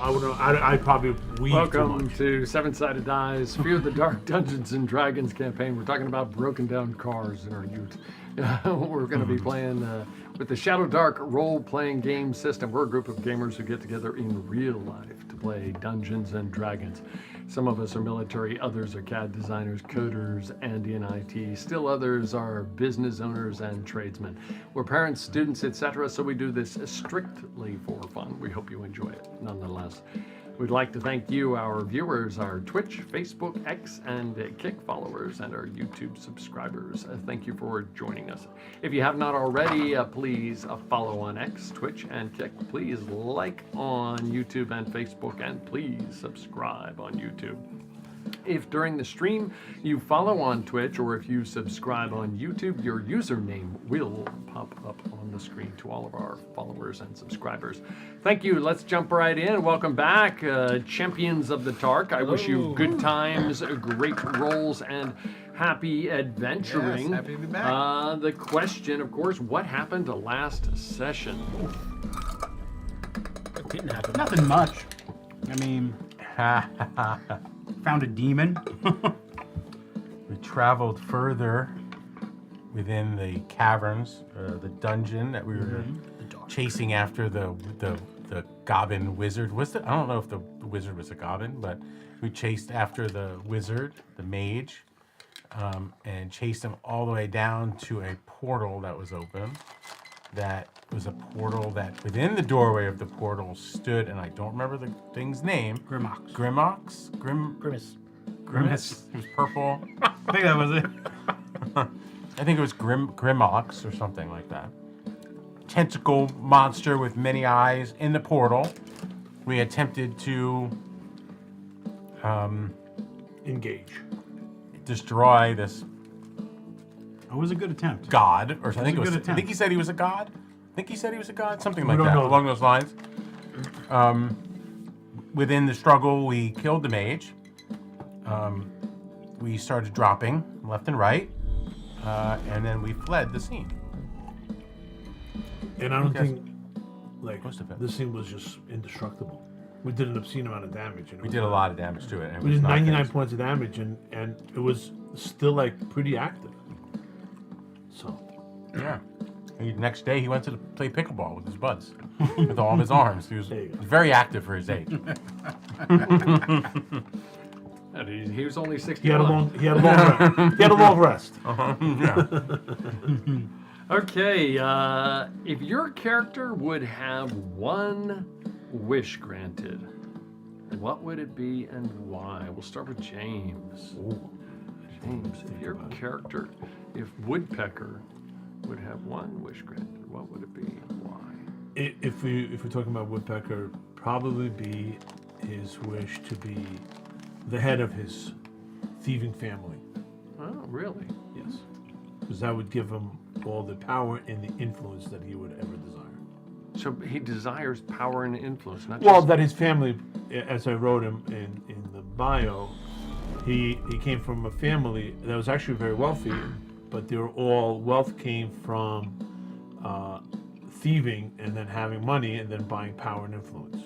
I would know. I'd probably weave Welcome too to Seven Sided Dice, Fear the Dark Dungeons and Dragons campaign. We're talking about broken down cars in our youth. We're going to be playing with the Shadowdark role-playing game system. We're a group of gamers who get together in real life to play Dungeons and Dragons. Some of us are military, others are CAD designers, coders, and in IT. Still others are business owners and tradesmen. We're parents, students, etc., so we do this strictly for fun. We hope you enjoy it nonetheless. We'd like to thank you, our viewers, our Twitch, Facebook, X, and Kick followers, and our YouTube subscribers. Thank you for joining us. If you have not already, please follow on X, Twitch, and Kick. Please like on YouTube and Facebook, and please subscribe on YouTube. If during the stream you follow on Twitch or if you subscribe on YouTube, your username will pop up on the screen to all of our followers and subscribers. Thank you. Let's jump right in. Welcome back, champions of the Tark. I wish you good times, great rolls, and happy adventuring. Yes, happy to be back. The question, of course, what happened last session? It didn't happen. Nothing much. I mean, found a demon. We traveled further within the caverns, the dungeon that we were chasing after the goblin wizard. I don't know if the wizard was a goblin, but we chased after the wizard, the mage, and chased him all the way down to a portal that was open. That was a portal that within the doorway of the portal stood, and I don't remember the thing's name. Grimox. Grimace. Grimace. It was purple. I think that was it. I think it was Grimox or something like that. Tentacle monster with many eyes in the portal. We attempted to engage. destroy this It was a good attempt. god, or I think a good attempt. I think he said he was a god. Something like don't that, know. along those lines. Within the struggle, we killed the mage. We started dropping left and right, and then we fled the scene. And I don't Yes. think, like, Most of it. this thing was just indestructible. We did an obscene amount of damage. And it We was did a lot of damage to it. And it We was did not 99 finished. points of damage, and it was still, like, pretty active. So, Yeah. Next day, he went to play pickleball with his buds, with all of his arms. He was There you go. very active for his age. And he was only 60. he had a long rest. Okay, if your character would have one wish granted, what would it be and why? We'll start with James. James, if your character, if Woodpecker would have one wish granted, what would it be and why? If we're talking about Woodpecker, probably be his wish to be the head of his thieving family. Oh, really? Yes, because that would give him all the power and the influence that he would ever desire. So he desires power and influence, not Well, just... that his family, as I wrote him in the bio, he came from a family that was actually very wealthy, but they were all wealth came from thieving and then having money and then buying power and influence.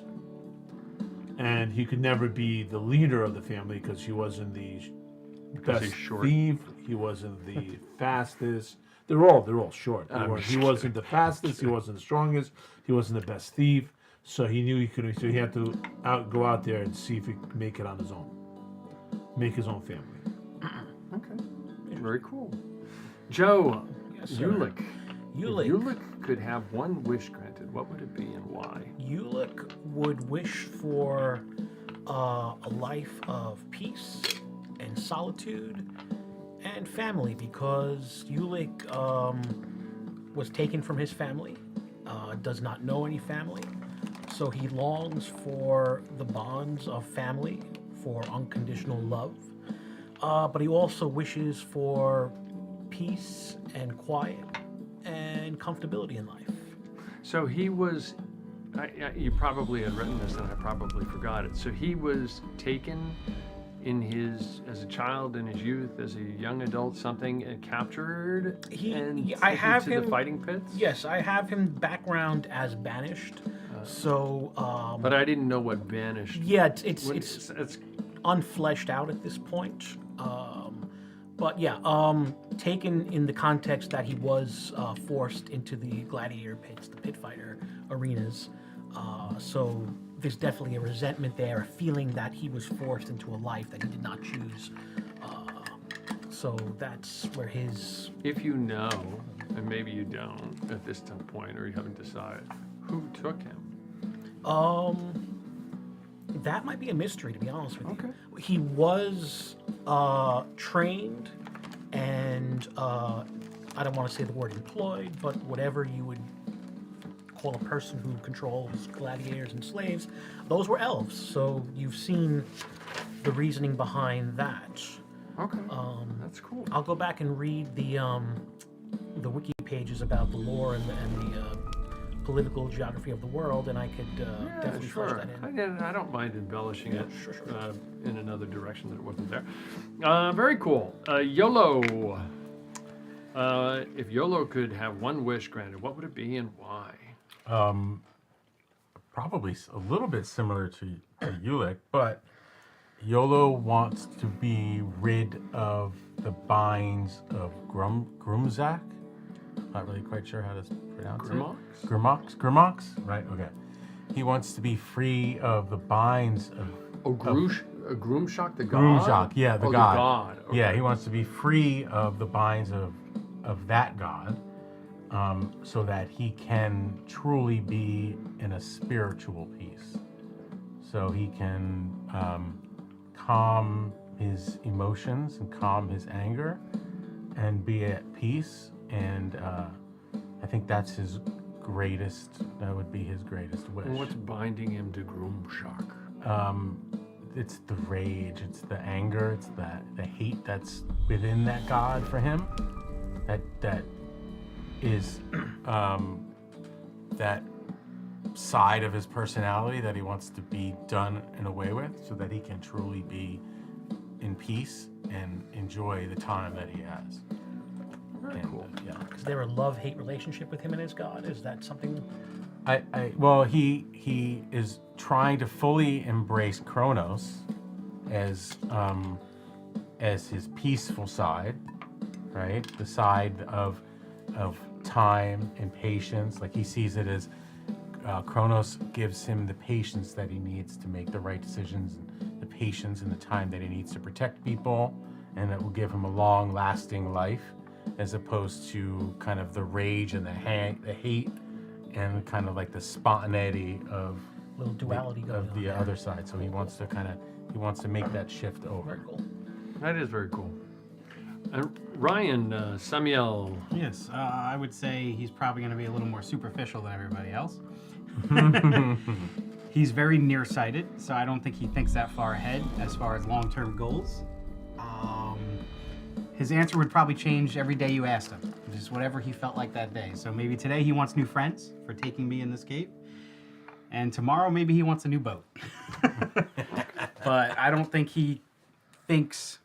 And he could never be the leader of the family because he wasn't the best he's short. thief. He wasn't the fastest. They're all short. He wasn't the fastest. He wasn't the strongest. He wasn't the best thief. So he knew he couldn't. So he had to go out there and see if he could make it on his own. Make his own family. Okay, very cool. Joe, Yes, sir. Ulick. Ulick. If Ulick could have one wish granted, what would it be and why? Ulick would wish for a life of peace and solitude and family because Ulick was taken from his family, does not know any family, so he longs for the bonds of family, for unconditional love, but he also wishes for peace and quiet and comfortability in life. So he was, you probably had written this and I probably forgot it. So he was taken as a child, in his youth, as a young adult, something, and captured I have into him, the fighting pits? Yes, I have him background as banished. So, But I didn't know what vanished. yeah, it's unfleshed out at this point. But yeah, taken in the context that he was forced into the gladiator pits, the pit fighter arenas. So there's definitely a resentment there, a feeling that he was forced into a life that he did not choose. So that's where his. If you know, and maybe you don't at this point, or you haven't decided, who took him? That might be a mystery, to be honest with you. Okay. He was trained and I don't want to say the word employed, but whatever you would call a person who controls gladiators and slaves, those were elves. So you've seen the reasoning behind that. Okay. That's cool. I'll go back and read the wiki pages about the lore and the political geography of the world, and I could definitely flesh that in. I don't mind embellishing it Sure. in another direction that it wasn't there. Very cool. YOLO. If YOLO could have one wish granted, what would it be and why? Probably a little bit similar to Ulick, but YOLO wants to be rid of the binds of Grumzak. Not really quite sure how to pronounce it. Grimox? Right, okay. He wants to be free of the binds of... Grumshak, the god? Grumzak, yeah, the god. The god. Okay. Yeah, he wants to be free of the binds of that god, so that he can truly be in a spiritual peace. So he can calm his emotions and calm his anger and be at peace. And I think that would be his greatest wish. And what's binding him to Grumshak? It's the rage, it's the anger, it's the hate that's within that god for him. That is that side of his personality that he wants to be done and away with, so that he can truly be in peace and enjoy the time that he has. Very cool. Yeah. Is there a love-hate relationship with him and his god? Is that something? Well, he is trying to fully embrace Kronos as his peaceful side, right? The side of time and patience. Like he sees it as Kronos gives him the patience that he needs to make the right decisions, and the patience and the time that he needs to protect people, and it will give him a long-lasting life, as opposed to kind of the rage and the hate and kind of like the spontaneity of Little duality going of on the there. other side. So he wants to make that shift over. Very cool. That is very cool. Ryan, Samuel. Yes, I would say he's probably going to be a little more superficial than everybody else. He's very nearsighted, so I don't think he thinks that far ahead as far as long-term goals. His answer would probably change every day you asked him, just whatever he felt like that day. So maybe today he wants new friends for taking me in this cave, and tomorrow maybe he wants a new boat. But I don't think he thinks,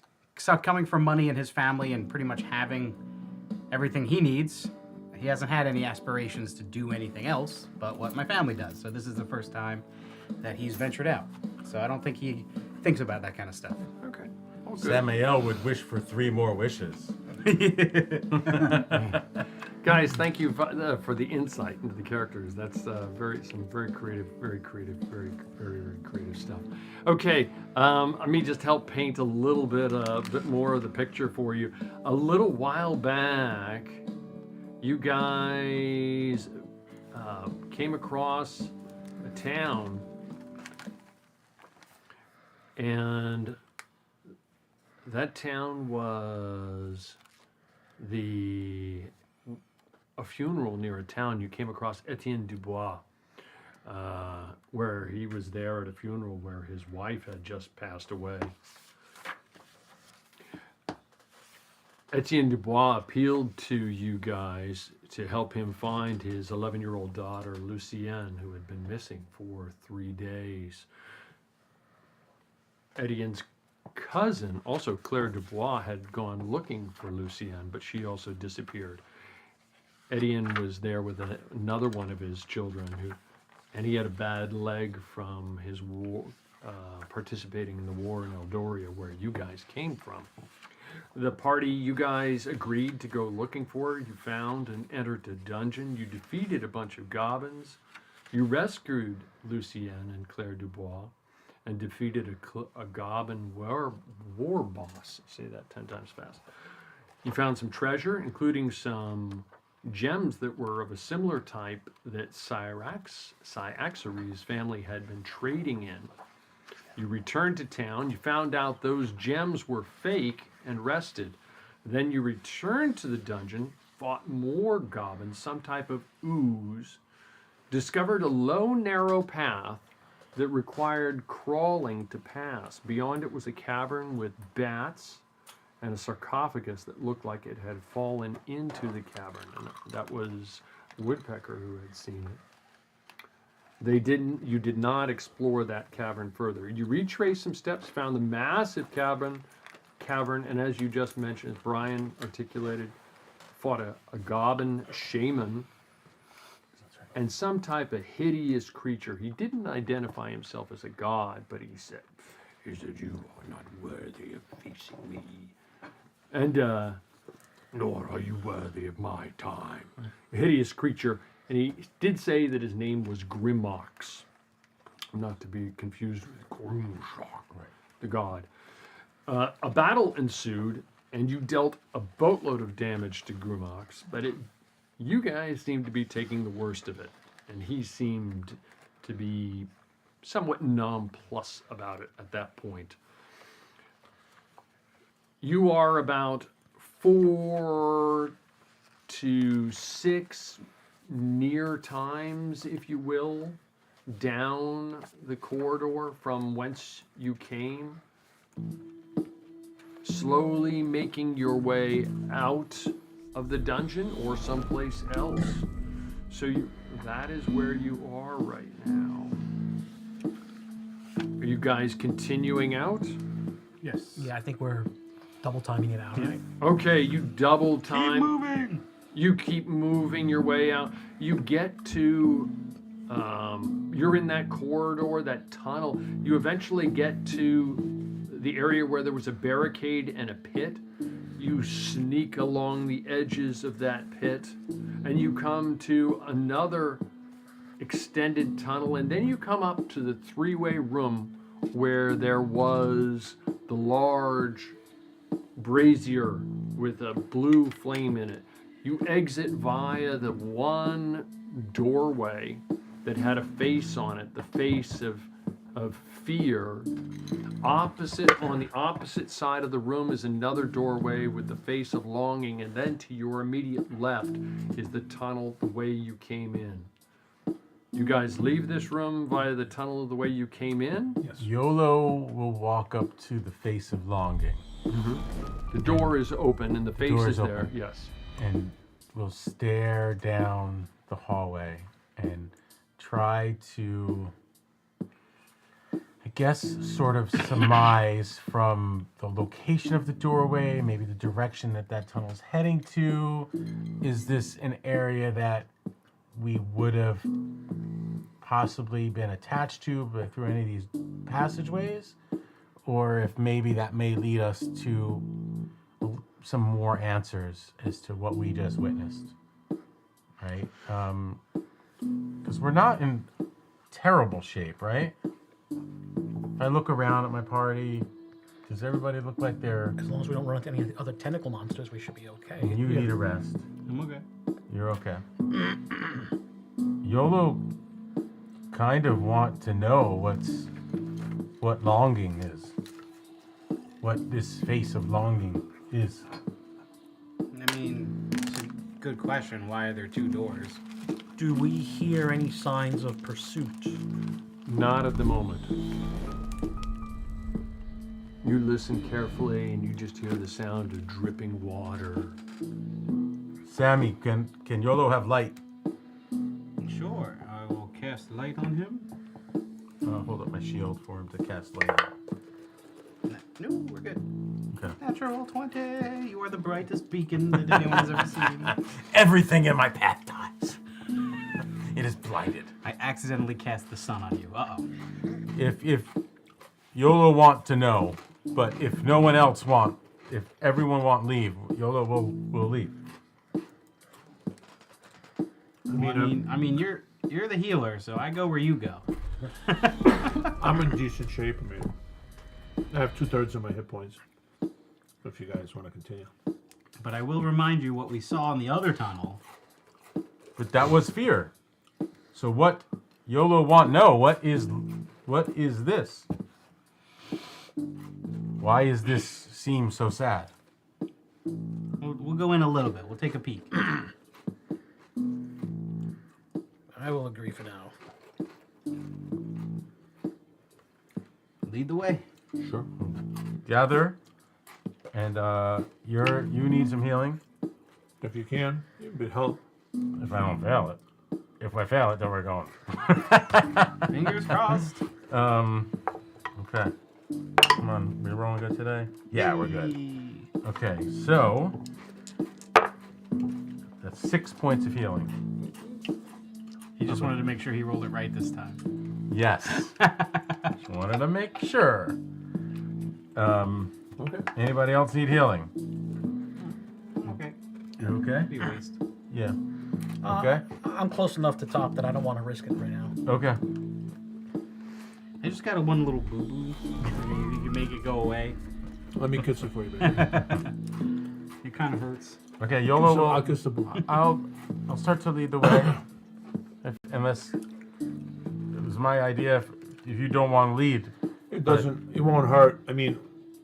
coming from money and his family and pretty much having everything he needs, he hasn't had any aspirations to do anything else but what my family does. So this is the first time that he's ventured out. So I don't think he thinks about that kind of stuff. Okay. All good. Samael would wish for 3 more wishes. Guys, thank you for the insight into the characters. That's some very creative stuff. Okay, let me just help paint a little bit more of the picture for you. A little while back, you guys came across a town, and that town was a funeral near a town. You came across Etienne Dubois, where he was there at a funeral where his wife had just passed away. Etienne Dubois appealed to you guys to help him find his 11-year-old daughter, Lucienne, who had been missing for 3 days. Etienne's cousin, also Claire Dubois, had gone looking for Lucienne, but she also disappeared. Etienne was there with another one of his children, who and he had a bad leg from his war, participating in the war in Eldoria, where you guys came from. The party you guys agreed to go looking for, you found and entered a dungeon. You defeated a bunch of goblins. You rescued Lucienne and Claire Dubois and defeated a goblin war boss. Say that 10 times fast. You found some treasure, including some gems that were of a similar type that Cyaxares' family had been trading in. You returned to town. You found out those gems were fake and rested. Then you returned to the dungeon, fought more goblins, some type of ooze, discovered a low, narrow path that required crawling to pass. Beyond it was a cavern with bats and a sarcophagus that looked like it had fallen into the cavern. And that was Woodpecker who had seen it. You did not explore that cavern further. You retraced some steps, found the massive cavern, and as you just mentioned, as Brian articulated, fought a goblin shaman and some type of hideous creature. He didn't identify himself as a god, but he said, you are not worthy of facing me. And, nor are you worthy of my time. A hideous creature. And he did say that his name was Grimox, not to be confused with Grimshark, the god. A battle ensued, and you dealt a boatload of damage to Grimox, but you guys seemed to be taking the worst of it, and he seemed to be somewhat nonplussed about it at that point. You are about 4 to 6 near times, if you will, down the corridor from whence you came, slowly making your way out of the dungeon or someplace else. So that is where you are right now. Are you guys continuing out? Yes. Yeah, I think we're double timing it out, right? Okay, you double time. Keep moving. You keep moving your way out. You get to, you're in that corridor, that tunnel. You eventually get to the area where there was a barricade and a pit. You sneak along the edges of that pit, and you come to another extended tunnel, and then you come up to the 3-way room where there was the large brazier with a blue flame in it. You exit via the one doorway that had a face on it, the face of fear. On the opposite side of the room is another doorway with the face of longing, and then to your immediate left is the tunnel the way you came in. You guys leave this room via the tunnel the way you came in? Yes. YOLO will walk up to the face of longing. The door is open and the face door is is there. open. Yes. And we'll stare down the hallway and try to, I guess, sort of surmise from the location of the doorway, maybe the direction that tunnel is heading to. Is this an area that we would have possibly been attached to through any of these passageways? Or if maybe that may lead us to some more answers as to what we just witnessed, right? Because we're not in terrible shape, right? If I look around at my party, does everybody look like they're... As long as we don't run into any other tentacle monsters, we should be okay. You need a rest. I'm okay. You're okay. YOLO kind of want to know what longing is. What this face of longing is. I mean, it's a good question. Why are there 2 doors? Do we hear any signs of pursuit? Not at the moment. You listen carefully and you just hear the sound of dripping water. Sammy, can YOLO have light? Sure, I will cast light on him. Hold up my shield for him to cast light. No, we're good. Okay. Natural 20. You are the brightest beacon that anyone has ever seen. Everything in my path dies. It is blinded. I accidentally cast the sun on you. Uh-oh. If YOLO want to know, but if no one else want, if everyone want leave, YOLO will leave. I mean, you're the healer, so I go where you go. I'm in decent shape. I mean, I have 2/3 of my hit points. If you guys want to continue. But I will remind you what we saw in the other tunnel. But that was fear. So what YOLO want know? What is this? Why is this seem so sad? We'll go in a little bit. We'll take a peek. I will agree for now. Lead the way. Sure. Gather, and you need some healing. If you can, it would help. If I don't fail it. If I fail it, then we're going. Fingers crossed. Okay. Come on, we rolling good today? Yeah, we're good. Okay, so that's 6 points of healing. He just wanted to make sure he rolled it right this time. Yes. Just wanted to make sure. Okay. Anybody else need healing? Okay. You okay? Be a waste. Yeah. Okay. I'm close enough to top that I don't want to risk it right now. Okay. I just got a one little boo boo. You can make it go away. Let me kiss it for you, baby. It kind of hurts. Okay, YOLO So I'll will. kiss the boo. I'll start to lead the way. Unless it was my idea. If you don't want to lead, It doesn't. It won't hurt. I mean,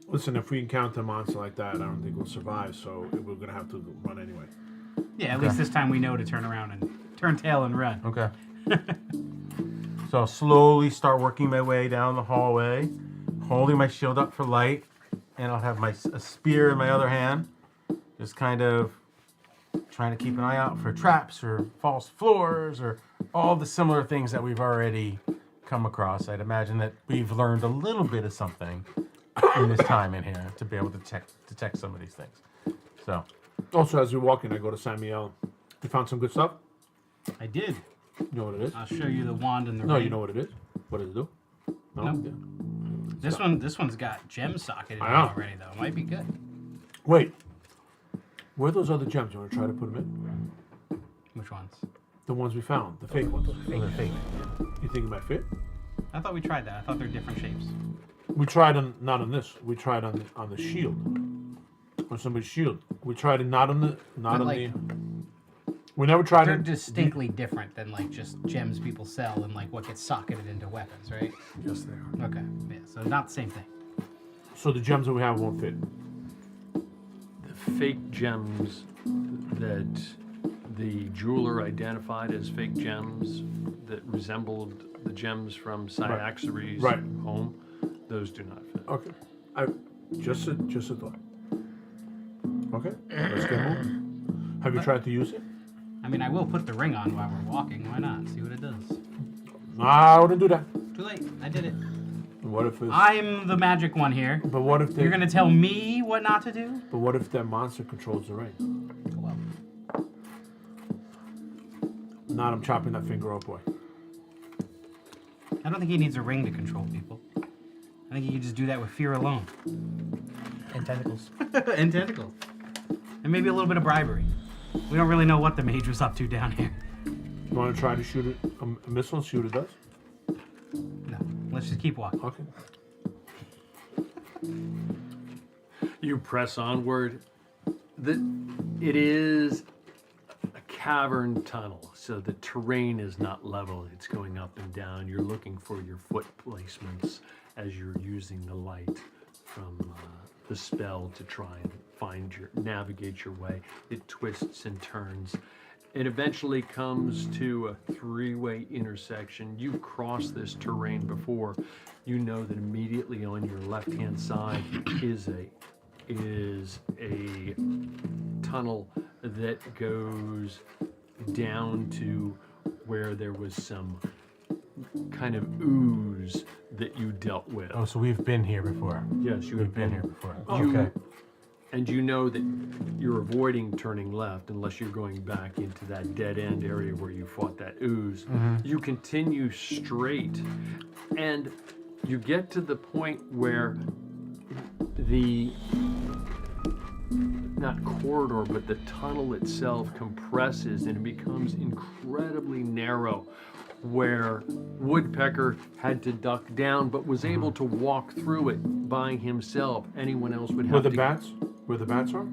listen. If we encounter a monster like that, I don't think we'll survive. So we're gonna have to run anyway. Yeah, at least this time we know to turn around and turn tail and run. okay. So I'll slowly start working my way down the hallway, holding my shield up for light, and I'll have a spear in my other hand, just kind of trying to keep an eye out for traps or false floors or all the similar things that we've already come across. I'd imagine that we've learned a little bit of something in this time in here to be able to detect some of these things. So, Also, as we walk in, I go to Samuel. You found some good stuff. I did. You know what it is? I'll show you the wand and the No, ring. you know what it is. What does it do? No. Nope. Yeah. This one's got gem socketed in I know. already though. Might be good. Wait. Where are those other gems? You want to try to put them in? Which ones? The ones we found, the fake ones. they're fake. You think it might fit? I thought we tried that. I thought they're different shapes. We tried not on this. We tried on the shield, on somebody's shield. We tried it not on the like- We never tried They're it. distinctly different than like just gems people sell and like what gets socketed into weapons, right? Yes, they are. Okay. Yeah. So not the same thing. So the gems that we have won't fit. The fake gems that the jeweler identified as fake gems that resembled the gems from Cyaxary's Right. home, those do not fit. Okay. I just a thought. Okay. Let's get moving. Have you tried to use it? I mean, I will put the ring on while we're walking. Why not? See what it does. I wouldn't do that. Too late. I did it. What if it's? I'm the magic one here. But what if they? You're gonna tell me what not to do? But what if that monster controls the ring? Well, Not I'm chopping that finger off, boy. I don't think he needs a ring to control people. I think he can just do that with fear alone. And tentacles. And tentacles. And maybe a little bit of bribery. We don't really know what the mage was up to down here. You want to try to shoot it? A missile and see what it does? No. Let's just keep walking. Okay. You press onward. It is a cavern tunnel, so the terrain is not level. It's going up and down. You're looking for your foot placements as you're using the light from the spell to try and navigate your way. It twists and turns. It eventually comes to a three-way intersection. You've crossed this terrain before. You know that immediately on your left-hand side is a tunnel that goes down to where there was some kind of ooze that you dealt with. Oh, so we've been here before. Yes, you We've have been here before. You Okay. and you know that you're avoiding turning left unless you're going back into that dead end area where you fought that ooze. You continue straight, and you get to the point where the not corridor, but the tunnel itself compresses and it becomes incredibly narrow, where Woodpecker had to duck down but was able to walk through it by himself. Anyone else would have Where to... the bats are?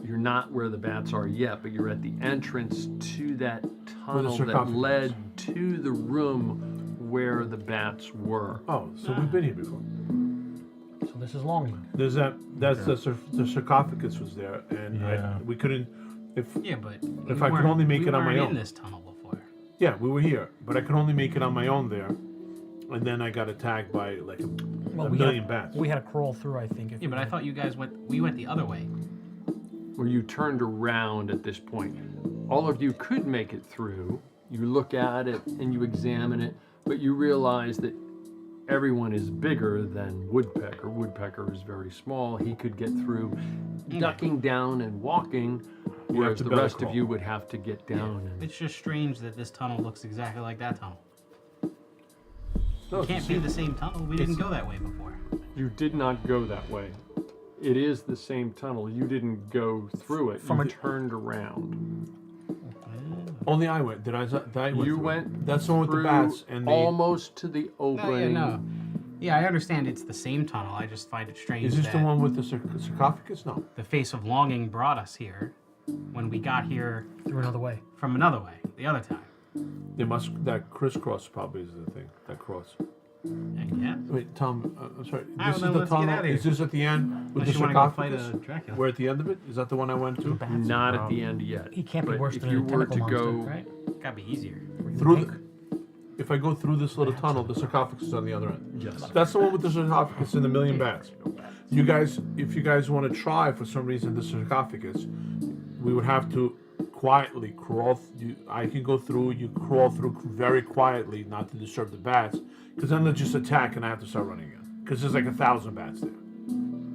You're not where the bats are yet, but you're at the entrance to that tunnel that sarcophagus led to the room where the bats were. Oh, so we've been here before. So this is long. There's that's the sarcophagus was there, and Yeah. we couldn't. Yeah, but If I could only make it on my in own. this tunnel before. Yeah, we were here, but I could only make it on my own there, and then I got attacked by like a million bats. We had to crawl through, I think. Yeah, but I thought you guys we went the other way. Where you turned around at this point. All of you could make it through. You look at it and you examine it, but you realize that everyone is bigger than Woodpecker. Woodpecker is very small. He could get through ducking down and walking, whereas to the belly rest crawl. of you would have to get down. And It's just strange that this tunnel looks exactly like that tunnel. No, It can't be the same tunnel. We didn't go that way before. you did not go that way. It is the same tunnel. You didn't go through it. You turned around. Only I went. Did I went You through. went That's the one with the through bats and the. almost to the opening. Yeah, I understand it's the same tunnel. I just find it strange Is this that the one with the sarcophagus? No. the face of longing brought us here when we got here through another way. from another way, the other time. They must. That crisscross probably is the thing. That cross. Yeah. Wait, Tom. I'm sorry. I This don't is know, the let's get tunnel. outta here. Is this at the end with Unless the you want to go fight sarcophagus? a Dracula. We're at the end of it. Is that the one I went to? Not at the end yet. He can't be But worse if than you a were tentacle to go, monster, right? Gotta be easier. Through the, if I go through this little tunnel, the sarcophagus is on the other end. Yes. That's the one with the sarcophagus and the million bats. You guys, if you guys want to try for some reason the sarcophagus, we would have to quietly crawl. I can go through. You crawl through very quietly, not to disturb the bats, because then they'll just attack and I have to start running again. Because there's like 1,000 bats there,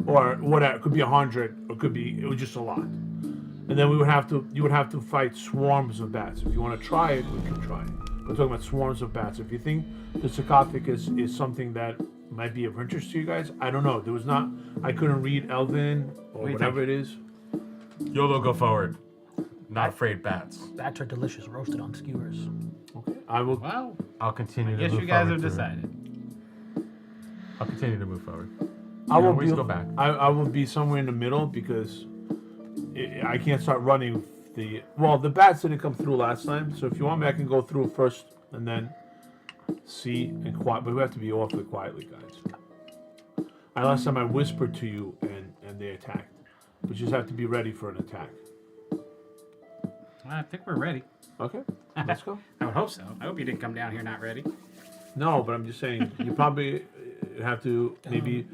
or whatever. It could be 100, or it was just a lot. And then you would have to fight swarms of bats. If you want to try it, we can try it. We're talking about swarms of bats. If you think the sarcophagus is something that might be of interest to you guys, I don't know. There was not. I couldn't read Elven or whatever it is. YOLO, go forward. Not afraid bats. Bats are delicious, roasted on skewers. Okay. I will. Well, I'll continue I to guess move you guys forward have through it. decided. I'll continue to move forward. I will always be, go back. I will be somewhere in the middle because I can't start running. The bats didn't come through last time. So if you want me, I can go through first and then see and quiet. But we have to be awfully quietly, guys. Last time I whispered to you and they attacked. But you just have to be ready for an attack. I think we're ready. Okay, let's go. I would hope so. I hope you didn't come down here not ready. No, but I'm just saying you probably have to maybe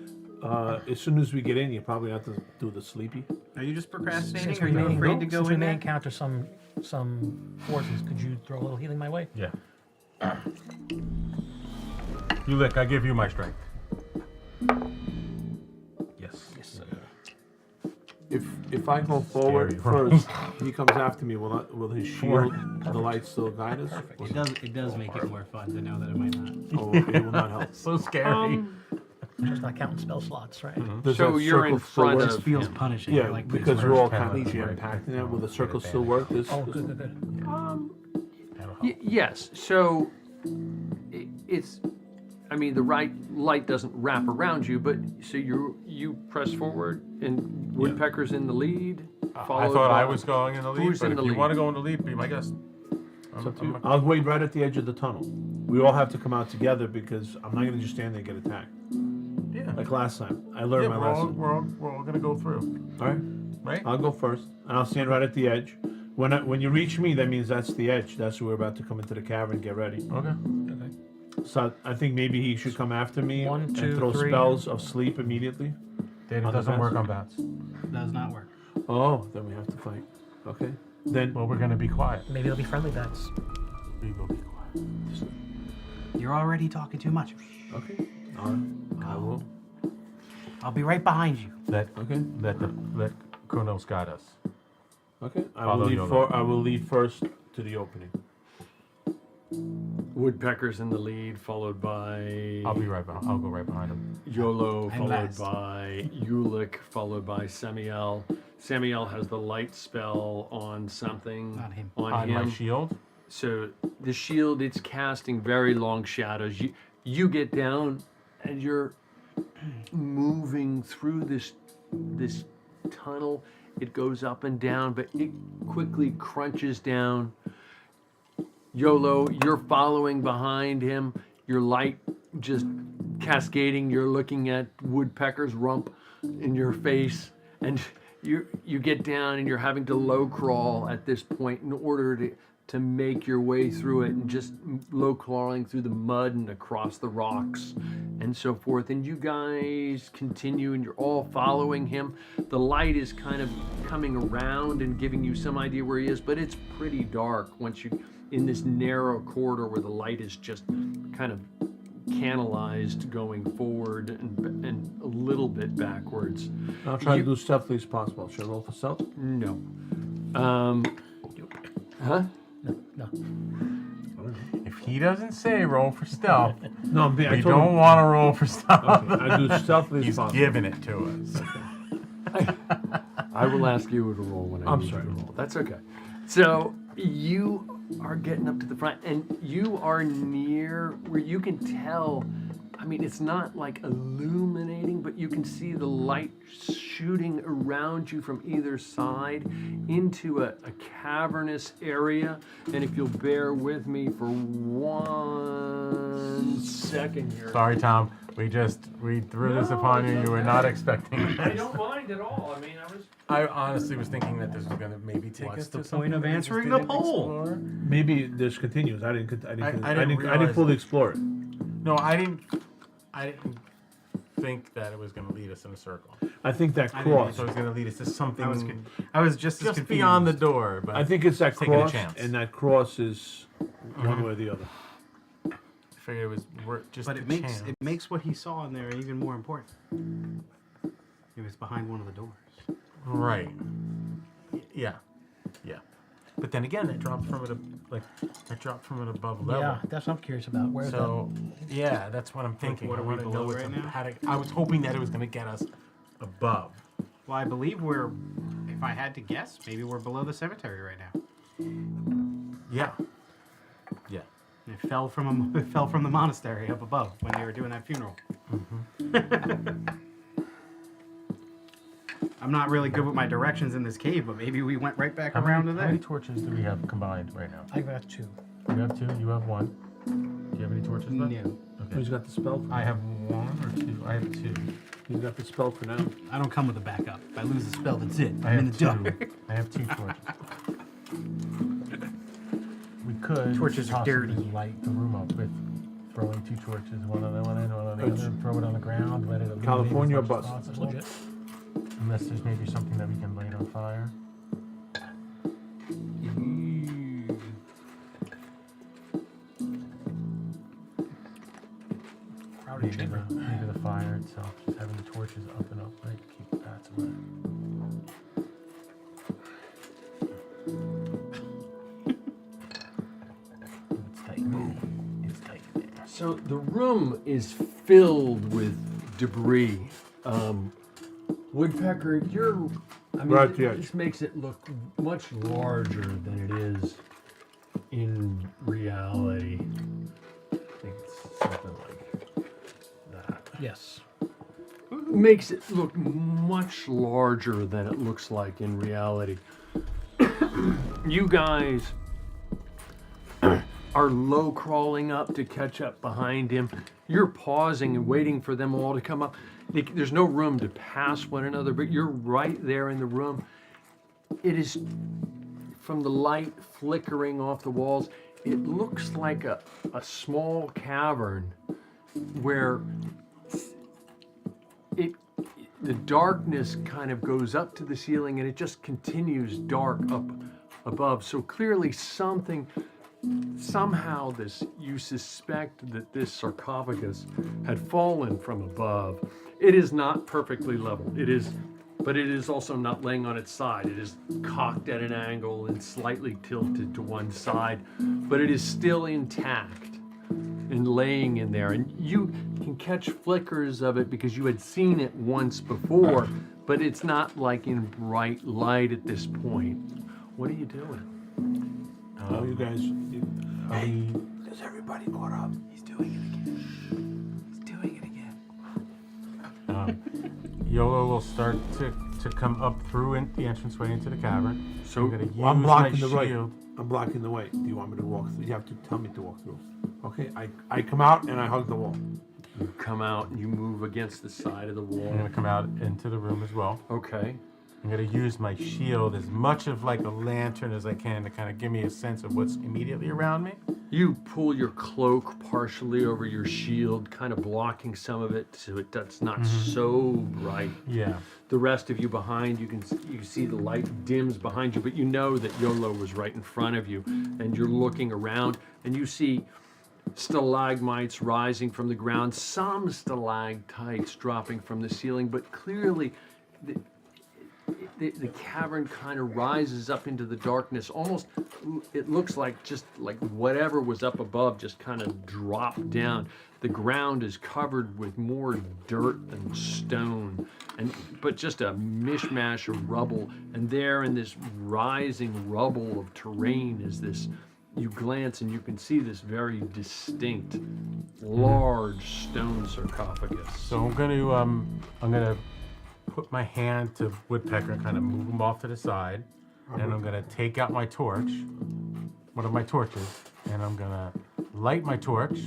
as soon as we get in, you probably have to do the sleepy. Are you just procrastinating? Since Are we you may, afraid to go since we in may there? encounter some forces, could you throw a little healing my way? Yeah. Ulick, I give you my strength. Yes. Yes, sir. If I go forward Scary. first, he comes after me. Will his shield, the light, still guide us? Perfect. It does make it more fun to know that it might not. Oh, it will not help. So scary. Just not counting spell slots, right? Does So that you're in circle still front work? of Feels him. punishing. Yeah, like because please we're all Kind kind of of like- jam-packed in there. Will the circle still work? This. Oh, good. Yes. So it's. I mean, the right light doesn't wrap around you, but so you press forward, and Woodpecker's in the lead. I followed thought by- I was going in the lead, Who's but in if the you lead? want to go in the lead, be my guest. It's up to you. I'll wait right at the edge of the tunnel. We all have to come out together because I'm not going to just stand there and get attacked. Yeah. Like last time. I learned my lesson. we're all gonna go through, All right. right? I'll go first, and I'll stand right at the edge. When you reach me, that means that's the edge. That's where we're about to come into the cavern. Get ready. Okay. So I think maybe he should come after me 1, and 2, throw 3. spells of sleep immediately. Then On it the doesn't bats? work on bats. Does not work. Oh, then we have to fight. Okay. Then Well, we're gonna be quiet. Maybe they'll be friendly bats. We will be quiet. You're already talking too much. okay. All right. I will. I'll be right behind you. Let Okay. let Kronos guide us. Okay. I Follow will lead. Yolo. I will lead first to the opening. Woodpecker's in the lead, followed by I'll go right behind him. Yolo, I'm followed last. by Ulick, followed by Samiel. Samiel has the light spell on something. On him. On my shield. So the shield, it's casting very long shadows. You get down and you're moving through this tunnel. It goes up and down, but it quickly crunches down. Yolo, you're following behind him. Your light just cascading. You're looking at Woodpecker's rump in your face, and you get down and you're having to low crawl at this point in order to make your way through it, and just low crawling through the mud and across the rocks and so forth. And you guys continue and you're all following him. The light is kind of coming around and giving you some idea where he is, but it's pretty dark once you in this narrow corridor where the light is just kind of canalized going forward and a little bit backwards. I'll try to do stealthily as possible. Should I roll for stealth? No. Huh? No. If he doesn't say roll for stealth, No, I we told don't him. want to roll for stealth. Okay, I do stealthily as He's possible. giving it to us. I will ask you to roll when I I'm need sorry. you to roll. That's okay. So you are getting up to the front, and you are near where you can tell. I mean, it's not like illuminating, but you can see the light shooting around you from either side into a cavernous area. And if you'll bear with me for 1 second here. Sorry, Tom. We threw this upon you. You were not expecting I this. don't mind at all. I mean, I honestly was thinking that this was going to maybe take What's us the to point something of we just answering the didn't poll? explore. Maybe this continues. I didn't realize fully that. explore it. No, I didn't think that it was going to lead us in a circle. I think that I didn't cross. So it was going to lead us to something I was just as just confused. beyond the door. But I think it's that Taking a cross, chance. and that cross is one way or the other. I figured it was just But a it chance. makes what he saw in there even more important. It was behind one of the doors. Right. Yeah. Yeah. But then again, it dropped from it above level. Yeah, that's what I'm curious about. Where's So yeah, that's what I'm thinking. what I are we wanna know below what's right now? I was hoping that it was going to get us above. Well, I believe if I had to guess, maybe we're below the cemetery right now. Yeah. Yeah. It fell from the monastery up above when they were doing that funeral. I'm not really good with my directions in this cave, but maybe we went right back around to How many there. torches do we have combined right now? I got 2. You have 2. You have 1. Do you have any torches left? No, Who's got the spell? For I have 1 or 2. I have 2. Who's got the spell for now? I don't come with a backup. If I lose the spell, that's it. I I'm in have the 2. dark. I have 2 torches. We could Torches are possibly dirty. light the room up with throwing 2 torches, one on one end, one on the other, throw it on the ground, let it illuminate California as much bus. as possible. Legit. Unless there's maybe something that we can light on fire. Maybe the fire itself, just having the torches up and up, right, to keep the bats away. It's tight. It's tight in there. So the room is filled with debris. Woodpecker, Right, yeah. this makes it look much larger than it is in reality. I think it's something like that. Yes. Makes it look much larger than it looks like in reality. You guys are low crawling up to catch up behind him. You're pausing and waiting for them all to come up. There's no room to pass one another, but you're right there in the room. It is, from the light flickering off the walls, it looks like a small cavern where the darkness kind of goes up to the ceiling and it just continues dark up above. So clearly something somehow you suspect that this sarcophagus had fallen from above. It is not perfectly level. But it is also not laying on its side. It is cocked at an angle and slightly tilted to one side, but it is still intact and laying in there. And you can catch flickers of it because you had seen it once before, but it's not like in bright light at this point. What are you doing? Oh, you guys. Is everybody caught up? He's doing it again. He's doing it again. Yolo will start to come up through the entranceway into the cavern. So I'm gonna use I'm blocking my the right. shield. I'm blocking the way. Do you want me to walk through? You have to tell me to walk through. Okay, I come out and I hug the wall. You come out and you move against the side of the wall. I'm gonna come out into the room as well. Okay. I'm gonna use my shield as much of like a lantern as I can to kind of give me a sense of what's immediately around me. You pull your cloak partially over your shield, kind of blocking some of it so that's not so bright. Yeah. The rest of you behind, you see the light dims behind you, but you know that Yolo was right in front of you, and you're looking around, and you see stalagmites rising from the ground, some stalactites dropping from the ceiling, but clearly the cavern kind of rises up into the darkness. Almost, it looks like just like whatever was up above just kind of dropped down. The ground is covered with more dirt than stone, but just a mishmash of rubble. And there in this rising rubble of terrain is this, you glance and you can see this very distinct, large stone sarcophagus. So I'm gonna put my hand to Woodpecker and kind of move him off to the side, and I'm gonna take out my torch, one of my torches, and I'm gonna light my torch.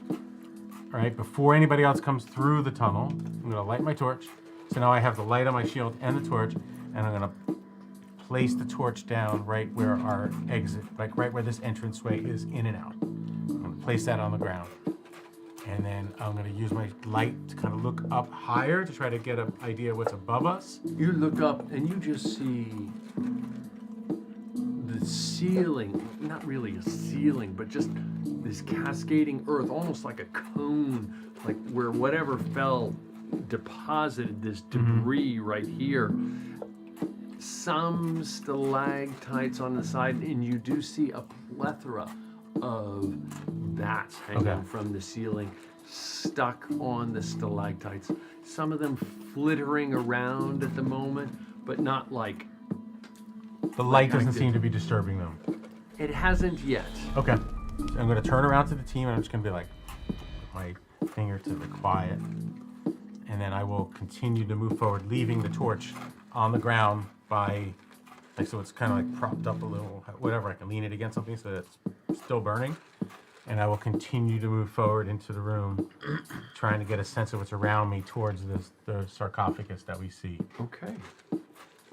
All right, before anybody else comes through the tunnel, I'm gonna light my torch. So now I have the light on my shield and the torch, and I'm gonna place the torch down right where our exit, like right where this entranceway is in and out. I'm gonna place that on the ground. And then I'm going to use my light to kind of look up higher to try to get an idea of what's above us. You look up and you just see the ceiling, not really a ceiling, but just this cascading earth, almost like a cone, like where whatever fell deposited this debris right here. Some stalactites on the side, and you do see a plethora of bats hanging from the ceiling, stuck on the stalactites. Some of them flittering around at the moment, but not like... The light doesn't seem to be disturbing them. It hasn't yet. Okay. So I'm going to turn around to the team, and I'm just going to be like, put my finger to the quiet. And then I will continue to move forward, leaving the torch on the ground by... Like, so it's kind of like propped up a little, whatever. I can lean it against something so that it's still burning. And I will continue to move forward into the room, trying to get a sense of what's around me towards the sarcophagus that we see. Okay.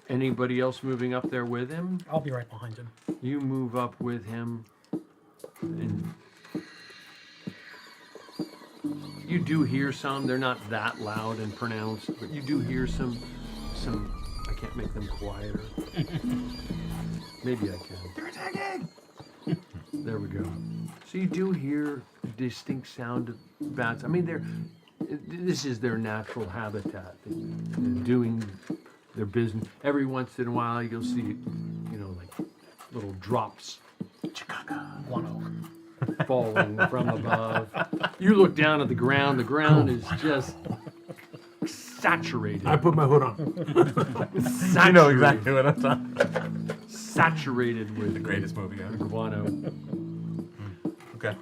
Anybody else moving up there with him? I'll be right behind him. You move up with him, and you do hear some. They're not that loud and pronounced, but you do hear some. I can't make them quieter. Maybe I can. They're attacking! There we go. So you do hear distinct sound of bats. I mean, this is their natural habitat. They're doing their business. Every once in a while, you'll see, like little drops falling from above. You look down at the ground. The ground is just saturated. I put my hood on. Saturated. You know exactly what I'm talking about. Saturated with The greatest movie ever. guano. Okay.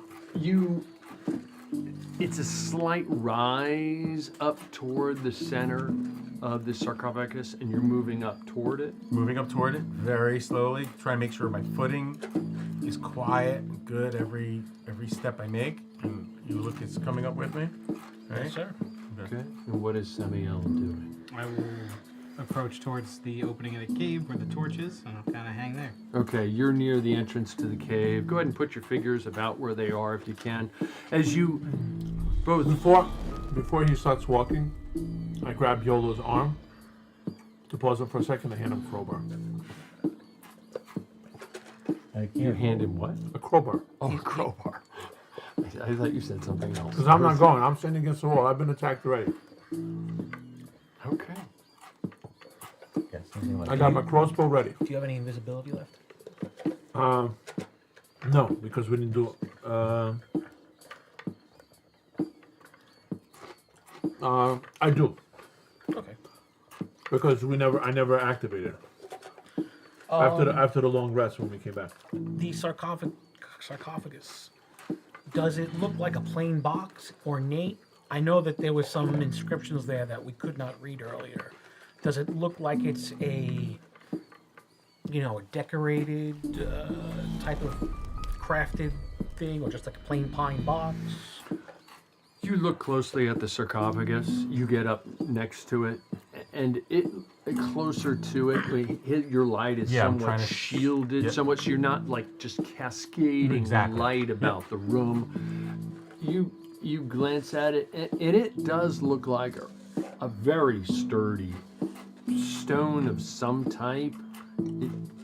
It's a slight rise up toward the center of the sarcophagus, and you're moving up toward it. Moving up toward it very slowly. Try and make sure my footing is quiet and good every step I make. And you look, it's coming up with me. Right? Yes, sir. Okay. And what is Samiel doing? I will approach towards the opening of the cave where the torch is, and I'll kind of hang there. Okay, you're near the entrance to the cave. Go ahead and put your figures about where they are if you can. As you both... Before he starts walking, I grab Yolo's arm to pause him for a second and hand him a crowbar. I can't. You hand him what? A crowbar. Oh, a crowbar. I thought you said something else. Because I'm not going. I'm standing against the wall. I've been attacked already. Okay. Yeah, something like I got my crossbow ready. Do you have any invisibility left? No, because we didn't do it. I do Okay. because I never activated it after the long rest when we came back. The sarcophagus. Does it look like a plain box, ornate? I know that there was some inscriptions there that we could not read earlier. Does it look like it's a decorated type of crafted thing, or just like a plain pine box? You look closely at the sarcophagus. You get up next to it, and closer to it, your light is Yeah, I'm somewhat trying to shielded, yep. somewhat. So you're not like just cascading Exactly. light about the room. You glance at it, and it does look like a very sturdy stone of some type.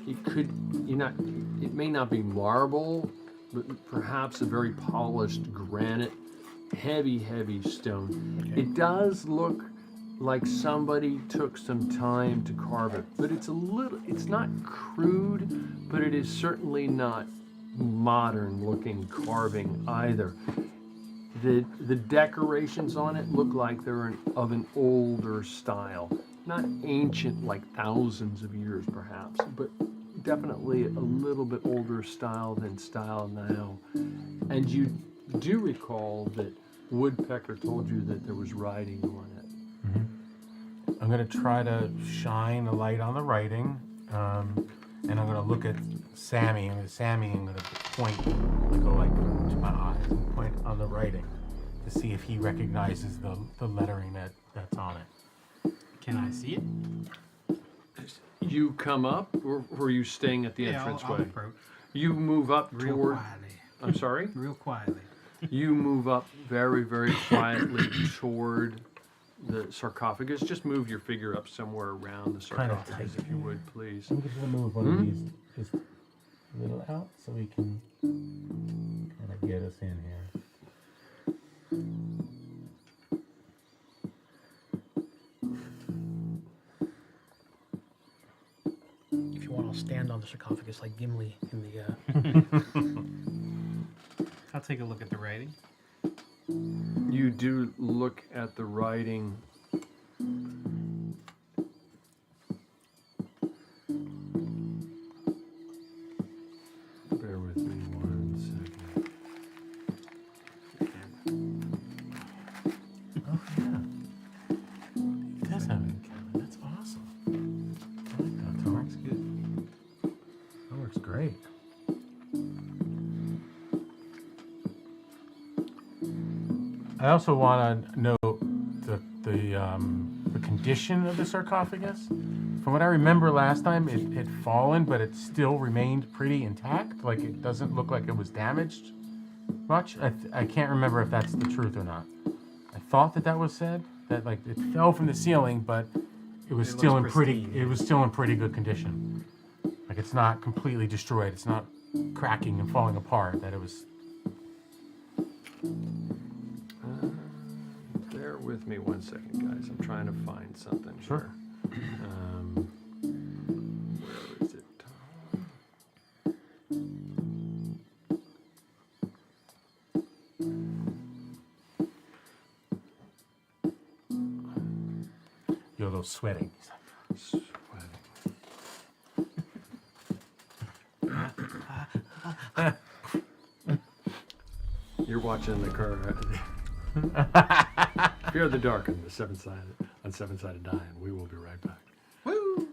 It may not be marble, but perhaps a very polished granite, heavy stone. Okay. It does look like somebody took some time to carve it, but it's not crude, but it is certainly not modern looking carving either. The decorations on it look like they're of an older style. Not ancient, like thousands of years perhaps, but definitely a little bit older style than style now. And you do recall that Woodpecker told you that there was writing on it. I'm going to try to shine a light on the writing, and I'm going to look at Sammy. And Sammy, I'm going to point, go like to my eyes and point on the writing to see if he recognizes the lettering that's on it. Can I see it? You come up, or are you staying at the Yeah, I'll entranceway? approach. You move up Real toward. quietly. I'm sorry. Real quietly. You move up very, very quietly toward the sarcophagus. Just move your figure up somewhere around the Kind of sarcophagus, tight if you would, please. I'm just going to move one of these just a little out so we can kind of get us in here. If you want, I'll stand on the sarcophagus like Gimli in the. I'll take a look at the writing. You do look at the writing. Bear with me 1 second. Oh, yeah. It does have an encounter. That's awesome. I like that. That works good. That works great. I also want to note the condition of the sarcophagus. From what I remember last time, it had fallen, but it still remained pretty intact. Like, it doesn't look like it was damaged much. I can't remember if that's the truth or not. I thought that was said, that like it fell from the ceiling, but it was It still in looks pretty. pristine. It was still in pretty good condition. Like, it's not completely destroyed. It's not cracking and falling apart. That it was. Bear with me 1 second, guys. I'm trying to find something. Sure. Where is it? You're a little sweating. You're watching the car. Fear of the Dark on Seven Sided Die, and we will be right back. Woo!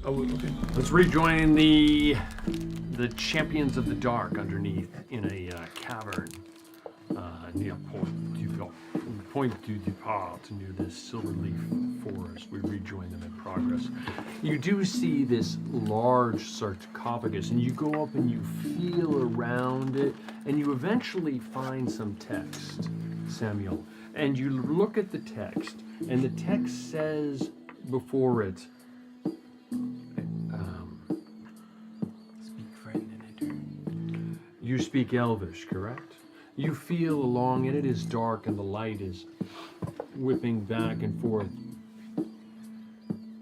Oh, okay. Let's rejoin the champions of the dark underneath in a cavern near Point du Depart, near this silverleaf forest. We rejoin them in progress. You do see this large sarcophagus, and you go up and you feel around it, and you eventually find some text, Samuel. And you look at the text, and the text says before it, Speak friend and enter. you speak Elvish, correct? You feel along, and it is dark, and the light is whipping back and forth.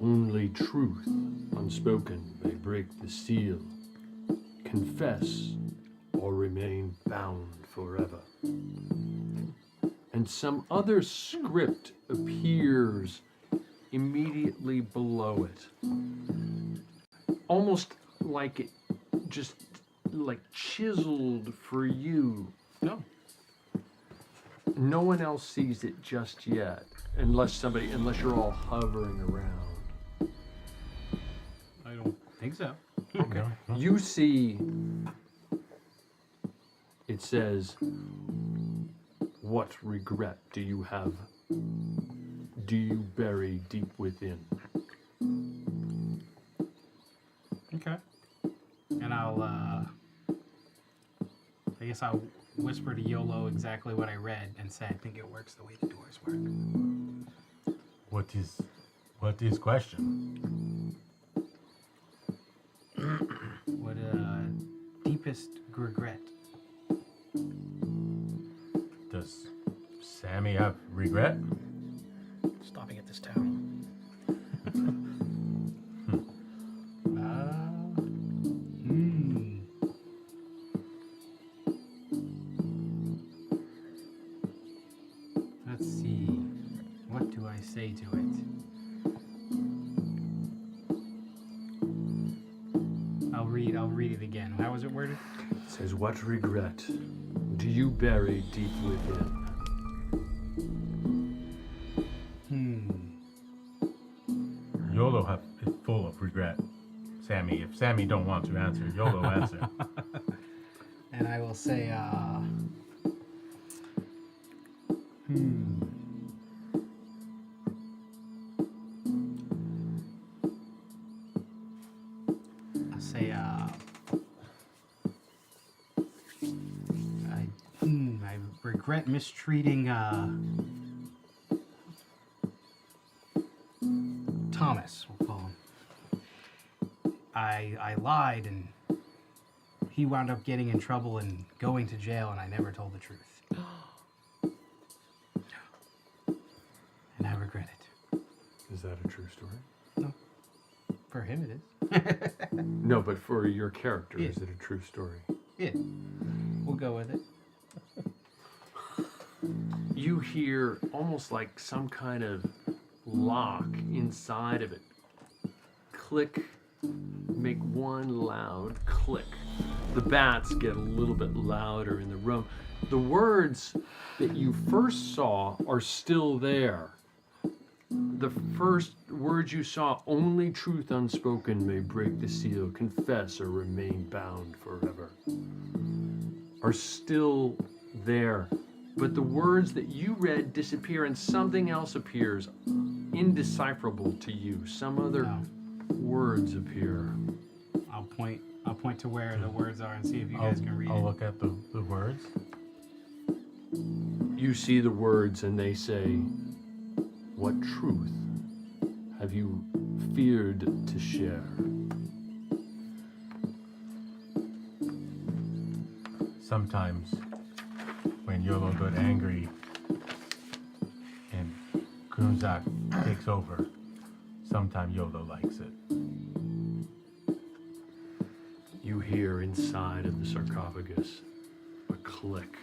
Only truth unspoken may break the seal. Confess or remain bound forever. And some other script appears immediately below it. Almost like it just like chiseled for you. No. No one else sees it just yet, unless you're all hovering around. I don't think so. Okay. You see, it says, what regret do you have? Do you bury deep within? Okay. And I guess I'll whisper to YOLO exactly what I read and say I think it works the way the doors work. What is question? What deepest regret? Does Sammy have regret? Stopping at this town. Let's see. What do I say to it? I'll read it again. How was it worded? It says, what regret do you bury deep within? YOLO is full of regret. Sammy, if Sammy don't want to answer, YOLO answer. And I will say, I'll say, I regret mistreating, Thomas, we'll call him. I lied and he wound up getting in trouble and going to jail, and I never told the truth. And I regret it. Is that a true story? For him, it is. No, but for your character, Yeah. is it a true story? Yeah, we'll go with it. You hear almost like some kind of lock inside of it. Click, make one loud click. The bats get a little bit louder in the room. The words that you first saw are still there. The first words you saw, only truth unspoken may break the seal, confess or remain bound forever, are still there. But the words that you read disappear and something else appears, indecipherable to you. Some other words appear. I'll point to where the words are and see if you guys can read I'll it. look at the words. You see the words and they say, what truth have you feared to share? Sometimes when YOLO got angry and Kunzak takes over, sometimes YOLO likes it. You hear inside of the sarcophagus a click,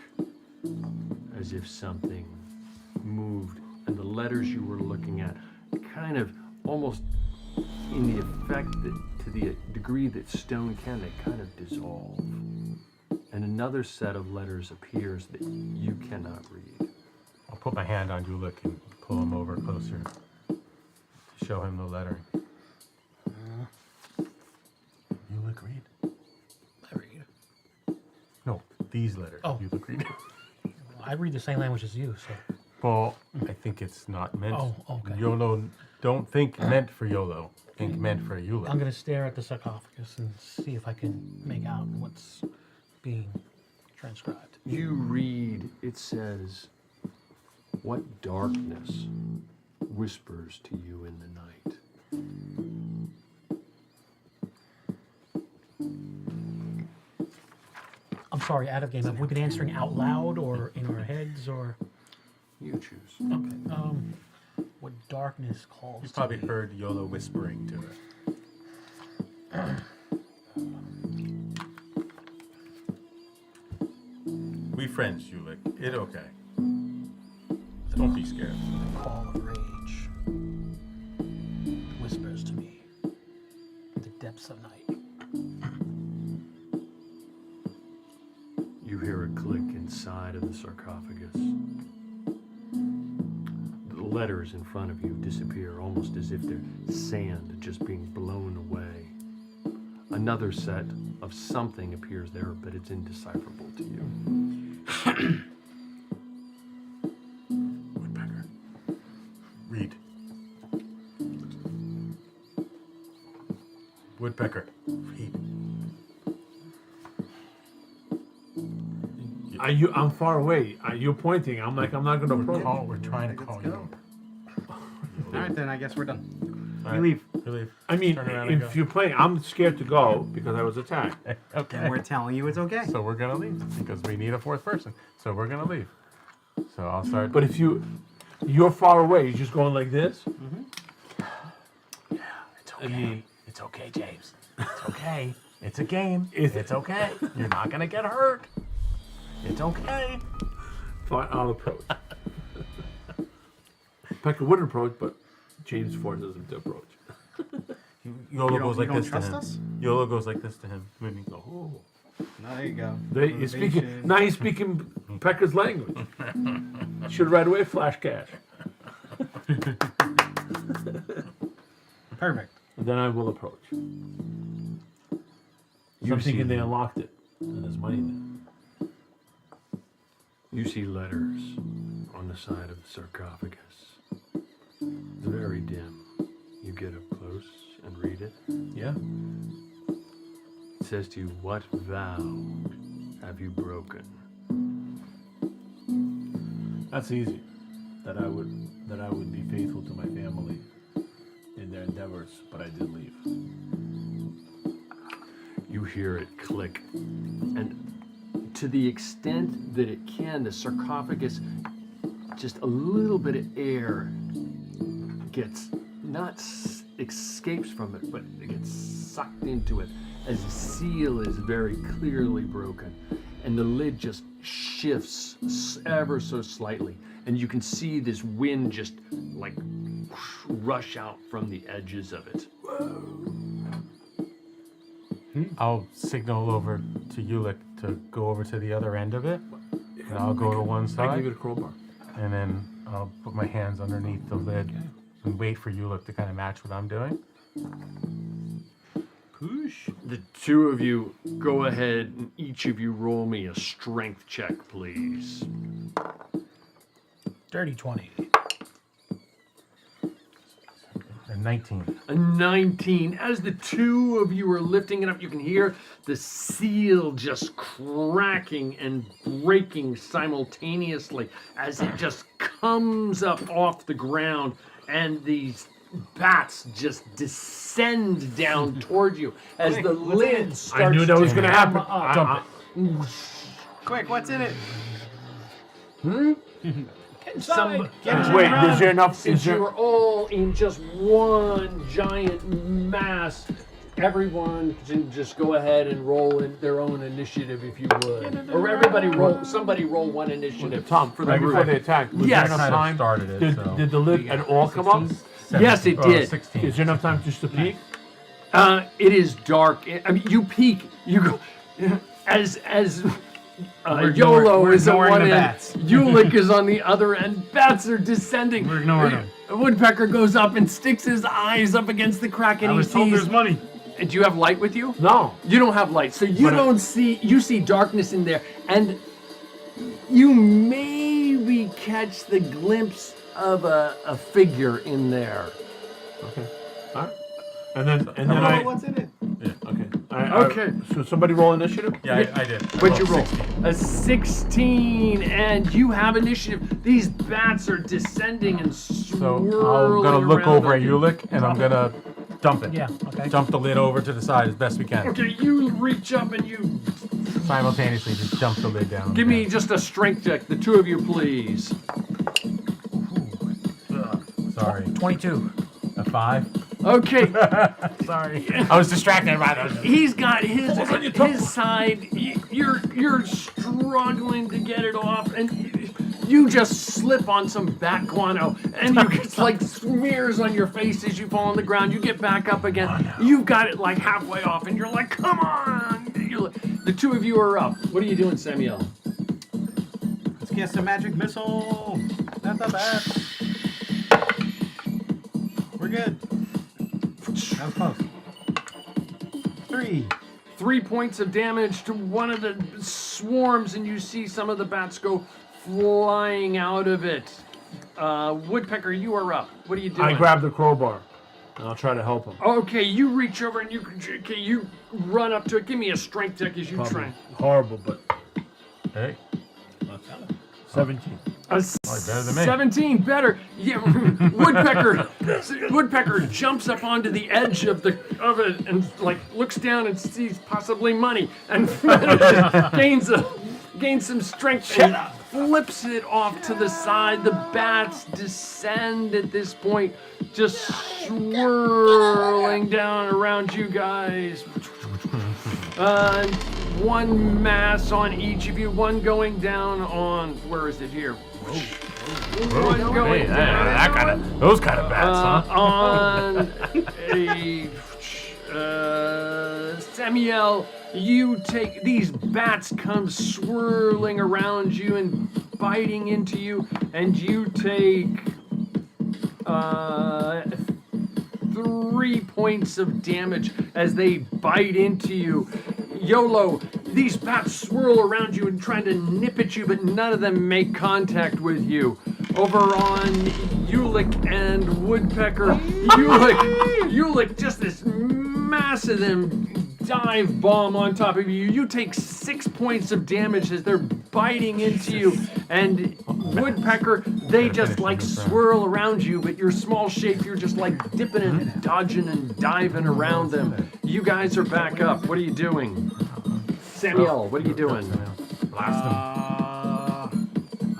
as if something moved, and the letters you were looking at kind of almost in the effect that to the degree that stone can, they kind of dissolve. And another set of letters appears that you cannot read. I'll put my hand on Ulick and pull him over closer to show him the lettering. these letters. Oh. You look read. I read the same language as you, so. Well, I think it's not meant. Oh, okay. YOLO. Don't think meant for YOLO. Think meant for YOLO. I'm gonna stare at the sarcophagus and see if I can make out what's being transcribed. You read, it says, "What darkness whispers to you in the night?" I'm sorry, out of game. Have we been answering out loud or in our heads or? You choose. Okay. What darkness calls You to probably me? heard YOLO whispering to it. We friends, Julik. It okay. Don't be scared. The call of rage whispers to me in the depths of night. You hear a click inside of the sarcophagus. The letters in front of you disappear almost as if they're sand just being blown away. Another set of something appears there, but it's indecipherable to you. Woodpecker. Read. Woodpecker. Read. I'm far away. You're pointing. I'm like, I'm not going to approach. We're trying to call you. All right, then I guess we're done. All We right, leave. we leave. I mean, Turn around and if go. you're playing, I'm scared to go because I was attacked. Okay. And we're telling you it's okay. So we're gonna leave because we need a fourth person. So we're gonna leave. So I'll start. But if you're far away, you're just going like this. It's okay. I mean, It's okay, James. It's okay. It's a game. Is- It's okay. You're not gonna get hurt. It's okay. fine, I'll approach. Pecker would approach, but James forces him to approach. YOLO You goes like don't this to trust him. us? YOLO goes like this to him. Maybe. Oh. There you go. He's speaking. Now he's speaking Pecker's language. Should right away flash cash. Perfect. Then I will approach. So I'm thinking they unlocked it, and there's money in You see letters on the side of the sarcophagus. It's very dim. You get up close and read it. there. Yeah. It says to you, "What vow have you broken?" That's easy. That I would be faithful to my family in their endeavors, but I did leave. You hear it click, and to the extent that it can, the sarcophagus, just a little bit of air gets escapes from it, but it gets sucked into it as the seal is very clearly broken, and the lid just shifts ever so slightly, and you can see this wind just like rush out from the edges of it. I'll signal over to Ulick to go over to the other end of it. And I'll go to one I side. give it a crowbar. And then I'll put my hands underneath the lid and wait for Ulick to kind of match what I'm doing. Push. The two of you go ahead and each of you roll me a strength check, please. Dirty 20. And 19. A 19. As the two of you are lifting it up, you can hear the seal just cracking and breaking simultaneously as it just comes up off the ground, and these bats just descend down toward you as the lid starts I knew that was going to happen. up. Quick, what's in it? Some, Wait, is there enough? since Is there, you're all in just one giant mass, everyone can just go ahead and roll in their own initiative if you would. Or everybody roll, somebody roll one initiative. Tom, for the right before group. they attacked, was Yes. there enough Kind of time? started it, Did, so. did the lid at all come up? 16, Yes, it 17, did. 16. Is there enough time just to peek? It is dark. I mean, you peek. You go as We're YOLO is at ignoring one the end. bats. Ulick is on the other end. Bats are descending. We're ignoring them. Woodpecker goes up and sticks his eyes up against the crack, and I he was told sees there's money. Do you have light with you? No. You don't have light, so you But don't see. You see darkness in there, and you maybe catch the glimpse of a figure in there. Okay. All right. And then I. What's in it? Okay. Okay. So somebody roll initiative. Yeah, I did. What'd you roll? 16. A 16, and you have initiative. These bats are descending and swirling So I'm gonna look around over on at you. Ulick and I'm gonna dump it. Yeah, okay. Dump the lid over to the side as best we can. Okay, you reach up and you Simultaneously, just dump the lid down. give me just a strength check, the two of you, please. Sorry. 22. A 5. Okay, Sorry. I was distracted by those. he's got his side. You're struggling to get it off, and you just slip on some bat guano, and you get like smears on your face as you fall on the ground. You get back up again. You've got it like halfway off, and you're like, "Come on!" The two of you are up. What are you doing, Samuel? Let's cast a magic missile. Not that bad. We're good. That was close. 3. 3 points of damage to one of the swarms, and you see some of the bats go flying out of it. Woodpecker, you are up. What are you doing? I grab the crowbar, and I'll try to help him. Okay, you reach over and you run up to it. Give me a strength check as you Probably try. horrible, but Hey. 17. better than me. 17, better. Yeah, Woodpecker jumps up onto the edge of it and like looks down and sees possibly money and gains some strength and flips it off to the side. The bats descend at this point, just swirling down around you guys. One mass on each of you, one going down on, where is it here? One going Hey, down those kind of bats, huh? on Samuel, you take, these bats come swirling around you and biting into you, and you take 3 points of damage as they bite into you. YOLO, these bats swirl around you and trying to nip at you, but none of them make contact with you. Over on Ulick and Woodpecker, Ulick, just this massive dive bomb on top of you. You take 6 points of damage as they're biting into you, and Woodpecker, they just like swirl around you, but your small shape, you're just like dipping and dodging and diving around them. You guys are back up. What are you doing? Samuel, what are you doing? Blast them.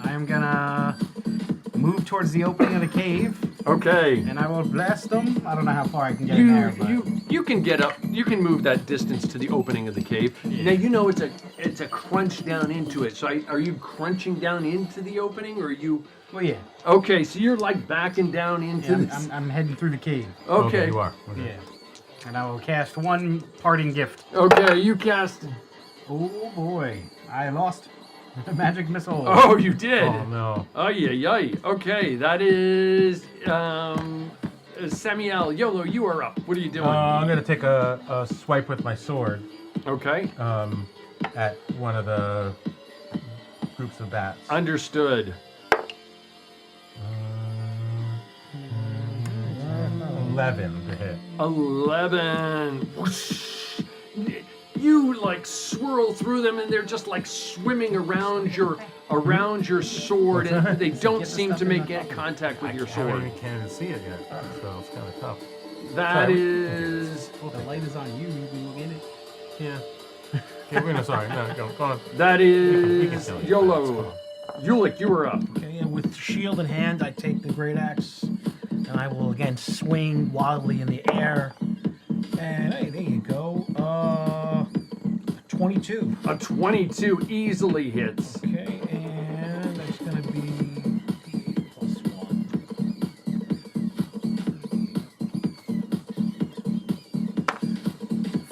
I am gonna move towards the opening of the cave, Okay. and I will blast them. I don't know how far I can get in there, but You can get up. You can move that distance to the opening of the cave. Now you know it's a crunch down into it. So are you crunching down into the opening, or are you? well, yeah. Okay, so you're like backing down into Yeah, this. I'm heading through the cave. Okay. You are. Okay. Yeah. And I will cast one parting gift. Okay, you cast. Oh boy, I lost the magic missile. Oh, you did. Oh no. Oh yeah. Okay, that is Samuel. YOLO, you are up. What are you doing? I'm gonna take a swipe with my sword Okay. at one of the groups of bats. Understood. 11 to hit. 11. Whoosh. You like swirl through them, and they're just like swimming around your sword, and they don't seem to make contact with your sword. Can't even see it yet, so it's kind of tough. That is Well, the light is on you. You can get it. Yeah. Okay, wait, no, sorry. No, go on. that We can is kill you. YOLO. Ulick, you are up. Okay, and with shield in hand, I take the great axe, and I will again swing wildly in the air. And hey, there you go. 22. A 22 easily hits. Okay, and that's gonna be D8 plus 1.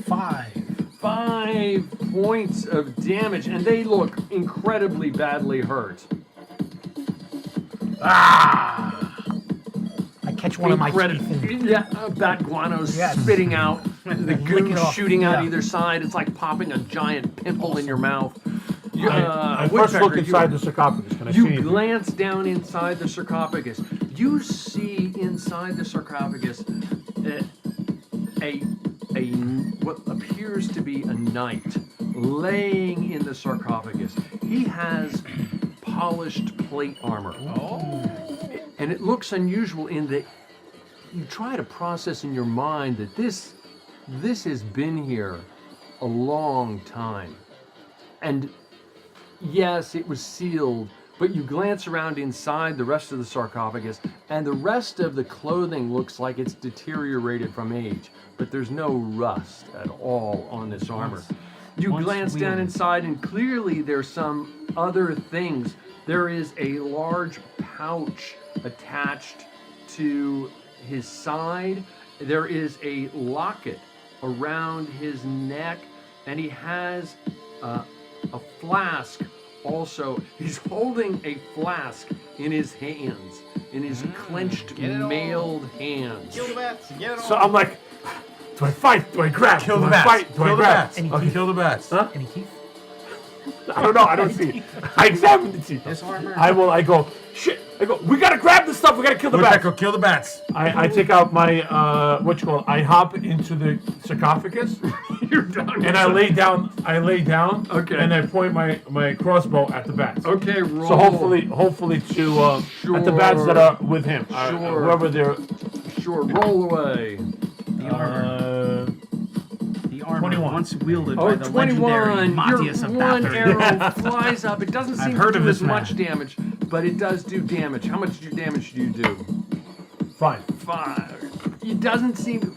5. 5 points of damage, and they look incredibly badly hurt. I catch one of my teeth in. Yeah, bat guano's Yes. spitting out. The Lick it goo off. shooting out Yeah. either side. It's like popping a giant pimple in your mouth. I first look Woodpecker, inside the sarcophagus. Can I see You anything? glance down inside the sarcophagus. You see inside the sarcophagus a what appears to be a knight laying in the sarcophagus. He has polished plate armor. And it looks unusual in that you try to process in your mind that this has been here a long time. And yes, it was sealed, but you glance around inside the rest of the sarcophagus, and the rest of the clothing looks like it's deteriorated from age, but there's no rust at all on this armor. You once glance down wielded. inside, and clearly there's some other things. There is a large pouch attached to his side. There is a locket around his neck, and he has a flask also. He's holding a flask in his hands, in his clenched, get it all. mailed hands. Kill the bats. Get it all. So I'm like, do I fight? Do I grab? Kill do the I bats. fight? Do I Kill the grab? bats. Okay. Kill the bats. Huh? Any teeth? I don't know. I don't see it. I examine the teeth. This armor. I go, shit. I go, we gotta grab this stuff. We gotta kill the bats. Woodpecker, kill the bats. I take out my, I hop into the sarcophagus. You're done. And I lay down. Okay. And I point my crossbow at the bats. Okay, roll. So hopefully to at the bats that are with him, Sure. whoever they're. Sure, roll away. The armor. The armor 21. once wielded Oh, by the legendary 21. Matthias Your of one Bathory. arrow flies up. It doesn't seem heard to of do this as much man. damage, but it does do damage. How much damage do you do? Fine. 5. It doesn't seem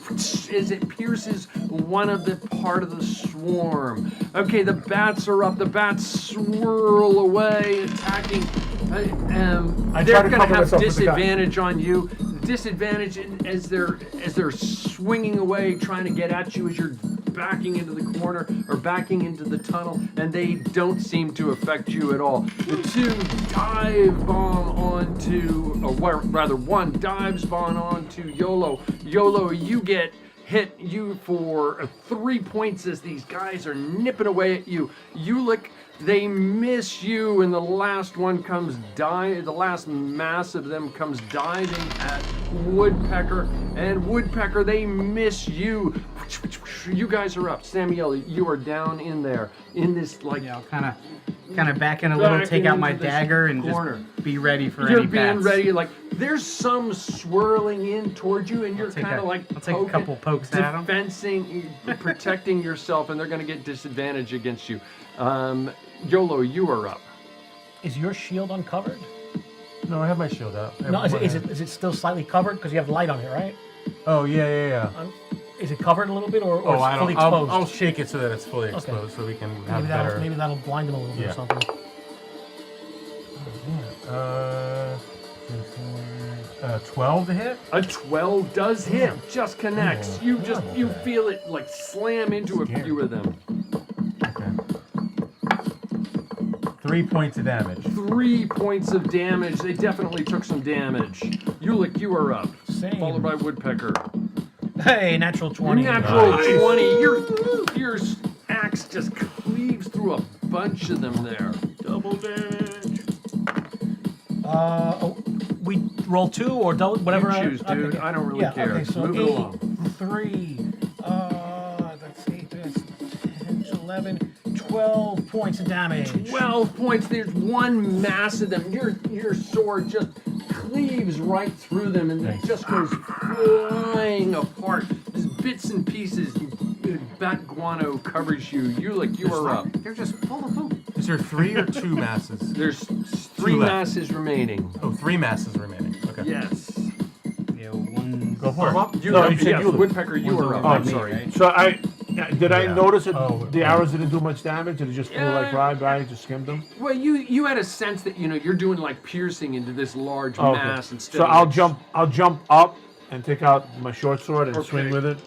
as it pierces one of the part of the swarm. Okay, the bats are up. The bats swirl away, attacking. I They're try to going to cover have myself with the gun. disadvantage on you. Disadvantage as they're swinging away, trying to get at you as you're backing into the corner or backing into the tunnel, and they don't seem to affect you at all. The two dive bomb onto, or rather, one dives bomb onto YOLO. YOLO, you get hit for 3 points as these guys are nipping away at you. Ulick, they miss you, and the last one comes the last mass of them comes diving at Woodpecker, and Woodpecker, they miss you. You guys are up. Samuel, you are down in there, in this, like, Yeah, I'll kind of back in a little, take out my into this dagger, and corner. just be ready for You're any being bats. ready, like, there's some swirling in towards you, and you're take kind of a- like I'll take a couple pokes at 'em. protecting yourself, and they're going to get disadvantage against you. YOLO, you are up. Is your shield uncovered? No, I have my shield out. No, is it still slightly covered because you have light on it, right? Oh yeah. Is it covered a little bit, or Oh, it's I fully don't. exposed? I'll shake it so that it's fully exposed, so we can have better. Maybe that'll blind them a little bit Yeah. or something. 12 to hit. A 12 does hit, just connects. You feel it like slam into a few of them. Okay. 3 points of damage. 3 points of damage. They definitely took some damage. Ulick, you are up. Same. Followed by Woodpecker. Hey, natural 20. Natural Nice. 20. Your axe just cleaves through a bunch of them there. Double damage. We roll 2 or double, whatever. You choose, dude. Okay. I don't really Yeah, care. okay, so Move it 8, along. 3, that's 8, that's 10, 11, 12 points of damage. 12 points. There's one mass of them. Your sword just cleaves right through them, and it just goes flying apart. Just bits and pieces. Bat guano covers you. You are up. They're just full of poop. Is there 3 or 2 masses? There's 3 left. masses remaining. Oh, 3 masses remaining. Okay. Yes. Yeah, one. Go for it. You, No, you said yes, Ulick. Woodpecker, you are up. Oh, I'm me, sorry. right? So did I Yeah. notice that Oh, the yeah. arrows didn't do much damage? Did it just flew like Yeah. by, just skimmed them? Well, you had a sense that you're doing like piercing into this large Oh, mass instead. So of I'll jump up and take out my short sword and swing Okay. with it.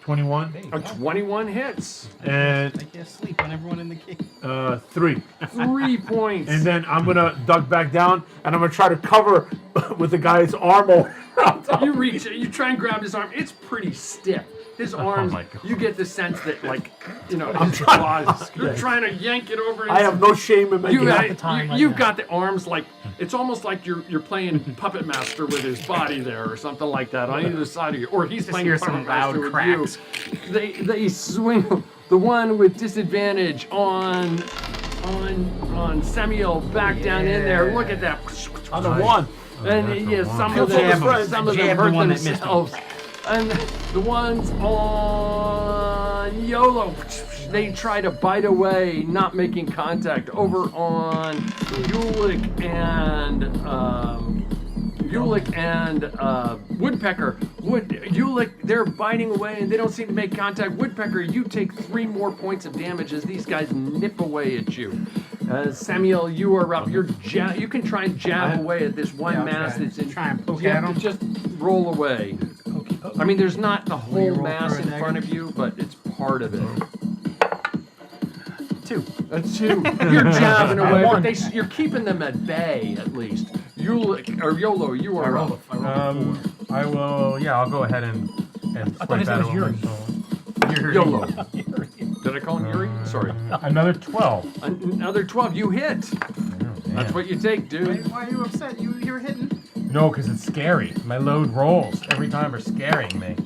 21 A 21 hits. and I can't sleep on everyone in the cave. 3. 3 points. And then I'm gonna duck back down and I'm gonna try to cover with the guy's armor You reach, you try and grab his arm. It's pretty stiff. His arms, my God. you get the sense that, like, his claws. You're trying to yank it over. I have no shame in making You, it. you've got the arms like it's almost like you're playing Puppet Master with his body there or something like that on either side of you, or he's playing hear Puppet some Master loud with cracks. you. They swing the one with disadvantage on Samuel back down in there. Look at that. On the one. And yeah, some Feel of for the them friends. hurt themselves. And the ones on YOLO, they try to bite away, not making contact. Over on Ulick and Woodpecker. Ulick, they're biting away and they don't seem to make contact. Woodpecker, you take 3 more points of damage as these guys nip away at you. Samuel, you are up. You can try and jab away at this one mass that's in. Try and poke You at have to him. just roll away. I mean, there's not the whole roll mass for a in dagger? front of you, but it's part of it. 2. That's 2. You're jabbing away, but you're keeping them at bay at least. YOLO, you are up. I will. Yeah, I'll go ahead and I thought his name was Yuri. YOLO. Did I call him Yuri? Sorry. another 12. Another 12. You hit. That's what you take, dude. Why are you upset? You were hitting. No, because it's scary. My load rolls every time are scaring me.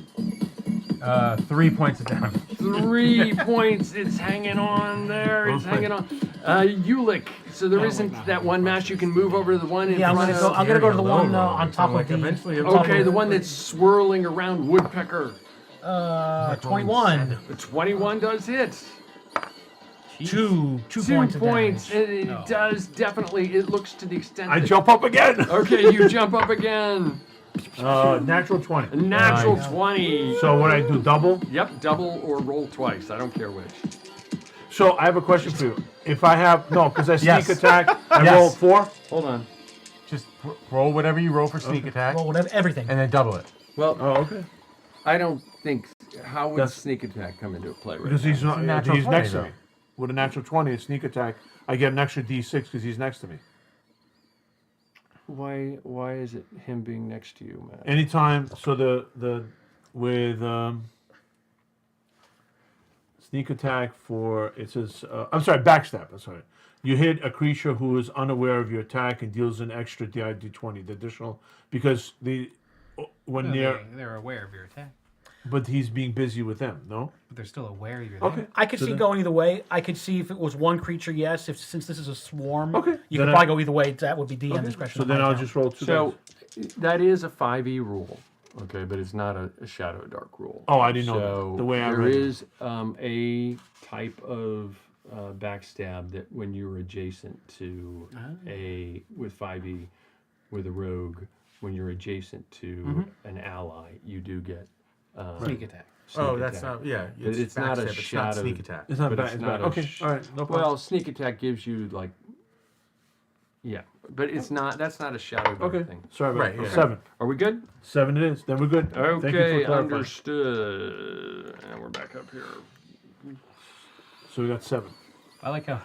3 points of damage. 3 points. It's hanging on there. It's hanging on. Ulick. So there isn't that one mass you can move over to the one in Yeah, front of. I'm gonna go to the one Low on top of the. eventually Okay, the one that's swirling around Woodpecker. 21. The 21 does hit. Two 2 points. points. Of damage. It does definitely. It looks to the extent. I that- jump up again. Okay, you jump up again. Natural 20. A natural Nice. 20. So what I do, double? Yep, double or roll twice. I don't care which. So I have a question for you. If I have, because I sneak Yes. attack, I Yes. roll 4? Hold on. Just roll whatever you roll for sneak attack, Roll whatever, everything. and then double it. Well, Oh, okay. I don't think. How would That's- sneak attack come into play right Because now? he's not, natural he's 20 next to though. me. With a natural 20, a sneak attack, I get an extra D6 because he's next to me. Why is it him being next to you, Matt? Anytime, so with sneak attack for, it says, backstab, I'm sorry. You hit a creature who is unaware of your attack and deals an extra D20, the additional, because when They're aware of your attack, but he's being busy with them, no? but they're still aware you're there. Okay. I could So see then- going either way. I could see if it was one creature, yes. Since this is a swarm, Okay. you Then could probably go either way. That would be DM discretion. So on then my I'll account. just roll 2 So dice. that is a 5e rule, okay, but it's not a Shadowdark rule. Oh, I didn't know So that. The way I there read it. is a type of backstab that when you're adjacent to with 5e with a rogue, when you're adjacent to an ally, you do get Sneak attack. Oh, sneak that's attack. not. Yeah, It's not a backstab, it's not shadow- sneak attack. It's not but bad. it's It's not bad. a Okay, all right, no problem. Well, sneak attack gives you like, yeah, but it's not. That's not a Shadowdark Okay, thing. sorry about Right, that. yeah. 7. Are we good? 7 it is. Then we're good. Thank you for Okay, clarifying. understood. And we're back up here. So we got 7. I like how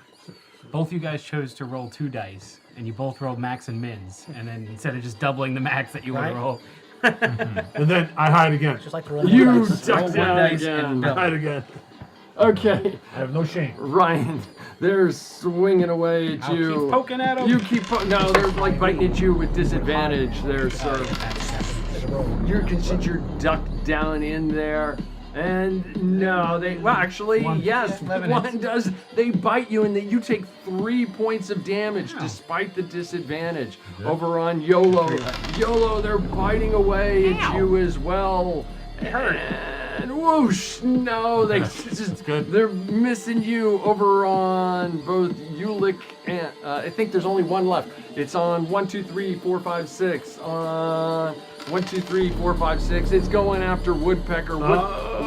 both you guys chose to roll 2 dice, and you both rolled max and mins, and then instead of just doubling the max that you want Right. to roll, And then I hide again. Just like the roll You dice. duck one down dice again. and I hide again. Okay, I have no shame. Ryan, they're swinging away at I'll you. keep poking at them. You keep no, they're like biting at you with disadvantage. They're sort of you're considered ducked down in there. And no, actually, yes, one does. They bite you, and you take 3 points of damage despite the disadvantage. Over on YOLO, they're biting away at you as well. And whoosh! No, they're missing you over on both Ulick and I think there's only one left. It's on 1, 2, 3, 4, 5, 6. On 1, 2, 3, 4, 5, 6. It's going after Woodpecker.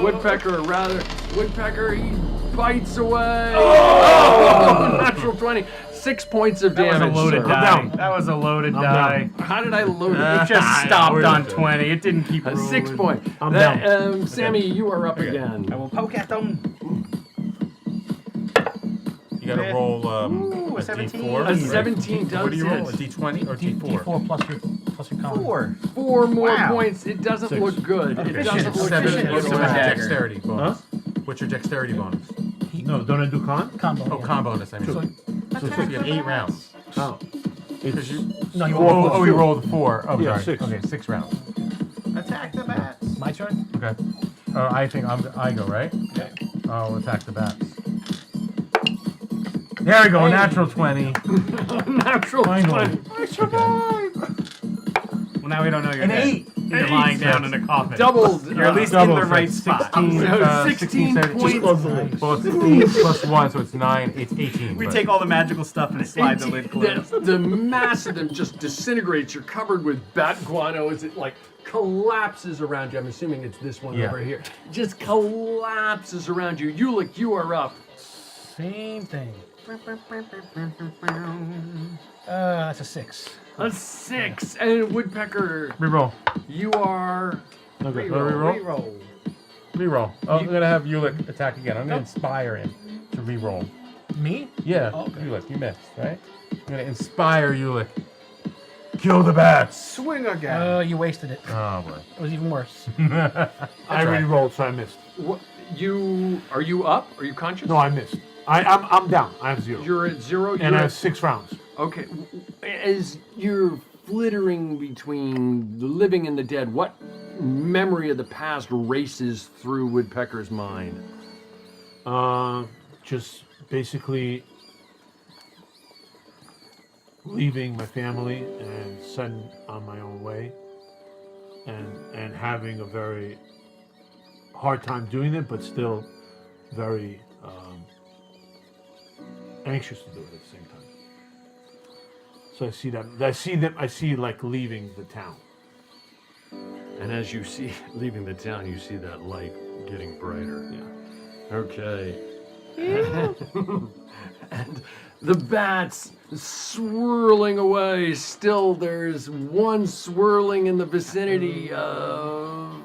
Woodpecker. He bites away. Oh! Natural 20. 6 points of that was damage. a loaded sir. die. That was a loaded die. How did I load it? It just stopped on 20. It didn't keep rolling. 6 point. I'm down. Sammy, you are up again. I will poke at them. You got to roll Ooh, a 17. D4. A 17 does What do you roll? A hit. D20 or D4? D4 plus your Plus your con. 4. 4 more Wow. points. It doesn't 6. look good. It Okay, doesn't look seven. good. What's It's your a dagger. dexterity bonus? What's your dexterity bonus? No, don't I do con? Combo. Oh, yeah. con bonus. I mean, so you have 8 rounds. Oh. It's, No, you Oh, roll. oh, we rolled 4. Oh, Yeah, sorry. 6. Okay, 6 rounds. Attack the bats. My turn. Okay. I think I go, right? Okay. I'll attack the bats. There we go, natural 20. Natural Finally. 20. Well, now we don't know you're An dead. 8. You're lying down in a coffin. Doubled. You're at least Double, in the so right it's spot. 16, So 16 points. close the lid. Well, it's 16 plus 1, so it's 9. It's 18. We but- take all the magical stuff and slide the lid closed. The mass of them just disintegrates. You're covered with bat guano as it like collapses around you. I'm assuming it's this one Yeah. over here. Just collapses around you. Ulick, you are up. Same thing. That's a 6. A 6. And Woodpecker, Reroll. you are. Okay. Reroll. Reroll. Reroll. Oh, I'm going to have Ulick attack again. I'm going to inspire him to reroll. Me? Yeah, Okay. Ulick, you missed, right? I'm going to inspire Ulick. Kill the bats! Swing again. You wasted it. Oh, boy. It was even worse. I already rolled, so I missed. What, are you up? Are you conscious? No, I missed. I'm down. I have 0. You're at 0. and You're I at have 6 rounds. Okay, as you're flittering between the living and the dead, what memory of the past races through Woodpecker's mind? Just basically leaving my family and setting on my own way, and having a very hard time doing it, but still very anxious to do it at the same time. So I see that. I see like leaving the town. And as you see leaving the town, you see that light getting brighter. Yeah. Okay. And the bats swirling away. Still, there's one swirling in the vicinity of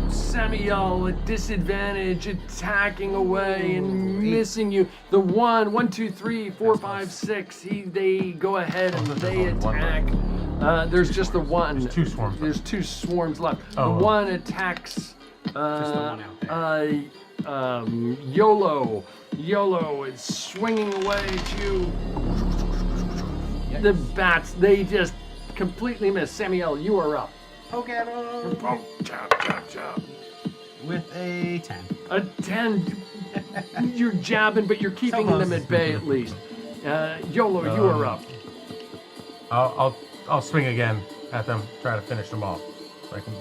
Samuel at disadvantage, attacking away and missing you. The 1, 2, 3, 4, 5, 6. They go ahead and they only one attack. There's just the one. There's 2 swarms. There's 2 swarms left. Oh. The one attacks Just the one out there. YOLO. YOLO is swinging away at you. The bats, they just completely miss. Samuel, you are up. Poke at him. Poke, chop, chop, chop. With a 10. A 10. You're jabbing, but you're keeping them at bay at least. YOLO, you are up. I'll swing again at them, try to finish them off. So I can.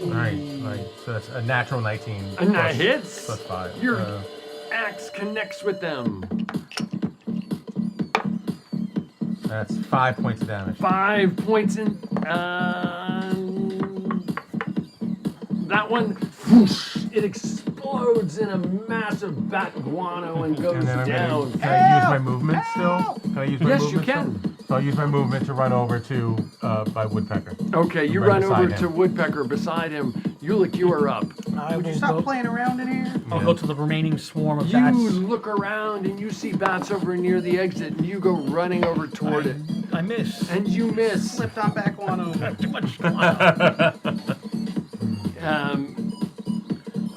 Nice. So that's a natural 19. And that hits. Plus 5. Your axe connects with them. That's 5 points of damage. 5 points in. That one, whoosh, it explodes in a massive bat guano and goes And then down. can I use my movement still? Can I use my Yes, movement you can. Still? So I'll use my movement to run over to by Woodpecker. Okay, you Right run over beside to him. Woodpecker beside him. Ulick, you are up. I Would you will stop go. playing around in here? I'll go to the remaining swarm of You bats. look around and you see bats over near the exit, and you go running over toward it. I miss. And you miss. Slipped on back one over. Too much.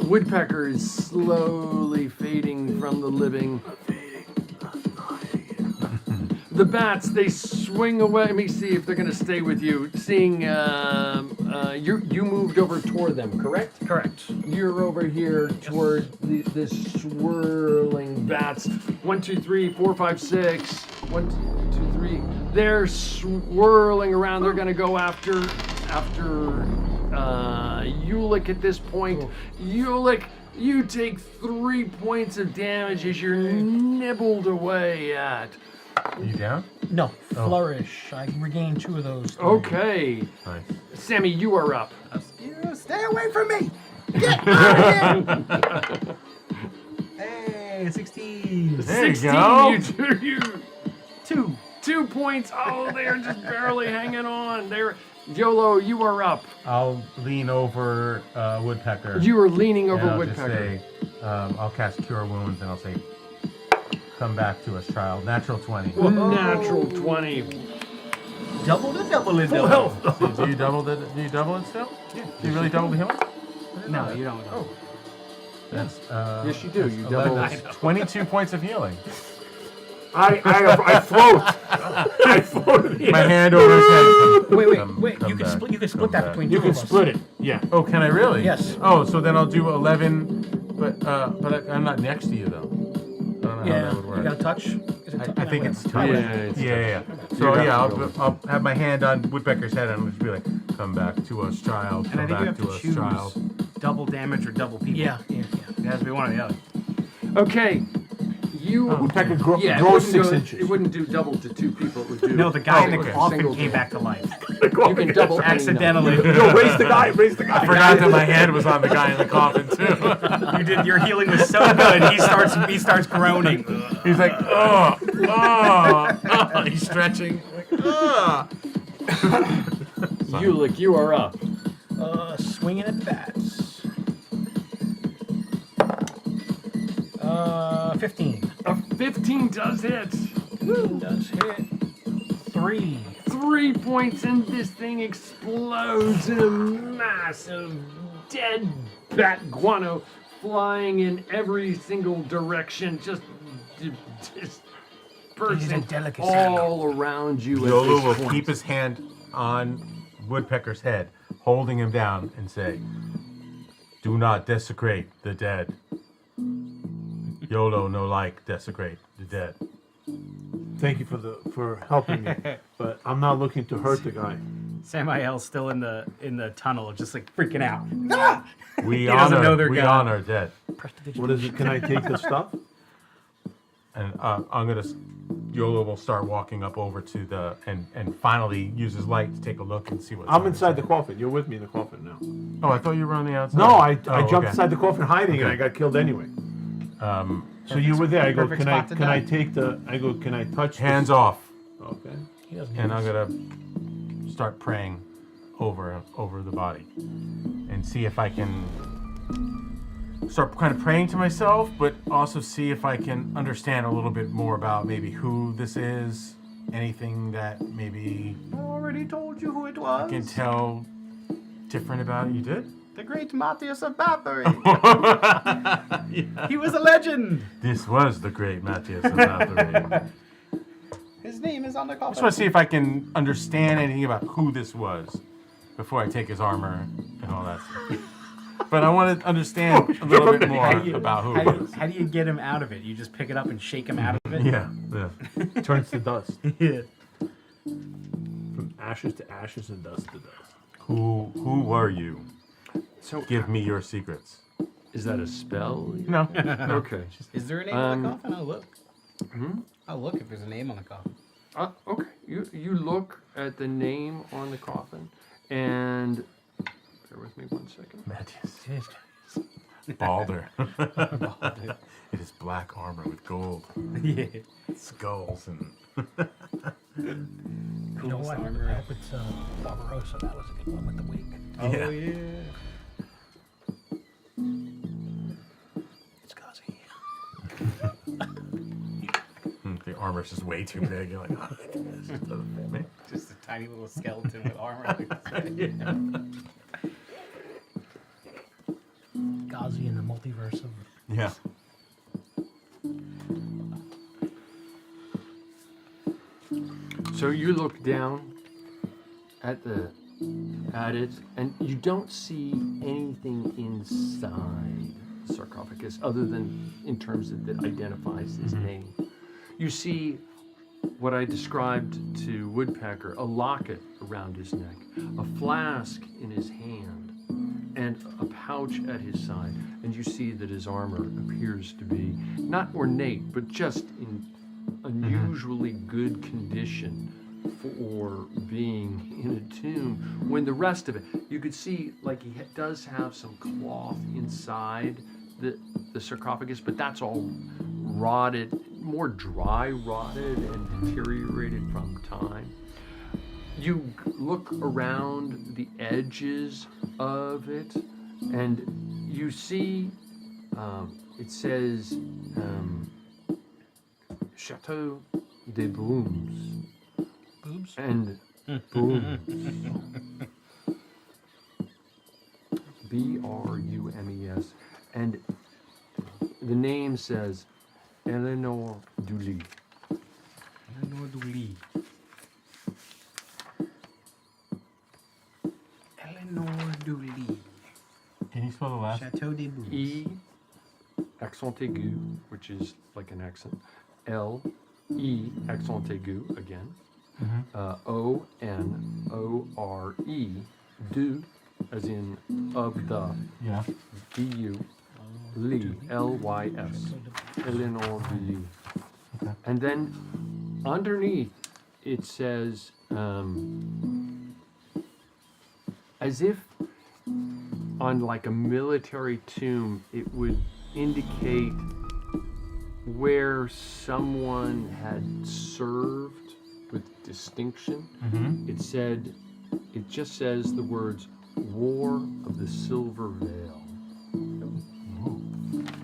Woodpecker is slowly fading from the living. The bats, they swing away. Let me see if they're going to stay with you. Seeing you moved over toward them, correct? Correct. You're over here toward the swirling bats. 1, 2, 3, 4, 5, 6. 1, 2, 3. They're swirling around. They're going to go after Ulick at this point. Ulick, you take 3 points of damage as you're nibbled away at. Are you down? No, flourish. I regained 2 of those. Okay. Nice. Sammy, you are up. You stay away from me! Get out of here! Hey, 16. There you 16, go. you 2 points. Oh, they're just barely hanging on. YOLO, you are up. I'll lean over Woodpecker. You are leaning over and I'll Woodpecker. Just say, I'll cast Cure Wounds and I'll say, come back to us, child. Natural 20. Natural 20. Double the double it. Full health. Do you double it still? Yeah. Do you really double the healing? No, you don't. Oh. That's Yes, you do. You double. 22 points of healing. I float. I float. My hand over his head. Wait. Come You can back. split. You can Come split that back. between You two can of us. split it. Yeah. Oh, can I really? Yes. Oh, so then I'll do 11, but I'm not next to you though. I don't know how Yeah. that would work. You got to touch. Is it I think it's Yeah, touch. it's Yeah. You So have yeah, to go. I'll have my hand on Woodpecker's head and I'll just be like, "Come back to us, child. And I Come think you back have to to us, choose child." double damage or double people. Yeah. It has to be one or the other. Okay. You. Woodpecker Yeah, it grows wouldn't 6 go- inches. It wouldn't do double to 2 people. It would do. No, the guy in the okay. coffin Single came to- back to life. You can double any Accidentally. Yo, raise the guy. Raise the guy. I forgot that my hand was on the guy in the coffin too. Your healing was so good. He starts groaning. He's like, oh. He's stretching. Like, Ulick, you are up. Swinging at the bats. 15. A 15 does hit. 15 does hit. 3. 3 points, and this thing explodes in a mass of dead bat guano flying in every single direction, just dispersing delicacy. all around you. at Yolo this will point. keep his hand on Woodpecker's head, holding him down, and say, "Do not desecrate the dead. Yolo no like desecrate the dead." Thank you for helping me, but I'm not looking to hurt the guy. Samael's still in the tunnel, just like freaking out. We doesn't know they're we gone. honor dead. What is it? Can I take the stuff? And Yolo will start walking up over to the and finally use his light to take a look and see what's. I'm inside the coffin. You're with me in the coffin now. Oh, I thought you were on the outside. No, I Oh, jumped okay. inside the coffin hiding and Okay. I got killed anyway. So you were there. I go. Perfect Can I spot to can I die. take the? I go. Can I touch? Hands this? off, Okay. He doesn't and need I'm this. gonna start praying over the body and see if I can start kind of praying to myself, but also see if I can understand a little bit more about maybe who this is, anything that maybe I already told you who it I was. can tell different about it. You did? The great Matthias of Bathory. Yeah. He was a legend. This was the great Matthias of Bathory. His name is on the I just coffin. want to see if I can understand anything about who this was before I take his armor and all that stuff. But I want to understand a little bit more about who it was. How do you get him out of it? You just pick it up and shake him out of it? Yeah. Turns to dust. Yeah. From ashes to ashes and dust to dust. Who were you? So, Give me your secrets. is that a spell? No. Okay. Is there a name on the coffin? I'll look. I'll look if there's a name on the coffin. Okay. You look at the name on the coffin, and bear with me 1 second. Matthias. Balder. It is black armor with gold. Yeah. Skulls and You know what? I hope it's Barbarossa. That was a good one with the wig. yeah. yeah. It's Kazi. The armor's just way too big. You're like, oh, this just doesn't fit me. Just a tiny little skeleton with armor. Kazi in the multiverse of. Yeah. So you look down at it, and you don't see anything inside the sarcophagus other than in terms of that identifies his name. You see what I described to Woodpecker, a locket around his neck, a flask in his hand, and a pouch at his side. And you see that his armor appears to be not ornate, but just in unusually good condition for being in a tomb, when the rest of it, you could see like he does have some cloth inside the sarcophagus, but that's all rotted, more dry rotted and deteriorated from time. You look around the edges of it, and you see it says Chateau des Brooms. Boobs. And Brooms. Brumes. And the name says Eleanor Dooley. Eleanor Dooley. Eleanor Dooley. Can you spell the last? Chateau des Boobs. E, accent aigu, which is like an accent. L, E, accent aigu again. O, N, O, R, E, do, as in of the, Yeah. D, U, Lee, L, Y, S. Eleanor Lee. Okay. And then underneath it says, as if on like a military tomb, it would indicate where someone had served with distinction. It just says the words War of the Silver Veil.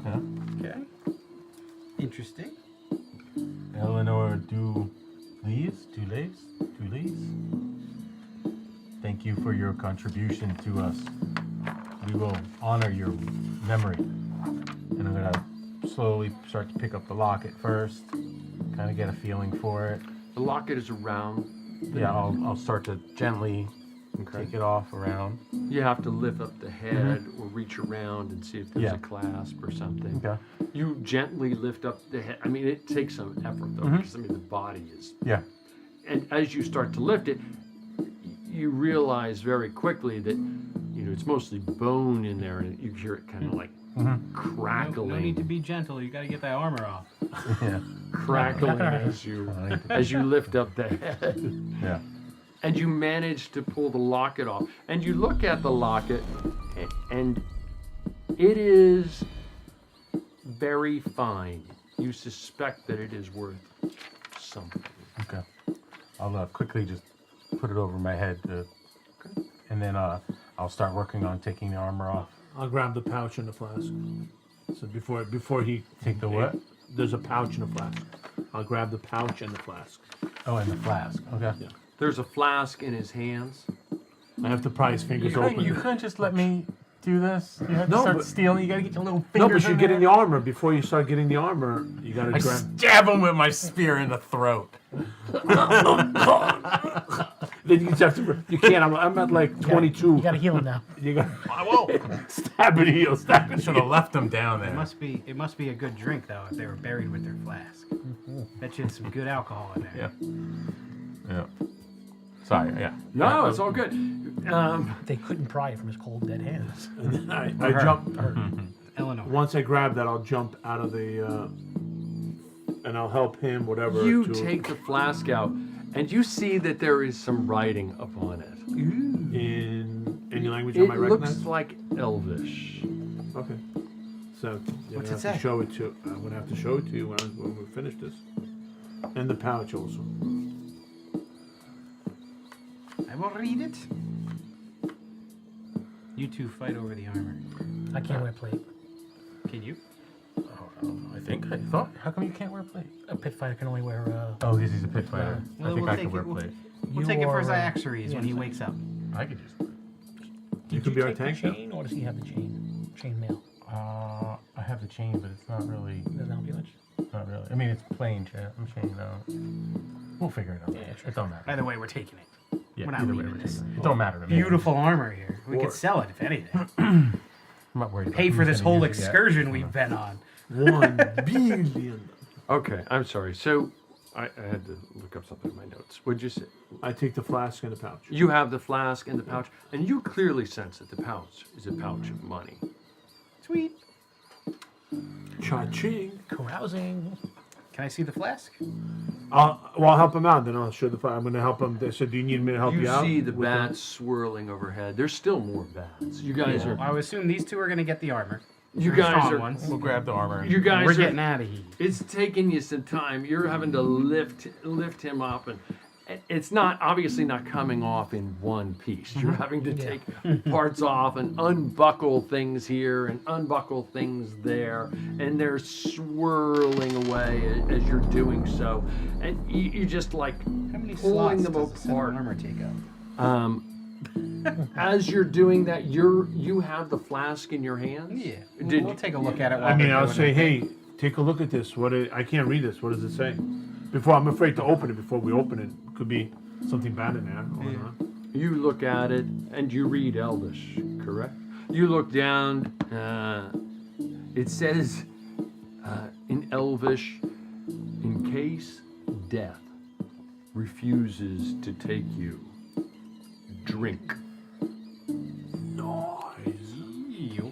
Yeah. Okay. Interesting. Eleanor Dulays. Thank you for your contribution to us. We will honor your memory. And I'm gonna slowly start to pick up the locket first, kind of get a feeling for it. The locket is around. Yeah, I'll start to gently take it off around. You have to lift up the head or reach around and see if there's Yeah. a clasp or something. Okay. You gently lift up the head. I mean, it takes some effort though, because I mean the body is. Yeah. And as you start to lift it, you realize very quickly that it's mostly bone in there, and you hear it kind of like crackling. No need to be gentle. You got to get that armor off. Yeah. Crackling as you lift up the head. Yeah. And you manage to pull the locket off. And you look at the locket, and it is very fine. You suspect that it is worth something. Okay. I'll quickly just put it over my head, and then I'll start working on taking the armor off. I'll grab the pouch and the flask. So before he Take the what? There's a pouch and a flask. I'll grab the pouch and the flask. Oh, and the flask. Okay. Yeah. There's a flask in his hands. I have to pry his fingers open. You couldn't just let me do this. You have to No, start but- stealing. You gotta get your little No, fingers. but you're in getting there. the armor. Before you start getting the armor, you gotta I grab. stab him with my spear in the throat. Then you just have to. You can't. I'm at like 22. You gotta heal him now. You got I won't. stab and heal. Stab and Should heal. have left him down there. It must be a good drink though if they were buried with their flask. Bet you it's some good alcohol in there. Yeah. Yeah. Sorry. Yeah. No, it's all good. They couldn't pry it from his cold, dead hands. I jump. Eleanor. Once I grab that, I'll jump out of the. And I'll help him. Whatever. You to- take the flask out, and you see that there is some writing upon it. in any language I It might looks recognize. like Elvish. Okay. So you're What's gonna it have say? to show it to. I'm gonna have to show it to you when we finish this. And the pouch also. I will read it. You two fight over the armor. I can't wear plate. Can you? I thought. How come you can't wear plate? A pit fighter can only wear. Oh, because he's a pit fighter. Well, I think we'll I take can wear it- we'll- plate. We'll take it for his Your, accessories when he yes. wakes up. I could just. You could be our take the tank now. chain, or does he have the chain? Chain mail. I have the chain, but it's not really. Doesn't help you much. Not really. I mean, it's plain chain out. We'll figure it out. Yeah, sure. It don't matter. Either way, we're taking it. Yeah, we're not either way, leaving we're this. taking it. It don't matter to me. Beautiful armor here. We Or- could sell it if anything. I'm not worried. Pay about for who's this gonna whole use it yet. excursion we've been on. 1 billion. Okay, I'm sorry. So I had to look up something in my notes. What'd you say? I take the flask and the pouch. You have the flask and the pouch, and you clearly sense that the pouch is a pouch of money. Sweet. Cha-ching. Carousing. Can I see the flask? I'll help him out. Then I'll show the. I'm gonna help him. They said, "Do you need me to help you, You out?" see the with bats swirling overhead. There's still more bats. You guys Yeah. are. I would assume these two are going to get the armor. You They're guys strong are. ones. We'll grab the armor. You guys We're are. getting out of here. It's taking you some time. You're having to lift him up, it's not obviously not coming off in one piece. You're having to take parts off and unbuckle things here and unbuckle things there, and they're swirling away as you're doing so, and you just like How many pulling slots them does a set of apart. armor take up? As you're doing that, you have the flask in your hands. Yeah, Did- we'll take a look at it. I mean, I'll say, hey, take a look at this. I can't read this. What does it say? Before I'm afraid to open it. Before we open it, could be something bad in there. Or not. You look at it and you read Elvish, correct? You look down. It says in Elvish, in case death refuses to take you, drink.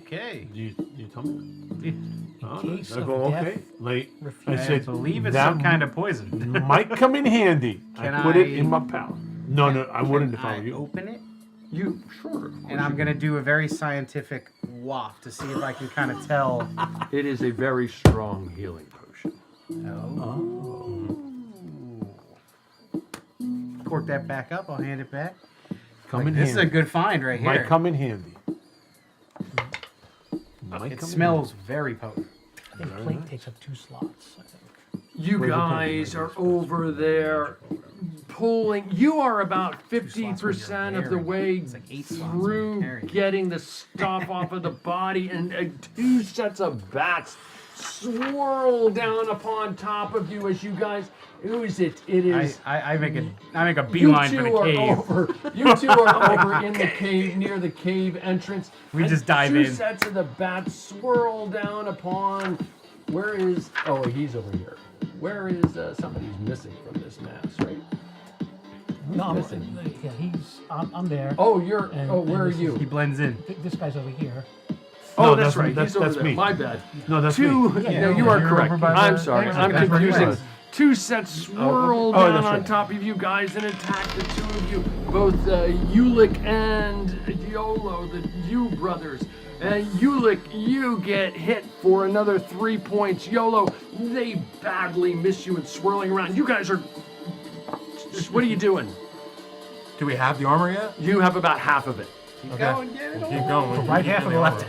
Okay. You tell me. In case I of go, death, okay. Like I refuse- said, believe it's that some kind of poison. might come in handy. Can I put it I- in my palate. No, I wouldn't if I Can were you. open it, You sure? of and course I'm you gonna do a very scientific waft to see if I can kind of tell. can. It is a very strong healing potion. Cork that back up. I'll hand it back. Come in This is handy. a good find right Might here. come in handy. Might It come in smells very potent. I think plate takes up 2 slots. I think. You Where's the guys pen? are over there pulling. You are about 50% of the carrying. way It's like 8 slots when through you're carrying. getting the stuff off of the body, and 2 sets of bats swirl down upon top of you as you guys. Who is it? It is. I make a You beeline two for the are cave. over. You two are over in the cave near the cave entrance. We and just dive 2 in. sets of the bats swirl down upon. Where is? Oh, he's over here. Where is somebody's missing from this mass, right? No, missing? I'm there. Oh, you're. And- Oh, where are and this you? He blends in. This guy's over here. Oh, No, that's that's- right. that's- He's over that's there. me. My bad. No, that's 2. me. No, you are you're correct. over by I'm the sorry. exit. I'm That's where he confusing. was. 2 sets swirl Oh, down that's on right. top of you guys and attack the 2 of you, both Ulick and Yolo, the U brothers. And Ulick, you get hit for another 3 points. Yolo, they badly miss you and swirling around. You guys are. What are you doing? Do we have the armor yet? You have about half of it. Okay. Keep going. Right half of the left.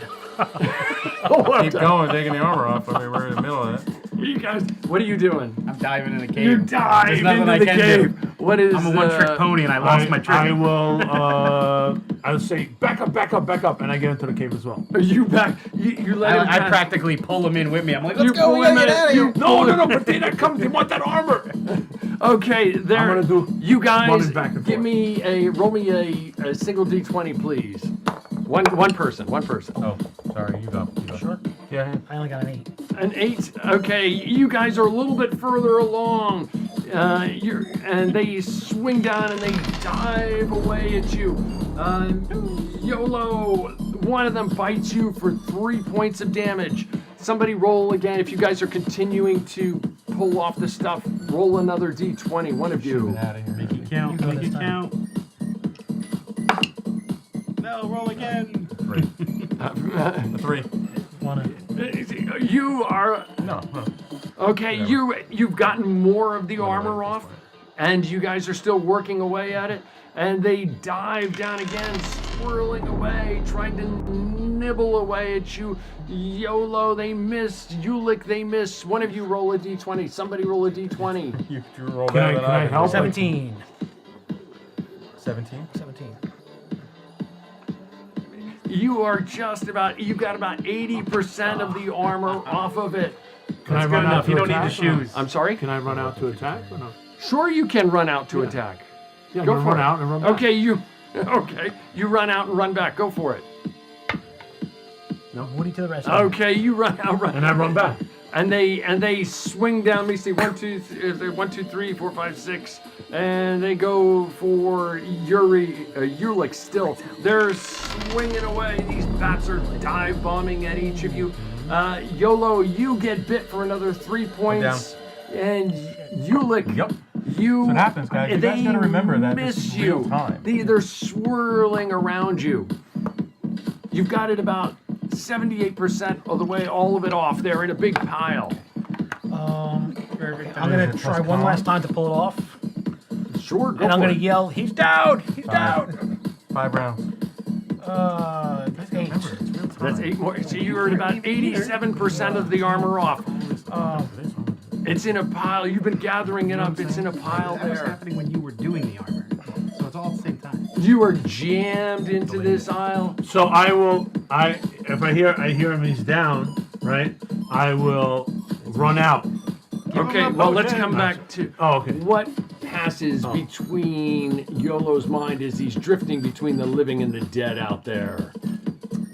Keep going, taking the armor off. I mean, we're in the middle of it. You guys, what are you doing? I'm diving in the cave. You dive There's nothing into I the can cave. do. What is? I'm a one-trick pony, and I lost my trick. I will. I'll say back up, and I get into the cave as well. Are you back? You let him. I pass- practically pull him in with me. I'm like, You let's go, pull we him gotta get in, out of you- here. No, but they not come. They want that armor. Okay, there. I'm gonna do You guys, running back and give forth. me roll me a single d20, please. One person. Oh, sorry, you go. Sure. Yeah. I only got an 8. An 8. Okay, you guys are a little bit further along. And they swing down and they dive away at you. Yolo, one of them bites you for 3 points of damage. Somebody roll again. If you guys are continuing to pull off the stuff, roll another d20. One of you. Get out of here. Make it count. You go Make this it time. count. No, roll again. 3. A 3. You are No. okay. You've gotten more of the armor off, and you guys are still working away at it. And they dive down again, swirling away, trying to nibble away at you. Yolo, they missed. Ulick, they missed. One of you roll a d20. Somebody roll a d20. You roll Can I- better than can I did. help? 17. 17. 17. You are just about. You got about 80% of the armor off of it. Can I That's run good out enough. to You don't need attack the or no? shoes. I'm sorry. Can I run out to attack or no? Sure, you can run out to attack. Yeah, I'm Go gonna for run it. out and run back. Okay, you run out and run back. Go for it. Woody to the rest. Okay, you run out, And I run back. and they swing down. Let me see, 1, 2, 3, 4, 5, 6, and they go for Ulick still. They're swinging away. These bats are dive bombing at each of you. Yolo, you get bit for another 3 points, and Ulick. Yep. You, That's what happens, guys. You guys they gotta remember that this miss is you. real time. They're swirling around you. You've got it about 78% of the way, all of it off there in a big pile. I'm gonna try one last time to pull it off. Sure, go And I'm for gonna it. yell, "He's down! He's down!" 5 rounds. Eight. That's 8 more. So you're at about 87% of the armor off. It's in a pile. You've been gathering it up. It's in a pile That was there. happening when you were doing the armor. So it's all at the same time. You are jammed into this aisle. So if I hear him, he's down, right? I will run out. Okay, well, let's come back to Oh, okay. what passes between Yolo's mind as he's drifting between the living and the dead out there.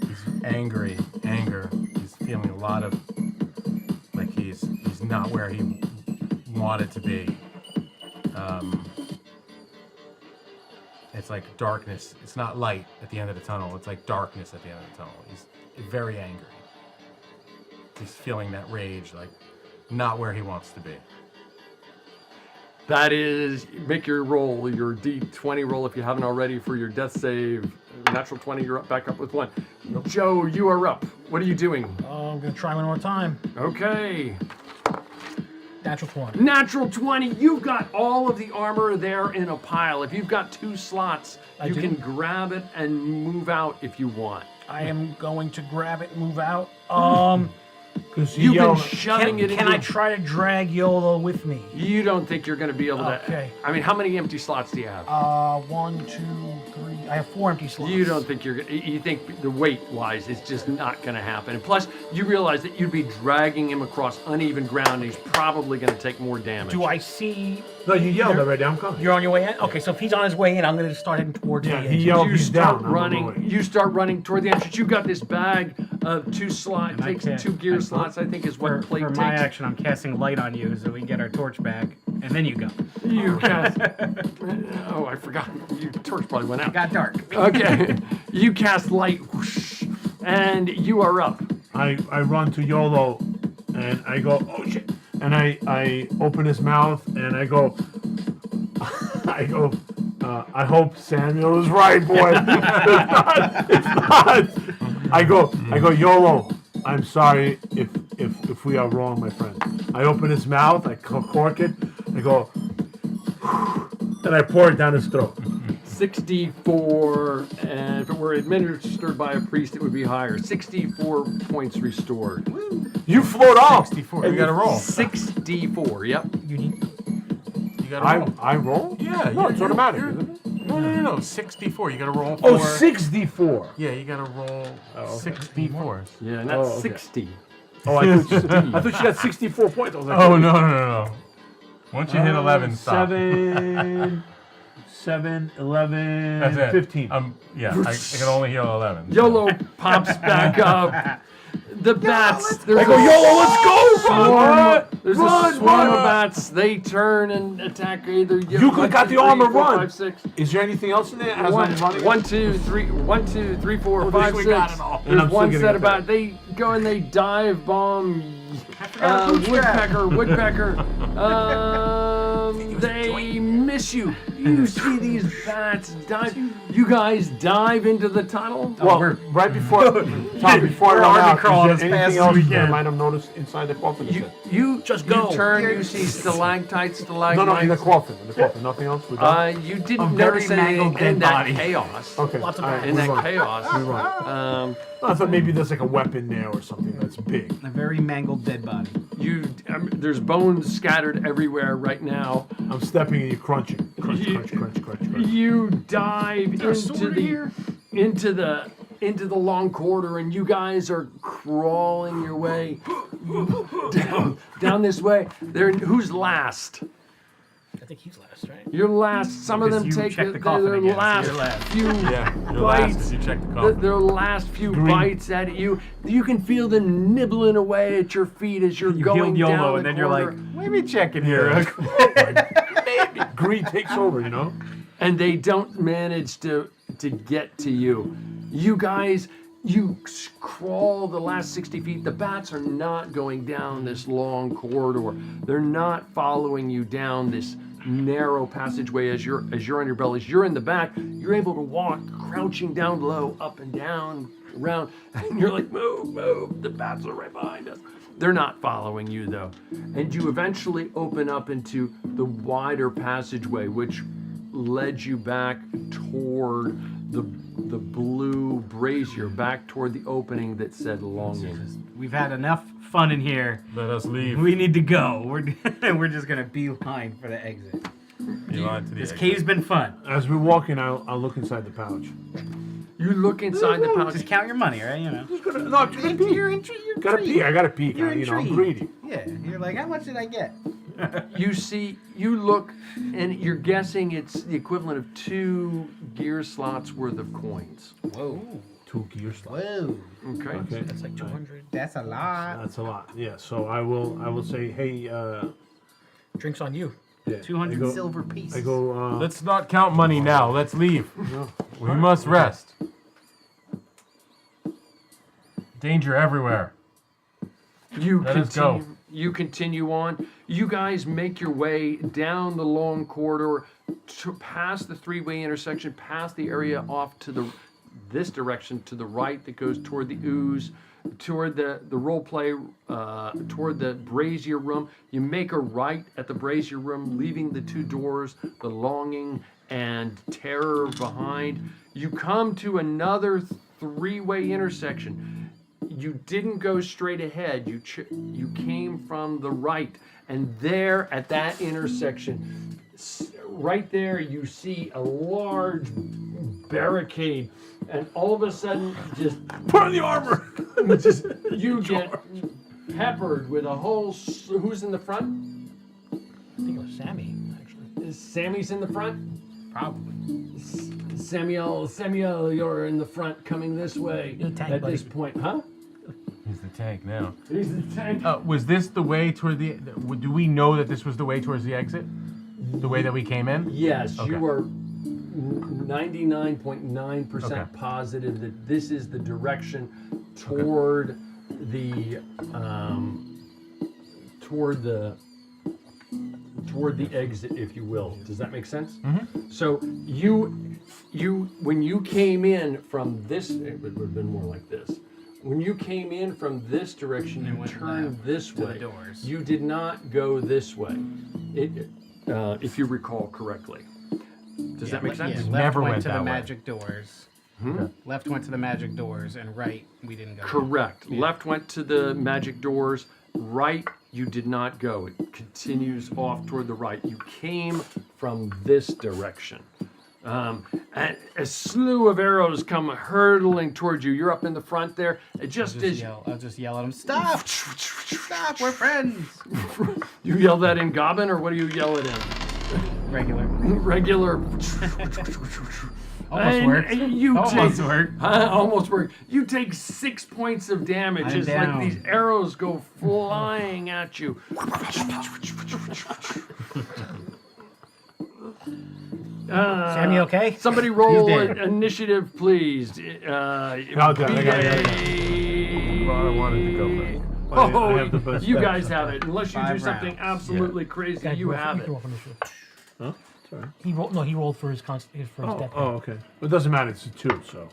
He's angry. Anger. He's feeling a lot of like he's not where he wanted to be. It's like darkness. It's not light at the end of the tunnel. It's like darkness at the end of the tunnel. He's very angry. He's feeling that rage, like not where he wants to be. That is, make your roll, your D20 roll if you haven't already for your death save. Natural 20, you're back up with 1. Joe, you are up. What are you doing? I'm gonna try one more time. Okay. Natural 20. Natural 20, you've got all of the armor there in a pile. If you've got 2 slots, you do. can grab it and move out if you want. I am going to grab it and move out. Because You've been shoving it in. Can I try to drag Yolo with me? You don't think you're going to be able to. Okay. I mean, how many empty slots do you have? 1, 2, 3. I have 4 empty slots. You don't think you think the weight-wise, it's just not going to happen. And plus, you realize that you'd be dragging him across uneven ground, and he's probably going to take more damage. Do I see? No, you yelled already. I'm coming. You're on your way in. Okay, so if he's on his way in, I'm gonna start heading towards Yeah, the he entrance. yelled. You He's start down. I'm on my way. running. You start running toward the entrance. You got this bag of 2 slots. And I Takes can't- 2 gear I- slots. I think is what For, plate for takes. my action, I'm casting light on you so we can get our torch back, and then you go. You cast. Oh, I forgot. Your torch probably went out. It got dark. Okay. You cast light, whoosh, and you are up. I run to Yolo, and I go, oh shit, and I open his mouth, and I go, I hope Samuel is right, boy. It's not. I go, Yolo, I'm sorry if we are wrong, my friend. I open his mouth, I cork it, I go, and I pour it down his throat. 64, and if it were administered by a priest, it would be higher. 64 points restored. You float off. 64. You got to roll. 64, yep. You need. You got to roll. I roll? Yeah, No, it's automatic, you're- isn't it? No. 64. You got to roll. Oh, four. 64. Yeah, you got to roll 64. Yeah, not Oh, okay. 60. Oh, I thought she had 64 points. I was like, Oh, no. Once you hit 11, stop. 7, 11, That's it. 15. Yeah, I can only heal 11. YOLO pops back up. The bats. There's I go, YOLO, let's go! Swarm, there's Run, a swarm run. of bats. They turn and attack either You could got the armor, run. 5, 6. Is there anything else in there as One, I'm running? 1, 2, 3, 1, 2, 3, 4, Oh, 5, we 6. got it all. And There's I'm still one getting set it of back. bat. They go and they dive bomb. forgot a bootstrap. Woodpecker. They miss you. You see these bats dive. You guys dive into the tunnel. Well, right before, Tom, before I we're run army out, crawling is as there fast anything as else we that I can. might have noticed inside the coffin? You Just go. turn. You see stalactites, stalagmites. No, in the coffin. Nothing else? We're done? You didn't A very notice anything mangled in dead that body. chaos. Okay. Lots of all right, bats. In we that run. chaos. We run. I thought maybe there's like a weapon there or something that's big. A very mangled dead body. There's bones scattered everywhere right now. I'm stepping and you're crunching. Crunch. You dive there a sword into the long corridor, and you guys are crawling your way down this way. Who's last? I think he's last, right? You're last. Some of Because them you take checked the coffin their again, so last you're last. few Yeah, you're last bites. if you check the coffin. Their last few bites at you. You can feel them nibbling away at your feet as you're You going healed down YOLO, the and then you're like, corridor. let me check in here. Greed takes over, you know? And they don't manage to get to you. You guys, you crawl the last 60 feet. The bats are not going down this long corridor. They're not following you down this narrow passageway as you're on your bellies. You're in the back. You're able to walk, crouching down low, up and down, around, and you're like, move. The bats are right behind us. They're not following you though. And you eventually open up into the wider passageway, which led you back toward the blue brazier, back toward the opening that said longing. We've had enough fun in here. Let us leave. We need to go. We're just gonna beeline for the exit. Beeline to the This exit. cave's been fun. As we walk in, I'll look inside the pouch. You look inside the pouch. Just count your money, right? You know. No, I'm just gonna pee. You're Gotta pee. I gotta pee. You're You know, I'm intrigued. greedy. Yeah. You're like, how much did I get? You look, and you're guessing it's the equivalent of 2 gear slots worth of coins. Whoa. 2 gear slots. Whoa. Okay. Okay. That's like 200. That's a lot. That's a lot. Yeah. So I will say, hey. Drinks on you. Yeah, 200 I go- silver pieces. I go. Let's not count money now. Let's leave. We must rest. Danger everywhere. Let us go. You continue on. You guys make your way down the long corridor, past the 3-way intersection, past the area off to this direction to the right that goes toward the ooze, toward the role play, toward the brazier room. You make a right at the brazier room, leaving the 2 doors, the longing and terror behind. You come to another 3-way intersection. You didn't go straight ahead. You came from the right, and there at that intersection, right there, you see a large barricade, and all of a sudden, just Put on the armor. you get peppered with a whole. Who's in the front? I think it was Sammy, actually. Sammy's in the front. Probably. Samuel, you're in the front, coming this way. You're the tank, at buddy. this point, huh? He's the tank now. He's the tank. Was this the way toward the? Do we know that this was the way towards the exit? The way that we came in? Yes, Okay. you were 99.9% Okay. positive that this is the direction toward toward the exit, if you will. Does that make sense? Mm-hmm. So you when you came in from this, it would have been more like this. When you came in from this direction, you went turned left this to the way. doors. You did not go this way, if you recall correctly. Does that make sense? Yeah, left Never went went to the that way. magic doors. Left went to the magic doors, and right we didn't go. Correct. Yeah. Left went to the magic doors. Right, you did not go. It continues off toward the right. You came from this direction. And a slew of arrows come hurtling towards you. You're up in the front there. It just as I'll just yell at him. Stop! Stop! We're friends. you yell that in Goblin, or what do you yell it in? Regular. Regular. Almost worked. You Almost take, worked. almost worked. You take 6 points of damage I'm as down. like these arrows go flying at you. Sammy, okay? Somebody roll He's dead. initiative, please. I'll do it. I got it. Well, I wanted to go first. Oh, I have the best you bet. guys have it. Unless you do 5 something rounds. absolutely crazy, you have it. Huh? Sorry. He rolled. No, he rolled for his for his Oh, death. oh, okay. It doesn't matter. It's a 2, so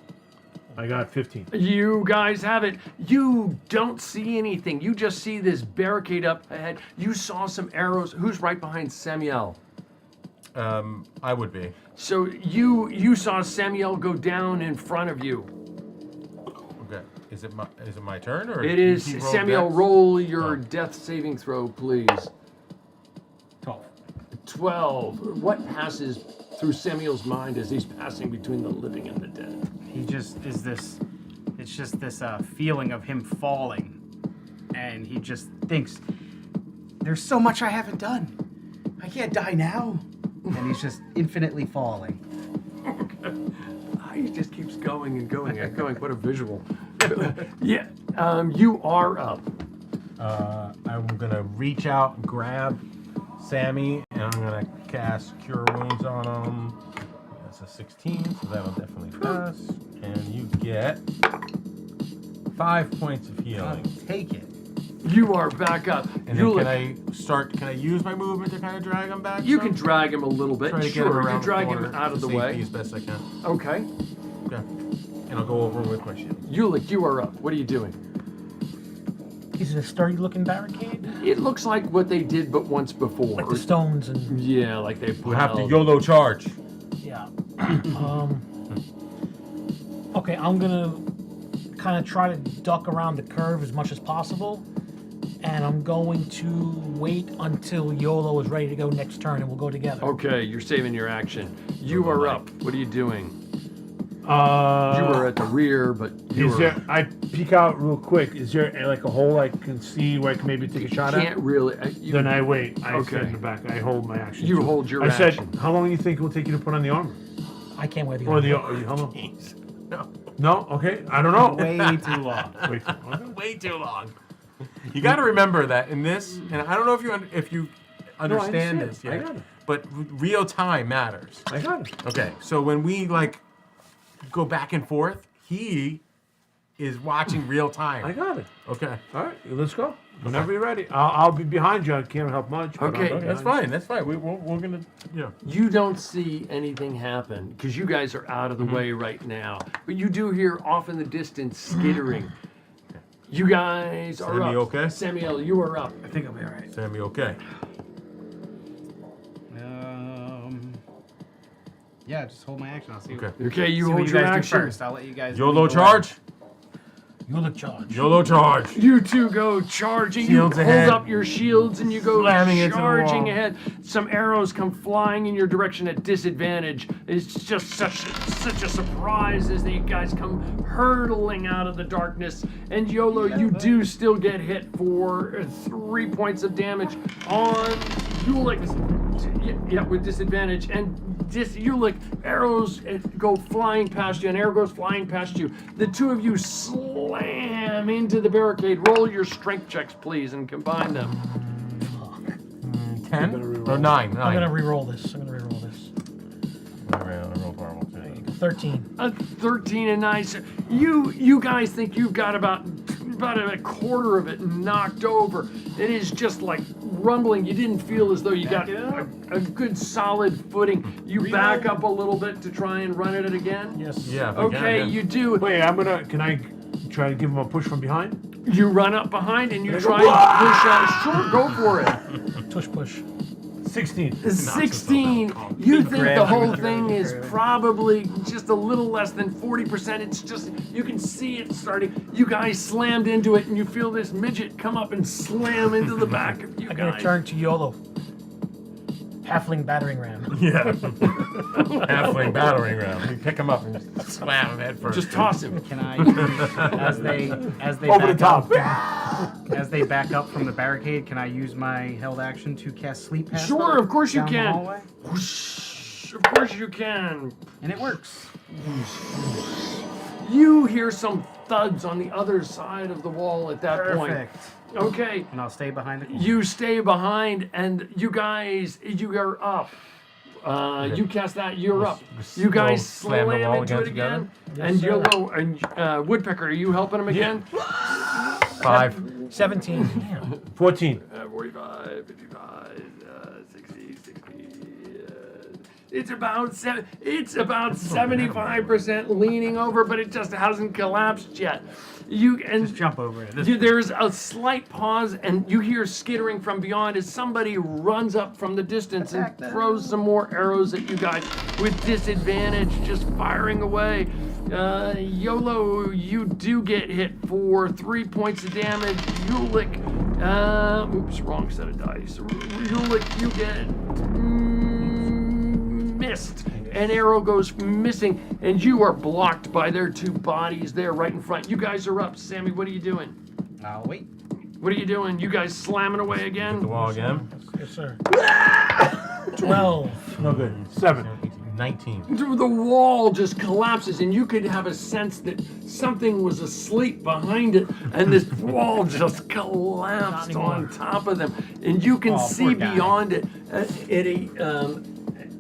I got 15. You guys have it. You don't see anything. You just see this barricade up ahead. You saw some arrows. Who's right behind Samuel? I would be. So you saw Samuel go down in front of you. Okay. Is it my turn or? It did is he roll Samuel. dex? Roll your Oh. death saving throw, please. 12. 12. What passes through Samuel's mind as he's passing between the living and the dead? He just is this. It's just this feeling of him falling, and he just thinks, "There's so much I haven't done. I can't die now." And he's just infinitely falling. He just keeps going and going and going. What a visual. Yeah, you are up. I'm gonna reach out and grab Sammy, and I'm gonna cast Cure Wounds on him. That's a 16, so that'll definitely pass. And you get 5 points of healing. Take it. You are back up. And You then can I use my movement to kind of drag him back? You some? can drag him a little bit. Try to get Sure, him you around drag the him corner out of to the safety way. as best I can. Okay. Okay. And I'll go over with my shield. Ulick, you are up. What are you doing? Is it a sturdy-looking barricade? It looks like what they did but once before. Like the stones and. Yeah, like they We have to piled- YOLO charge. Yeah. Okay, I'm gonna kind of try to duck around the curve as much as possible, and I'm going to wait until YOLO is ready to go next turn, and we'll go together. Okay, you're saving your action. You are up. What are you doing? You You were at the rear, but you Is were. there? I peek out real quick. Is there like a hole I can see where I can maybe take a shot Can't at? really. Then I wait. I Okay. stand in the back. I hold my action. You too. hold your I action. said, how long do you think it will take you to put on the armor? I can't wear the Or the armor. how long? No. No. Okay. I don't know. Way too long. Wait. Okay. Way too long. You got to remember that in this, and I don't know if you understand this I yet, got it. but real time matters. I got it. Okay, so when we like go back and forth, he is watching real time. I got it. Okay. All right. Let's go. Whenever you're ready. I'll be behind you. I can't help much. but Okay, I'll be That's behind fine. That's fine. We're gonna, yeah. You don't see anything happen because you guys are out of the way right now. But you do hear off in the distance skittering. You guys are Sammy up. okay? Samuel, you are up. I think I'll be all right. Sammy, okay. Yeah, just hold my action. I'll see. Okay. Okay, you see what hold you your guys do action. first. I'll let you guys. YOLO lead the way. charge. YOLO charge. YOLO charge. You two go charging. Shields you ahead. hold up your shields and you go Slamming into the charging wall. ahead. Some arrows come flying in your direction at disadvantage. It's just such a surprise as you guys come hurtling out of the darkness. And YOLO, you do still get hit for 3 points of damage on Ulick. Yeah, with disadvantage. And Ulick, arrows go flying past you. An arrow goes flying past you. The two of you slam into the barricade. Roll your strength checks, please, and combine them. 10 re-roll. or 9. 9. I'm gonna re-roll this. I'm gonna re-roll this. I rolled horrible too. 13. A 13 and 9. So you guys think you've got about a quarter of it knocked over. It is just like rumbling. You didn't feel as though you got a good solid footing. You back up a little bit to try and run it again. Yes. Yeah. if we Okay, can, yeah. you do. Wait, can I try to give him a push from behind? You run up behind and you I go, try and push out. Sure, go for it. Tush push. 16. 16. You think the whole grab it. thing is probably just a little less than 40%. It's just, you can see it starting. You guys slammed into it and you feel this midget come up and slam into the back of you I'm gonna guys. turn to YOLO. Halfling battering ram. Yeah. Halfling battering ram. You pick him up and just slam him head first. Just toss him. Can I, as they Over the back top. up, as they back up from the barricade, can I use my held action to cast sleep pass? Sure, of course you down the can. hallway? Whoosh, of course you can. And it works. You hear some thuds on the other side of the wall at that point. Perfect. Okay. And I'll stay behind the corner. You stay behind, and you guys, you are up. You cast that, you're up. You guys slam slam the wall into it again again. And YOLO and Woodpecker, are you helping him again? 5. 17. Damn. 14. 45, 55, 60, 60. It's about 75% leaning over, but it just hasn't collapsed yet. Just jump over it. There's a slight pause, and you hear skittering from beyond as somebody runs up from the distance and throws some more arrows at you guys with disadvantage, just firing away. YOLO, you do get hit for 3 points of damage. Ulick, oops, wrong set of dice. Ulick, you get missed. An arrow goes missing, and you are blocked by their two bodies there right in front. You guys are up. Sammy, what are you doing? I'll wait. What are you doing? You guys slamming away The again? wall again. Yes, sir. 12. No good. 7. 19. The wall just collapses, and you could have a sense that something was asleep behind it, and this wall just collapsed on top of them. And you can see poor guy. beyond it,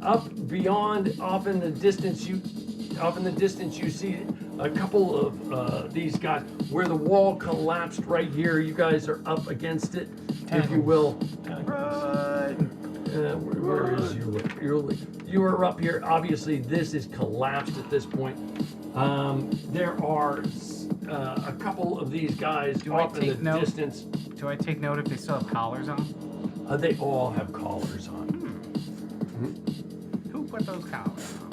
up beyond, off in the distance. You see a couple of these guys where the wall collapsed right here. You guys are up against it, if you will. Where is you are up here. Obviously, this is collapsed at this point. There are a couple of these guys up in the take note? distance. Do I take note if they still have collars on? They all have collars on. Who put those collars on?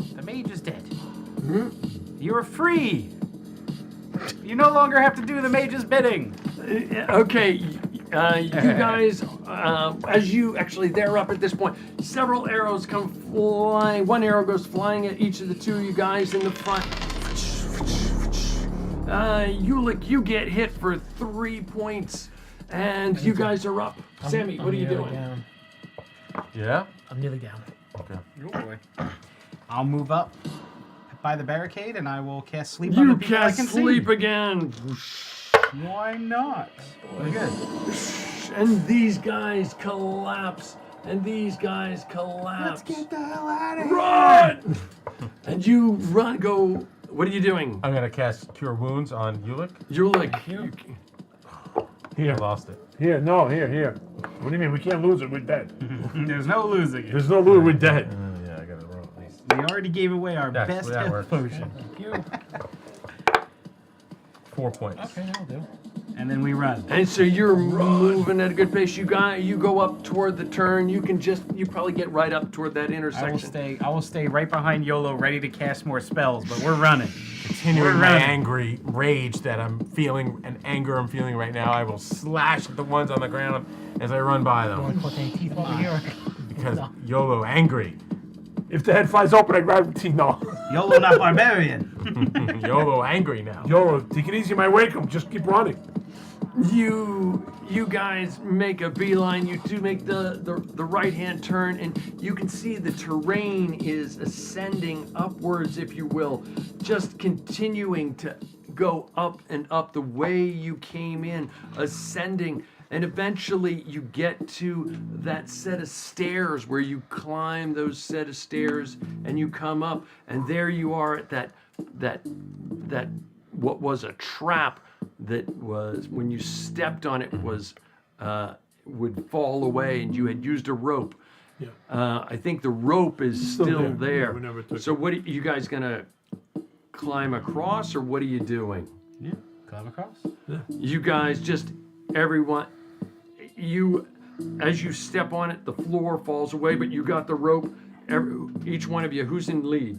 You're free. You no longer have to do the mage's bidding. Okay, you guys, as you actually, they're up at this point. Several arrows come flying. One arrow goes flying at each of the two of you guys in the front. You get hit for 3 points, and you guys are up. Sammy, what are you doing? Down. Yeah? I'm nearly down. Okay. I'll move up by the barricade, and I will cast sleep on the You people I cast can sleep see. again. Why not? Very good. And these guys collapse. And these guys collapse. Let's get the hell out of here. Run! And you run, go. What are you doing? I'm going to cast Cure Wounds on Ulick. You're like, Here. I lost it. Here. No, here. What do you mean? We can't lose it. We're dead. There's no losing it. There's no lose. We're dead. Yeah, I got to roll at least. We already gave away our That's- best that health works. potion. 4 points. Okay, that'll do. And then we run. and so you're moving at a good pace. You go up toward the turn. You probably get right up toward that intersection. I will stay right behind YOLO, ready to cast more spells, but we're running. Continuing We're my running. angry rage that I'm feeling, and anger I'm feeling right now, I will slash at the ones on the ground as I run by I them. caught any teeth over here. Because YOLO angry. If the head flies open, I grab the teeth. No. YOLO, not barbarian. YOLO angry now. Yo, take it easy, my wake 'em. Just keep running. You guys make a beeline. You do make the right hand turn, and you can see the terrain is ascending upwards, if you will, just continuing to go up and up the way you came in, ascending. And eventually you get to that set of stairs where you climb those set of stairs and you come up, and there you are at that what was a trap that was, when you stepped on it, was would fall away, and you had used a rope. Yeah. I think the rope is Still still there. there. Yeah, we never took So it. what are you guys gonna climb across, or what are you doing? Yeah, climb across. You guys just, everyone, as you step on it, the floor falls away, but you got the rope. Each one of you, who's in lead?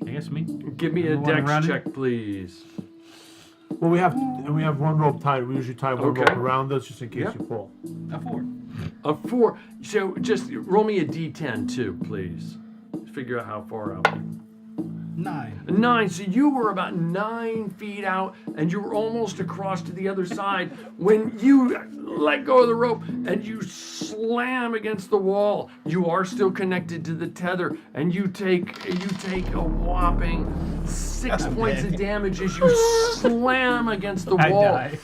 I guess me. Give me a The one dex running? check, please. Well, we have one rope tied. We usually tie one Okay. rope around us just in case Yep. you fall. A 4. A 4. So just roll me a d10 too, please. Figure out how far out. 9. 9. So you were about 9 feet out, and you were almost across to the other side when you let go of the rope and you slam against the wall. You are still connected to the tether, and you take a whopping 6 points of damage as you slam against the I wall. die.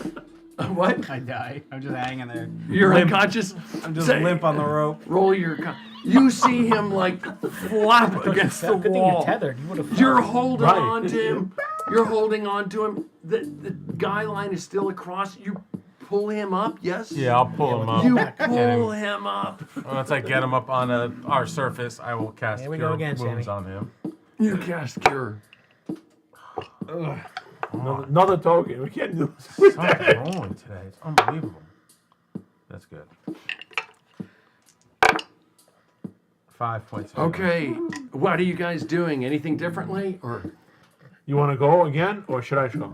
What? I die. I'm just hanging there. You're Limp. unconscious. I'm just Say- limp on the rope. Roll your. You see him like flap against the Good thing you're wall. tethered. You would have. You're holding Right. on to him. You're holding on to him. The guy line is still across. You pull him up, yes? Yeah, I'll pull him up. You back. pull him up. Once I get him up on our surface, I will cast Here we Cure go again, Wounds Sammy. on him. You cast cure. Another token. We can't do this. Something's rolling today. It's unbelievable. That's good. 5 points. Okay. What are you guys doing? Anything differently? Or You want to go again, or should I go?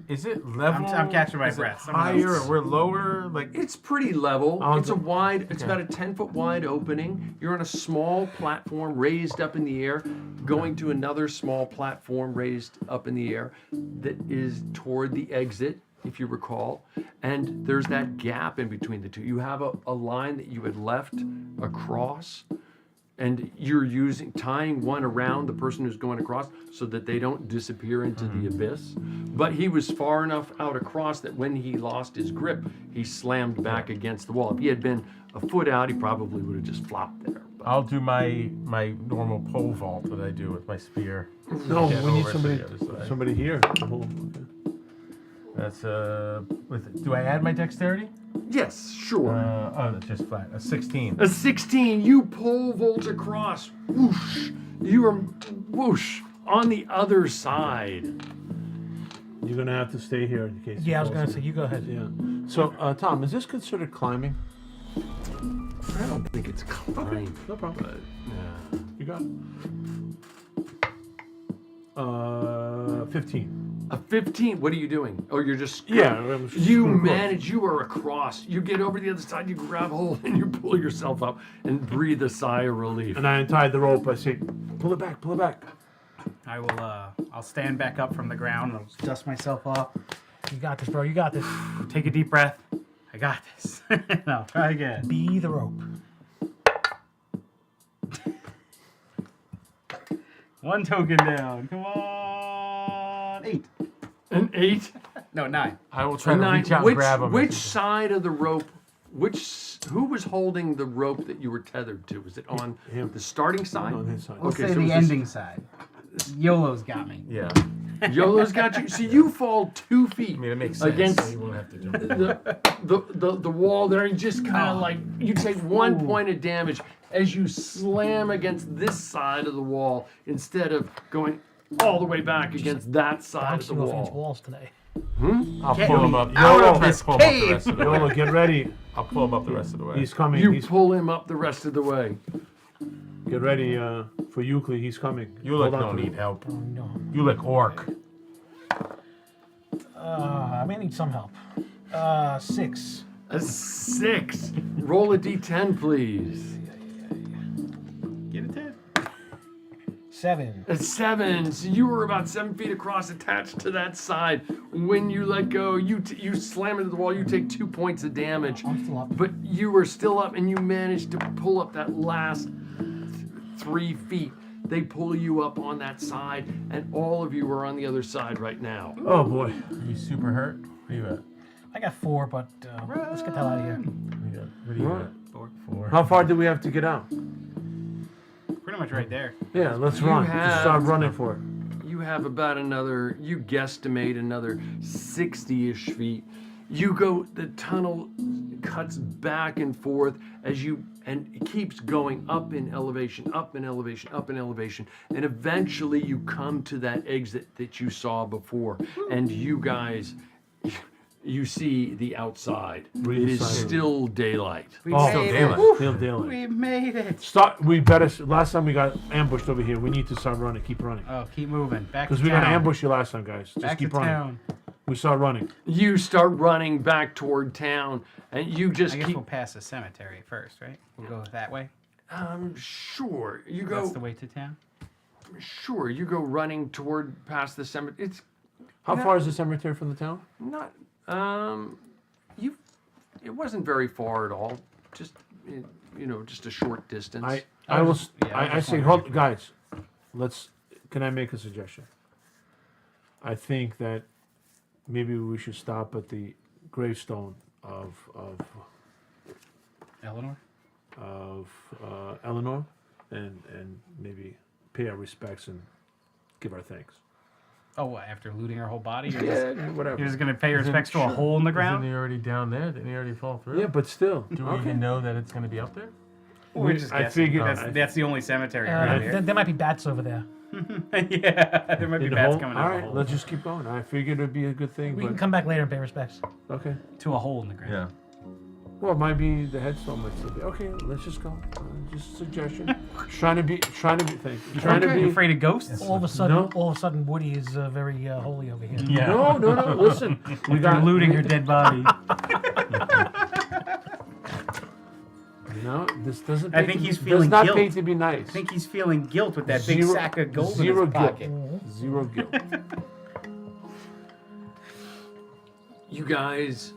Is it level? I'm catching my Is it breath. Someone higher, else. or we're lower? Like it's pretty level. I'll It's a go- wide, it's Okay. about a 10-foot wide opening. You're on a small platform raised up in the air, going to another small platform raised up in the air that is toward the exit, if you recall. And there's that gap in between the two. You have a line that you had left across, and you're tying one around the person who's going across so that they don't disappear into the abyss. But he was far enough out across that when he lost his grip, he slammed back against the wall. If he had been a foot out, he probably would have just flopped there. But I'll do my normal pole vault that I do with my spear. No, Get we need over to somebody. the other side. Somebody here. That's do I add my dexterity? yes, sure. That's just flat. A 16. A 16, you pole vault across. Whoosh. You are whoosh on the other side. You're gonna have to stay here in case. Yeah, I was he gonna falls say you go ahead. in. Yeah. So, Tom, is this considered climbing? I don't think it's climbing. No problem. But, You got it. 15. A 15. What are you doing? Oh, you're just. Yeah. You manage. You are across. You get over the other side. You grab hold and you pull yourself up and breathe a sigh of relief. And I untied the rope. I say, pull it back, pull it back. I will. I'll stand back up from the ground. And I'll dust myself off. You got this, bro. You got this. Take a deep breath. I got this. And I'll try again. Be the rope. One token down. Come on. 8. An 8. No, 9. I will try to 9. reach out Which, and grab him. which side of the rope? Who was holding the rope that you were tethered to? Was it on Him. the starting side? On his side. We'll Okay, say so the it's ending side. YOLO's got me. Yeah. Yolo's got you. So you fall 2 feet I mean, it makes sense. against You won't have to jump in. the wall there, and just kind of like you take 1 point of damage as you slam against this side of the wall instead of going all the way back against that side of the Bouncing off against wall. walls today. I'll Get pull him me up. out I'll of try to this pull him up the cave. rest of the way. Yolo, get ready. I'll pull him up the rest of the way. He's coming. You pull him up the rest of the way. Get ready for Euclid. He's coming. You look Hold on don't to need him. help. Oh, no. You look orc. I may need some help. 6. A 6. Roll a d10, please. Get a 10. 7. A 7. So you were about 7 feet across, attached to that side. When you let go, you slam into the wall. You take 2 points of damage. I'm still up. But you were still up, and you managed to pull up that last 3 feet. They pull you up on that side, and all of you are on the other side right now. Oh boy. Are you super hurt? Where you at? I got 4, but let's get the hell out of here. What are you at? 4. How far do we have to get out? Pretty much right there. Yeah, let's You run. have- Just start running for it. You have about another, you guesstimate another 60-ish feet. You go, the tunnel cuts back and forth and it keeps going up in elevation, up in elevation, up in elevation. And eventually you come to that exit that you saw before. And you guys, you see the outside. It is Inside. still daylight. Oh, Still made daylight. it. Still daylight. We made it. Start. We better. Last time we got ambushed over here. We need to start running. Keep running. Oh, keep moving. Back to Because we town. got ambushed you last time, guys. Just Back keep to running. town. We start running. You start running back toward town, and you just I guess keep. we'll pass the cemetery first, right? We'll go that way. Sure. You That's go. the way to town. Sure. You go running toward past the cemetery. It's How Yeah. far is the cemetery from the town? not. It wasn't very far at all. Just just a short distance. I will. yeah, I I was say, hold, guys. Let's. Can I make a suggestion? I think that maybe we should stop at the gravestone of Eleanor? Eleanor, and maybe pay our respects and give our thanks. Oh, what, after looting her whole body? You're Whatever. just going to pay respects to a hole in the Isn't ground? he already down there? Didn't he already fall through? Yeah, but still. Do we even know that it's going to be up there? We're just I guessing. figured. That's the only cemetery around here. There might be bats over there. Yeah, there might be in the bats hole? coming All out of right, the hole. let's just keep going. I figured it'd be a good thing, We but can come back later and pay respects. okay. To a hole in the ground. Yeah. Well, it might be the headstone might still be. Okay, let's just go. Just a suggestion. Trying to be. Thank you. Trying to You be. afraid of ghosts? All of a sudden, Woody is very holy over here. Yeah. No. Listen, we You're got looting her dead body. No, this doesn't. I pay think to he's be, feeling does not guilt. pay to be nice. I think he's feeling guilt with that big Zero- sack of gold in zero his guilt. pocket. Zero guilt. You guys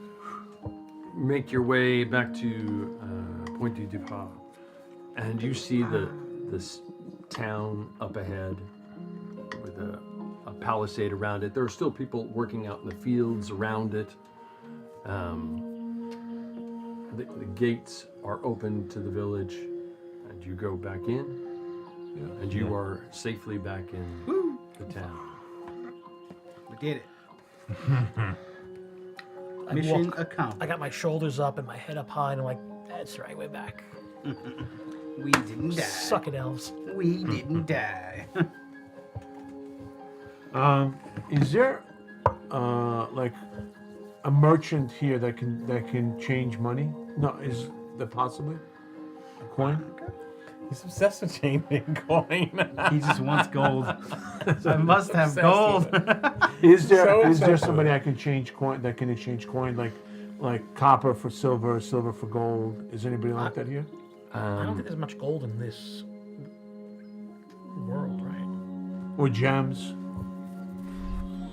make your way back to Pointe du Depart, and you see this town up ahead with a palisade around it. There are still people working out in the fields around it. The gates are open to the village, and you go back in, and you are safely back in the town. We did it. I Mission walk- accomplished. I got my shoulders up and my head up high, and I'm like, that's right, we're back. We didn't die. Suck it, elves. We didn't die. Is there like a merchant here that can change money? No, is that possibly a coin? He's obsessed with changing coin. He just wants gold. I must have gold. Is there So is there obsessed somebody with I can change coin that can exchange coin like copper for silver, silver for gold? Is anybody like that here? I don't think there's much gold in this world, right? Or gems?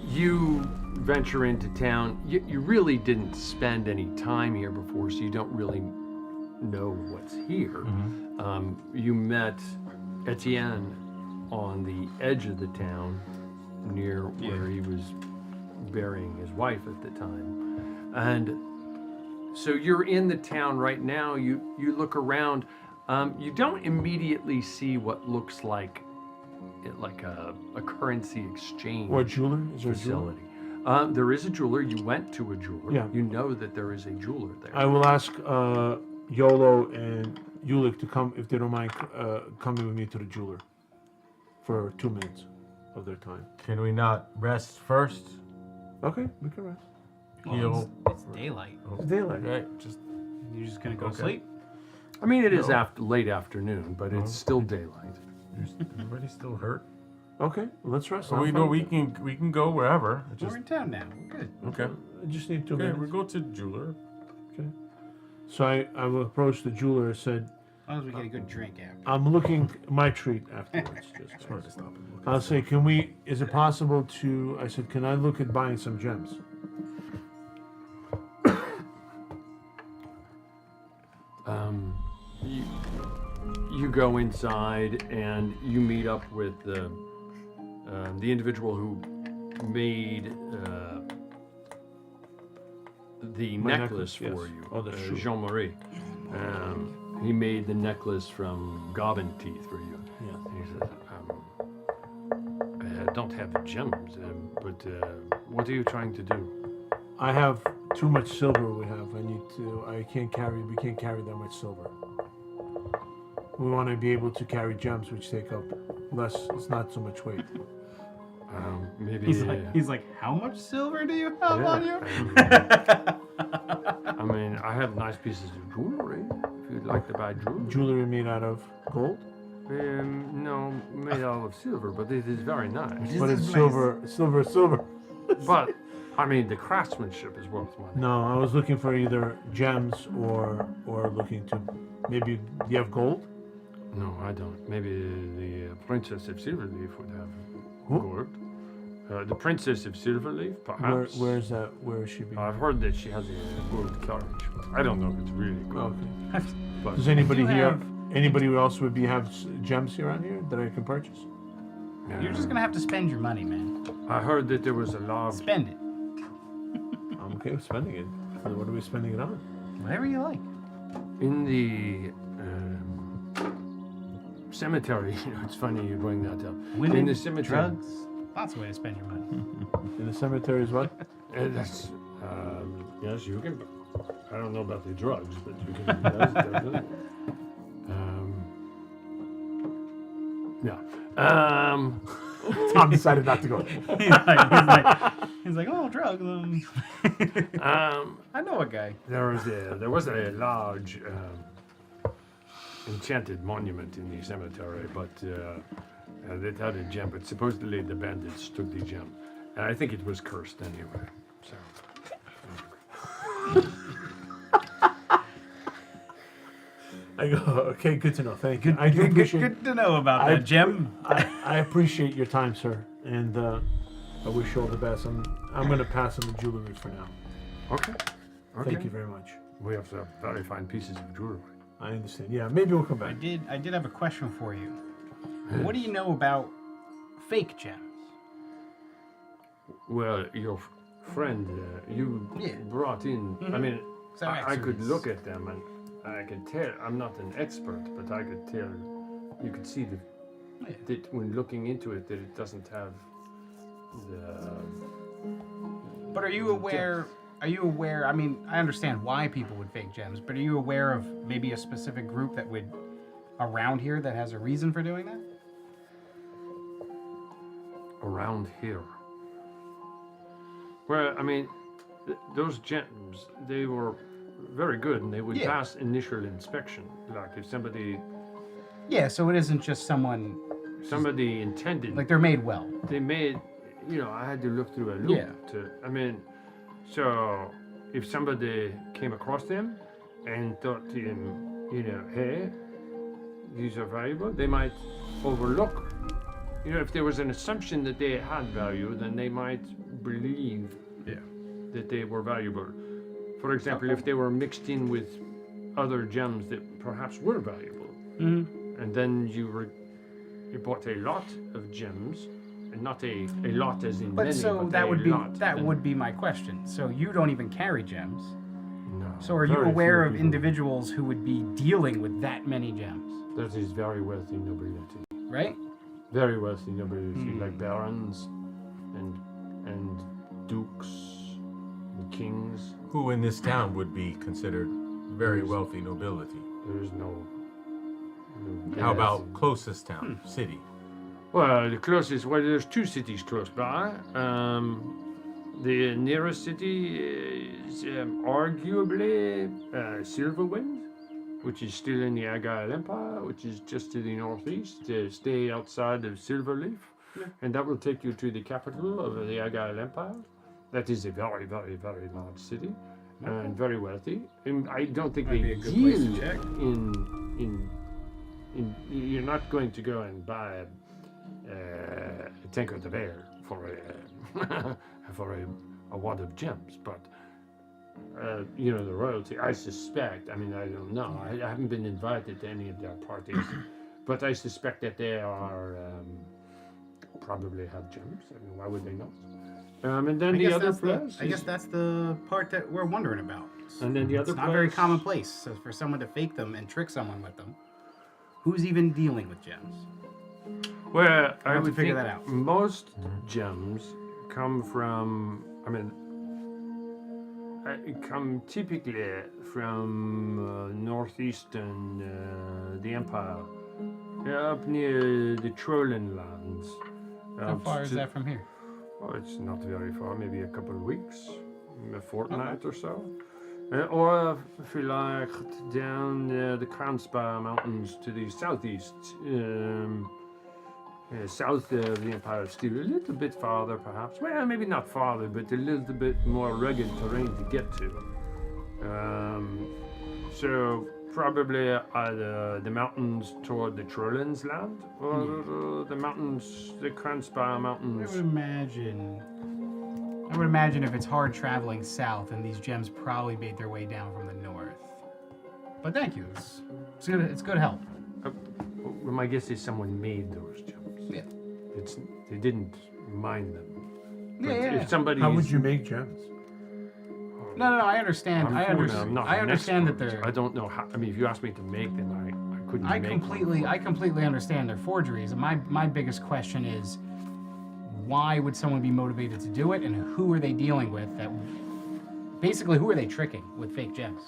You venture into town. You really didn't spend any time here before, so you don't really know what's here. You met Etienne on the edge of the town, near where he was burying his wife at the time. And so you're in the town right now. You look around. You don't immediately see what looks like a currency exchange Or a jeweler? Is there a jeweler? facility. There is a jeweler. You went to a jeweler. Yeah. You know that there is a jeweler there. I will ask Yolo and Ulick to come, if they don't mind, coming with me to the jeweler for 2 minutes of their time. Can we not rest first? Okay, we can rest. Heal. It's daylight. It's daylight. Right. Just You're just gonna go Okay. sleep. I mean, it is late afternoon, but it's still daylight. everybody still hurt. Okay, let's rest. So I'm we fine know with we can go wherever. We're in town now. We're good. Okay. that. I just need 2 Okay. minutes. We go to jeweler. So I will approach the jeweler and said, As long as we get a good drink after. I'm looking my treat afterwards. Just Hard to stop and look. I'll say, is it possible to, I said, can I look at buying some gems? You go inside and you meet up with the individual who made the My necklace necklace, for yes. you, Oh, that's true. Jean-Marie. He made the necklace from goblin teeth for you. Yeah. And he says, I don't have the gems, but what are you trying to do? I have too much silver. We can't carry that much silver. We want to be able to carry gems, which take up less. It's not so much weight. Maybe. He's like, how much silver do you have on you? I mean, I have nice pieces of jewelry. If you'd like to buy jewelry. Jewelry made out of gold, No, made out of silver, but it is very nice. but it's silver. But I mean, the craftsmanship is worth money. No, I was looking for either gems or looking to maybe. Do you have gold? No, I don't. Maybe the Princess of Silverleaf would have Who? gold. The Princess of Silverleaf, perhaps. Where is that? Where is she? I've heard that she has a gold carriage. But I don't know if it's really gold. Okay. But Does anybody do here? have- Anybody else would have gems here around here that I can purchase? You're just gonna have to spend your money, man. I heard that there was a large. Spend it. I'm okay with spending it. What are we spending it on? Whatever you like. In the cemetery, it's funny you bring that up. Women, in the cemetery, drugs, lots of ways to spend your money. In the cemetery is what? That's yes, you can. I don't know about the drugs, but you can. Yes, definitely. Yeah. Tom decided not to go. He's like, oh, drugs. I know a guy. There was a large enchanted monument in the cemetery, but it had a gem. But supposedly the bandits took the gem, and I think it was cursed anyway. So. I go, okay, good to know. Thank you. I do appreciate. Good to know about that, Jim. I appreciate your time, sir, and I wish you all the best. I'm going to pass on the jewelry for now. Okay. Thank you very much. We have some very fine pieces of jewelry. I understand. Yeah, maybe we'll come back. I did have a question for you. What do you know about fake gems? Well, your friend you Yeah. brought in. I mean, So I could experts. look at them and I could tell. I'm not an expert, but I could tell. You could see that when looking into it, that it doesn't have the. But are you aware? Are you aware? I mean, I understand why people would fake gems, but are you aware of maybe a specific group that would around here that has a reason for doing that? Around here. Well, I mean, those gems, they were very good and they would Yeah. pass initial inspection. Like if somebody Yeah, so it isn't just someone Somebody intended. like they're made well. They made, I had to look through a loop Yeah. so if somebody came across them and thought to him, hey, these are valuable, they might overlook. If there was an assumption that they had value, then they might believe that they were valuable. For example, if they were mixed in with other gems that perhaps were valuable, and then you bought a lot of gems, and not a lot as in But many, so but that a would be lot. would be my question. So you don't even carry gems. No. So are you Very aware few of people. individuals who would be dealing with that many gems? That is very wealthy nobility. Right? Very wealthy nobility, like barons and dukes and kings. Who in this town would be considered very wealthy nobility? There is no. How about closest town, city? Well, the closest. Well, there's two cities close by. The nearest city is arguably Silverwind, which is still in the Argyle Empire, which is just to the northeast. Stay outside of Silverleaf, and that will take you to the capital of the Argyle Empire. That is a very, very, very large city and very wealthy. And I don't think Might be they a good place to deal check. in. You're not going to go and buy a tanker of air for a for a wad of gems, but the royalty. I suspect. I mean, I don't know. I haven't been invited to any of their parties, but I suspect that they are probably have gems. I mean, why would they not? And then the other place. I guess that's the part that we're wondering about. And then the other It's not very place- commonplace. So for someone to fake them and trick someone with them, who's even dealing with gems? Well, I have to would figure think that out. most gems come from. Come typically from northeastern the empire, up near the Trollen lands. How far is that from here? Oh, it's not very far. Maybe a couple of weeks, a fortnight or so. Or if you like, down the Kranzbar Mountains to the southeast. South of the Empire still a little bit farther, perhaps. Well, maybe not farther, but a little bit more rugged terrain to get to. So probably either the mountains toward the Trollens land, or the mountains, the Kranzbar I Mountains. would imagine if it's hard traveling south, and these gems probably made their way down from the north. But thank you. It's good. It's good help. Well, my guess is someone made those gems. Yeah. They didn't mine them. But Yeah. If somebody How would you make gems? No. I understand. I understand. not I an understand that expert. they're. I don't know how. I mean, if you asked me to make them, I couldn't I make completely understand their forgeries. And my biggest question is, why would someone be motivated to do it, and who are they dealing with? That basically, who are they tricking with fake gems?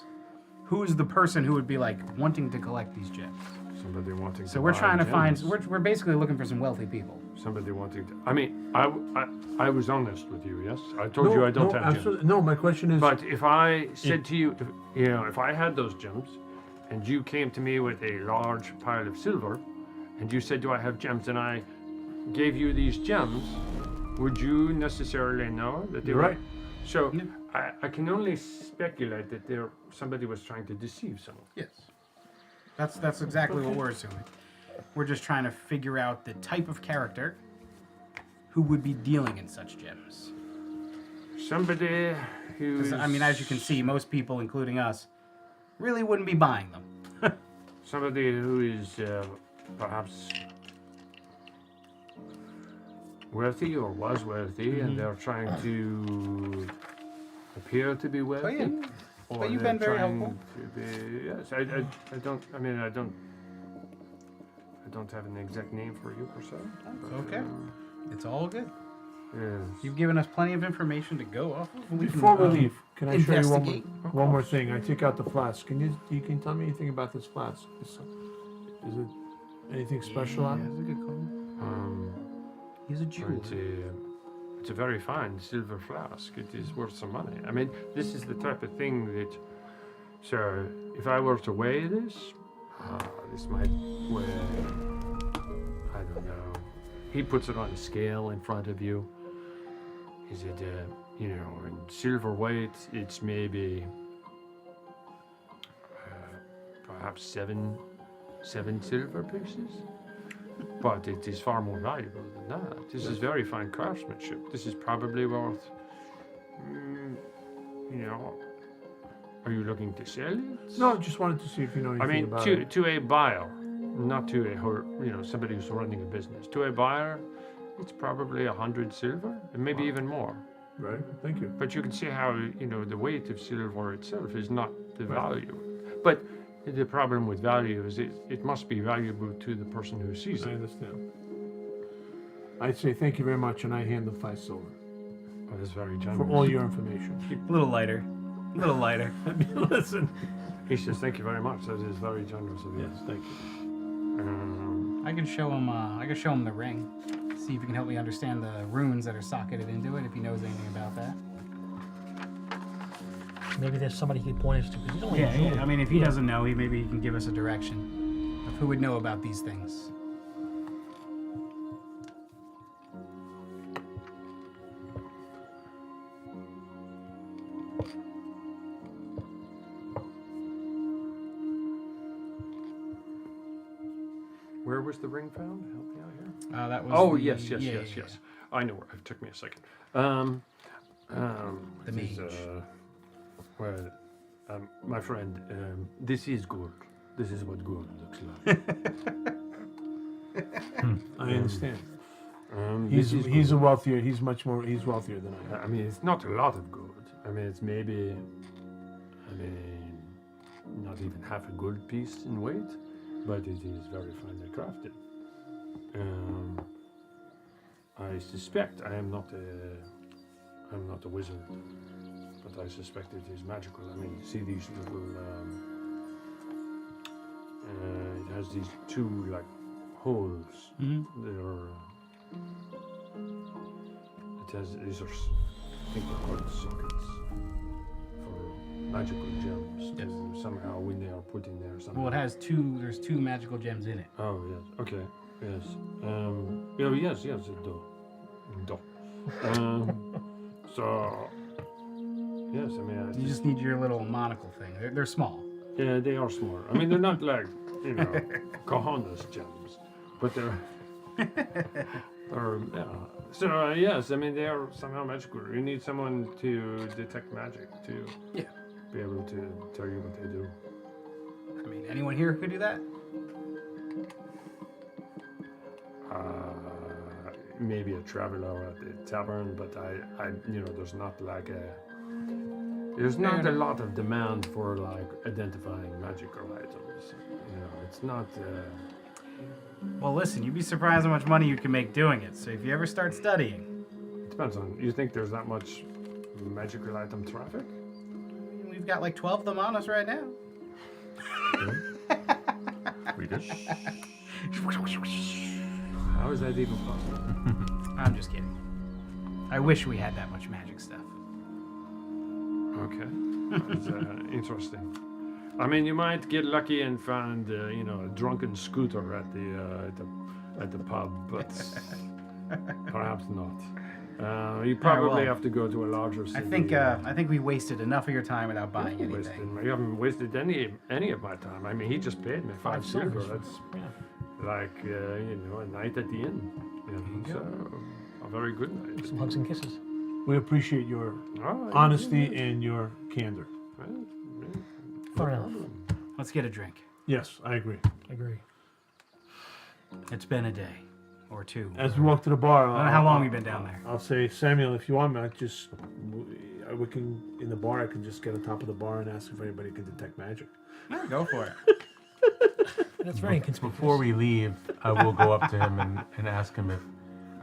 Who's the person who would be like wanting to collect these gems? somebody wanting. So to we're buy trying to find. gems. We're basically looking for some wealthy people. Somebody wanting to. I mean, I was honest with you. Yes, I told you I don't have gems. absolutely. No, my question is. But if I said to you, if I had those gems, and you came to me with a large pile of silver, and you said, "Do I have gems?" and I gave you these gems, would you necessarily know that they You're were? right. So I can only speculate that somebody was trying to deceive someone. Yes. That's exactly what we're assuming. We're just trying to figure out the type of character who would be dealing in such gems. Somebody who. 'Cause, I mean, as you can see, most people, including us, really wouldn't be buying them. Somebody who is perhaps wealthy or was wealthy, and they're trying to appear to be wealthy. yeah. Or But you've they're been very trying helpful. to be- yes, I don't. I mean, I don't have an exact name for you per se. But, okay. It's all good. Yes. You've given us plenty of information to go off of. We can, Before we leave, can I show you investigate. one more thing? I take out the flask. Can you tell me anything about this flask? Is it anything special on That's a good call. He's a Jew. It's a very fine silver flask. It is worth some money. I mean, this is the type of thing that. So, if I were to weigh this, This might weigh, I don't know. He puts it on a scale in front of you. Is it, in silver weight, it's maybe perhaps seven silver pieces. But it is far more valuable than that. This is very fine craftsmanship. This is probably worth, are you looking to sell it? No, just wanted to see if you know anything about it. To a buyer, not to somebody who's running a business. To a buyer, it's probably 100 silver, and maybe even more. Right, thank you. But you can see how, the weight of silver itself is not the value. But the problem with value is it must be valuable to the person who sees I it. understand. I'd say thank you very much, and I hand them 5 silver Oh, that's very generous. for all your information. A little lighter. A little lighter. I mean, listen. He says, thank you very much. That is very generous of you. Yes, thank you. I can show him. I can show him the ring. See if he can help me understand the runes that are socketed into it. If he knows anything about that. Maybe there's somebody he could point us to. 'Cause he's only a Yeah. druid. I mean, if he doesn't know, maybe he can give us a direction of who would know about these things. Where was the ring found? Help me out here. That was. Oh, the- yes. yeah. I know where. It took me a second. The this is, mage. my friend, this is gold. This is what gold looks like. I understand. This is He's gold. wealthier than I am. I mean, it's not a lot of gold. I mean, it's maybe, not even half a gold piece in weight, but it is very finely crafted. I suspect I am not a wizard, but I suspect it is magical. I mean, see these little, it has these 2 holes. They are, these are, I think they're called sockets for magical gems. Yes. To somehow when they are put in there, somehow. Well, it has 2. There's 2 magical gems in it. Oh yes. Okay. Yes. Yes. It do. So. Yes. I mean. You just need your little monocle thing. They're small. Yeah, they are small. I mean, they're not like cojones gems, but they're. So yes, I mean they are somehow magical. You need someone to detect magic to be able to tell you what they do. I mean, anyone here could do that? Maybe a traveler at the tavern, but I there's not like there's not a lot of demand for identifying magical items. It's not. Well, listen, you'd be surprised how much money you can make doing it. So if you ever start studying, It depends on. You think there's that much magical item traffic? we've got 12 of them on us right now. We did. How is that even possible? I'm just kidding. I wish we had that much magic stuff. Okay, that's interesting. I mean, you might get lucky and find, a drunken scooter at the pub, but perhaps not. You probably well, have to go to a larger city. I think we wasted enough of a time without buying anything. You haven't wasted any of my time. I mean, he just paid me 5 silver. silvers. That's like a night at the inn. So a very good night. Some hugs and kisses. We appreciate your Oh, honesty and your candor. Fair enough. Let's get a drink. Yes, I agree. Agree. It's been a day or 2. As we walk to the bar, I don't know how long we've been down there. I'll say, Samuel, if you want me, we can in the bar. I can just get on top of the bar and ask if anybody can detect magic. Go for it. That's very inconspicuous. Before we leave, I will go up to him and ask him if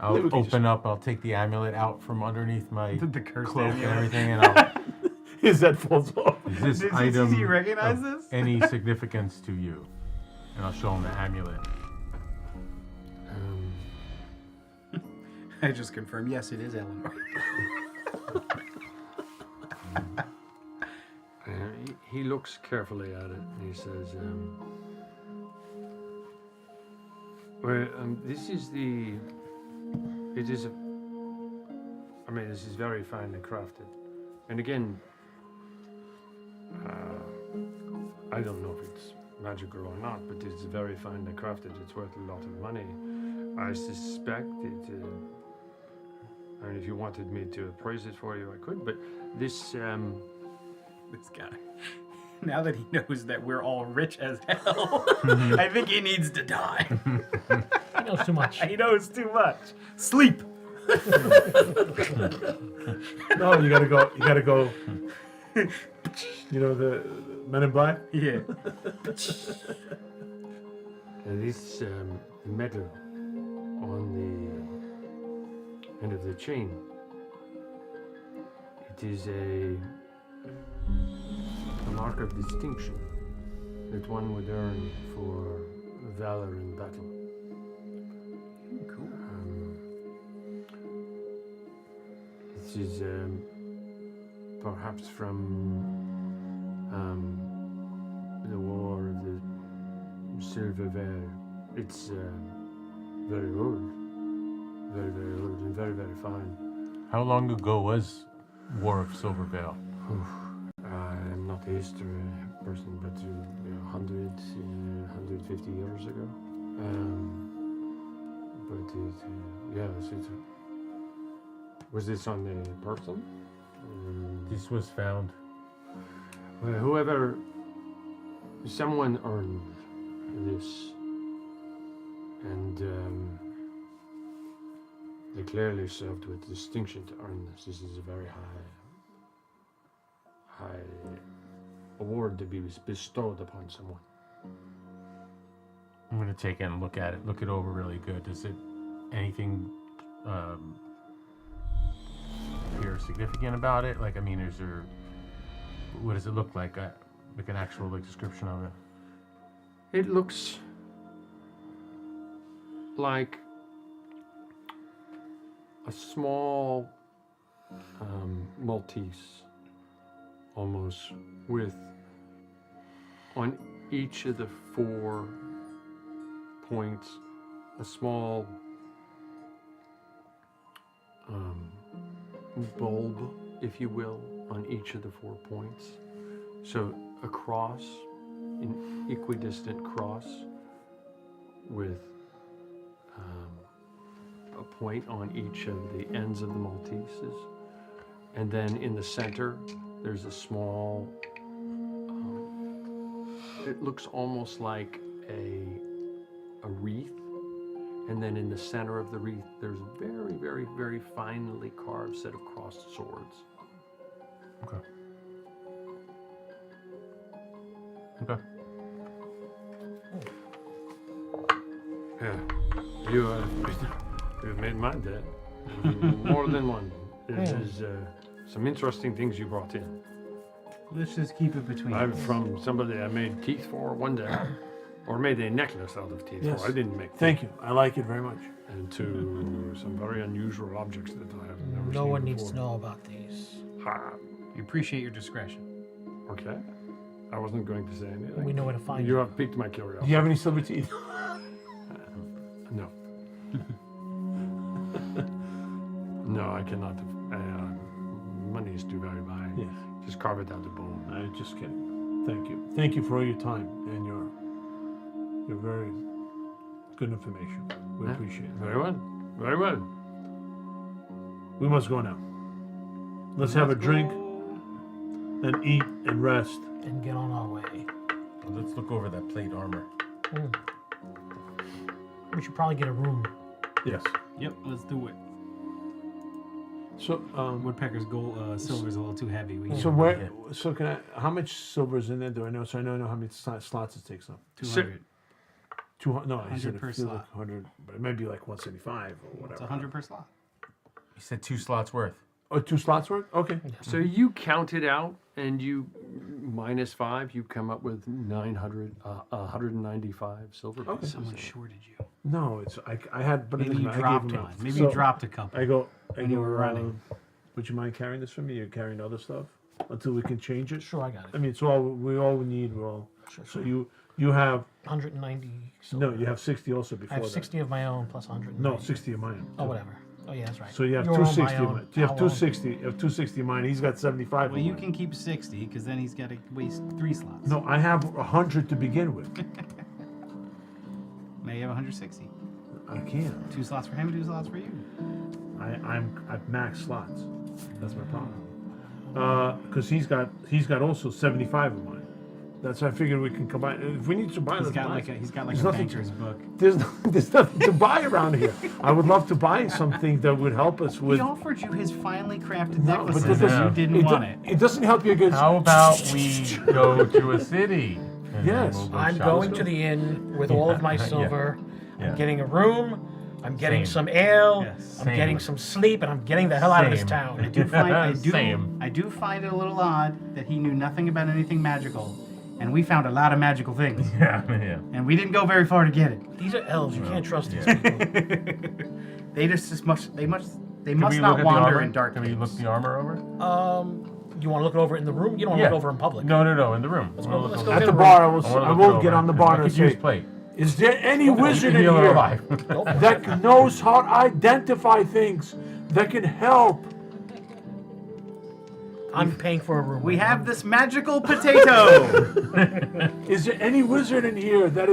I'll Maybe we can open up. I'll take the amulet out from underneath my The cursed cloak and amulet. everything, and I'll. His head falls off. Is this Does item he recognize of this? any significance to you? And I'll show him the amulet. I just confirm, yes, it is Eleanor. He looks carefully at it and he says, Well, this is the. It is a. I mean, this is very finely crafted, and again, I don't know if it's magical or not, but it's very finely crafted. It's worth a lot of money. I suspect it. I mean, if you wanted me to appraise it for you, I could. But this. This guy. Now that he knows that we're all rich as hell, I think he needs to die. He knows too much. He knows too much. Sleep. No, you gotta go. You gotta go. You know the Men in Black. Yeah. This metal on the end of the chain. It is a mark of distinction that one would earn for valor in battle. Cool. This is perhaps from the War of the Silver Veil. It's very old, very, very old, and very, very fine. How long ago was War of Silver Veil? I'm not a history person, but 150 years ago. Was this on the person? This was found. Well, someone earned this, and they clearly served with distinction to earn this. This is a very high award to be bestowed upon someone. I'm gonna take it and look at it. Look it over really good. Does it anything appear significant about it? Like, I mean, is there? What does it look like? Like an actual description of it. It looks like a small Maltese, almost, with on each of the 4 points a small bulb, if you will, on each of the 4 points. So a cross, an equidistant cross with a point on each of the ends of the Malteses. And then in the center, there's a small, it looks almost like a wreath. And then in the center of the wreath, there's a very, very, very finely carved set of crossed swords. Okay. Okay. Yeah, you've made my day. More than one. There's some interesting things you brought in. Let's just keep it between I'm us. from somebody I made teeth for one day, or made a necklace out of teeth Yes. for. I didn't make. Thank you. I like it very much. And to some very unusual objects that I have never seen No one before. needs to know about these. Ha. We appreciate your discretion. Okay. I wasn't going to say anything. We know where to find You you. have piqued my Do curiosity. you have any silver teeth? No. No, I cannot. Money is too very high. Yes. Just carve it out the bone. I'm just kidding. Thank you. Thank you for all your time and your very good information. We Yeah. appreciate it. Very well. Very well. We must go now. Let's have a drink and eat and rest. And get on our way. Let's look over that plate armor. We should probably get a room. Yes. Yep, let's do it. So, Woodpecker's gold, silver's a little too heavy. We so need where? So can I? How much silver is in there? Do I know? So I know how many slots it takes up. 200. 200. No, he said 100 per it feels slot. like 100, but it might be like 175 or whatever. It's 100 per slot. You said 2 slots worth. Oh, 2 slots worth? Okay. So you count it out, and you minus 5, you come up with 195 silver pieces. Someone shorted you. No, it's I had, but Maybe you I dropped gave him one. out. Maybe So you dropped a couple. I go. when you were running. Would you mind carrying this for me? You're carrying other stuff until we can change it. Sure, I got I it. mean, it's all we need. We're all. Sure. So you have 190. No, you have 60 also before I have that. 60 of my own plus 100. No, 60 of mine. Oh, whatever. Oh, yeah, that's right. So you have You're on my 260 of own. mine. You have How long? 260. You have 260 of mine. He's got 75 Well, of you mine. can keep 60 because then he's got to waste 3 slots. No, I have 100 to begin with. Now you have 160. I can't. 2 slots for him, 2 slots for you. I'm at max slots. That's my problem. Because he's got also 75 of mine. That's why I figured we can combine. If we need to buy, He's let's got buy like it. he's got like There's a nothing banker's book. There's nothing to buy around here. I would love to buy something that would help us with. He offered you his finely crafted No, but necklaces, that and you doesn't- didn't want it. It doesn't help you against. How about we go to a city? And then Yes. we'll go I'm shopping? going to the inn with all of my Yeah. silver. Yeah. I'm getting a room. I'm getting Same. some ale. Yes. I'm Same. getting some sleep, and I'm getting the hell out of this Same. town. I do find Same. I do find it a little odd that he knew nothing about anything magical, and we found a lot of magical things, Yeah. and we didn't go very far to get it. These are elves. You can't trust these Yeah. people. They just must Can must we not look at the wander armor? in dark Can we look caves. the armor over? You want to look it over in the room? You don't want to Yeah. look over in public. No, in the room. Let's I wanna go- look let's over go At get the a bar, room. I will. I wanna I look will it get over. on the bar I and could say, use plate. "Is there any wizard in Heal her here alive. Go for it. that knows how to identify things that can help?" I'm paying for a room. We right have now. this magical potato. Is there any wizard in here that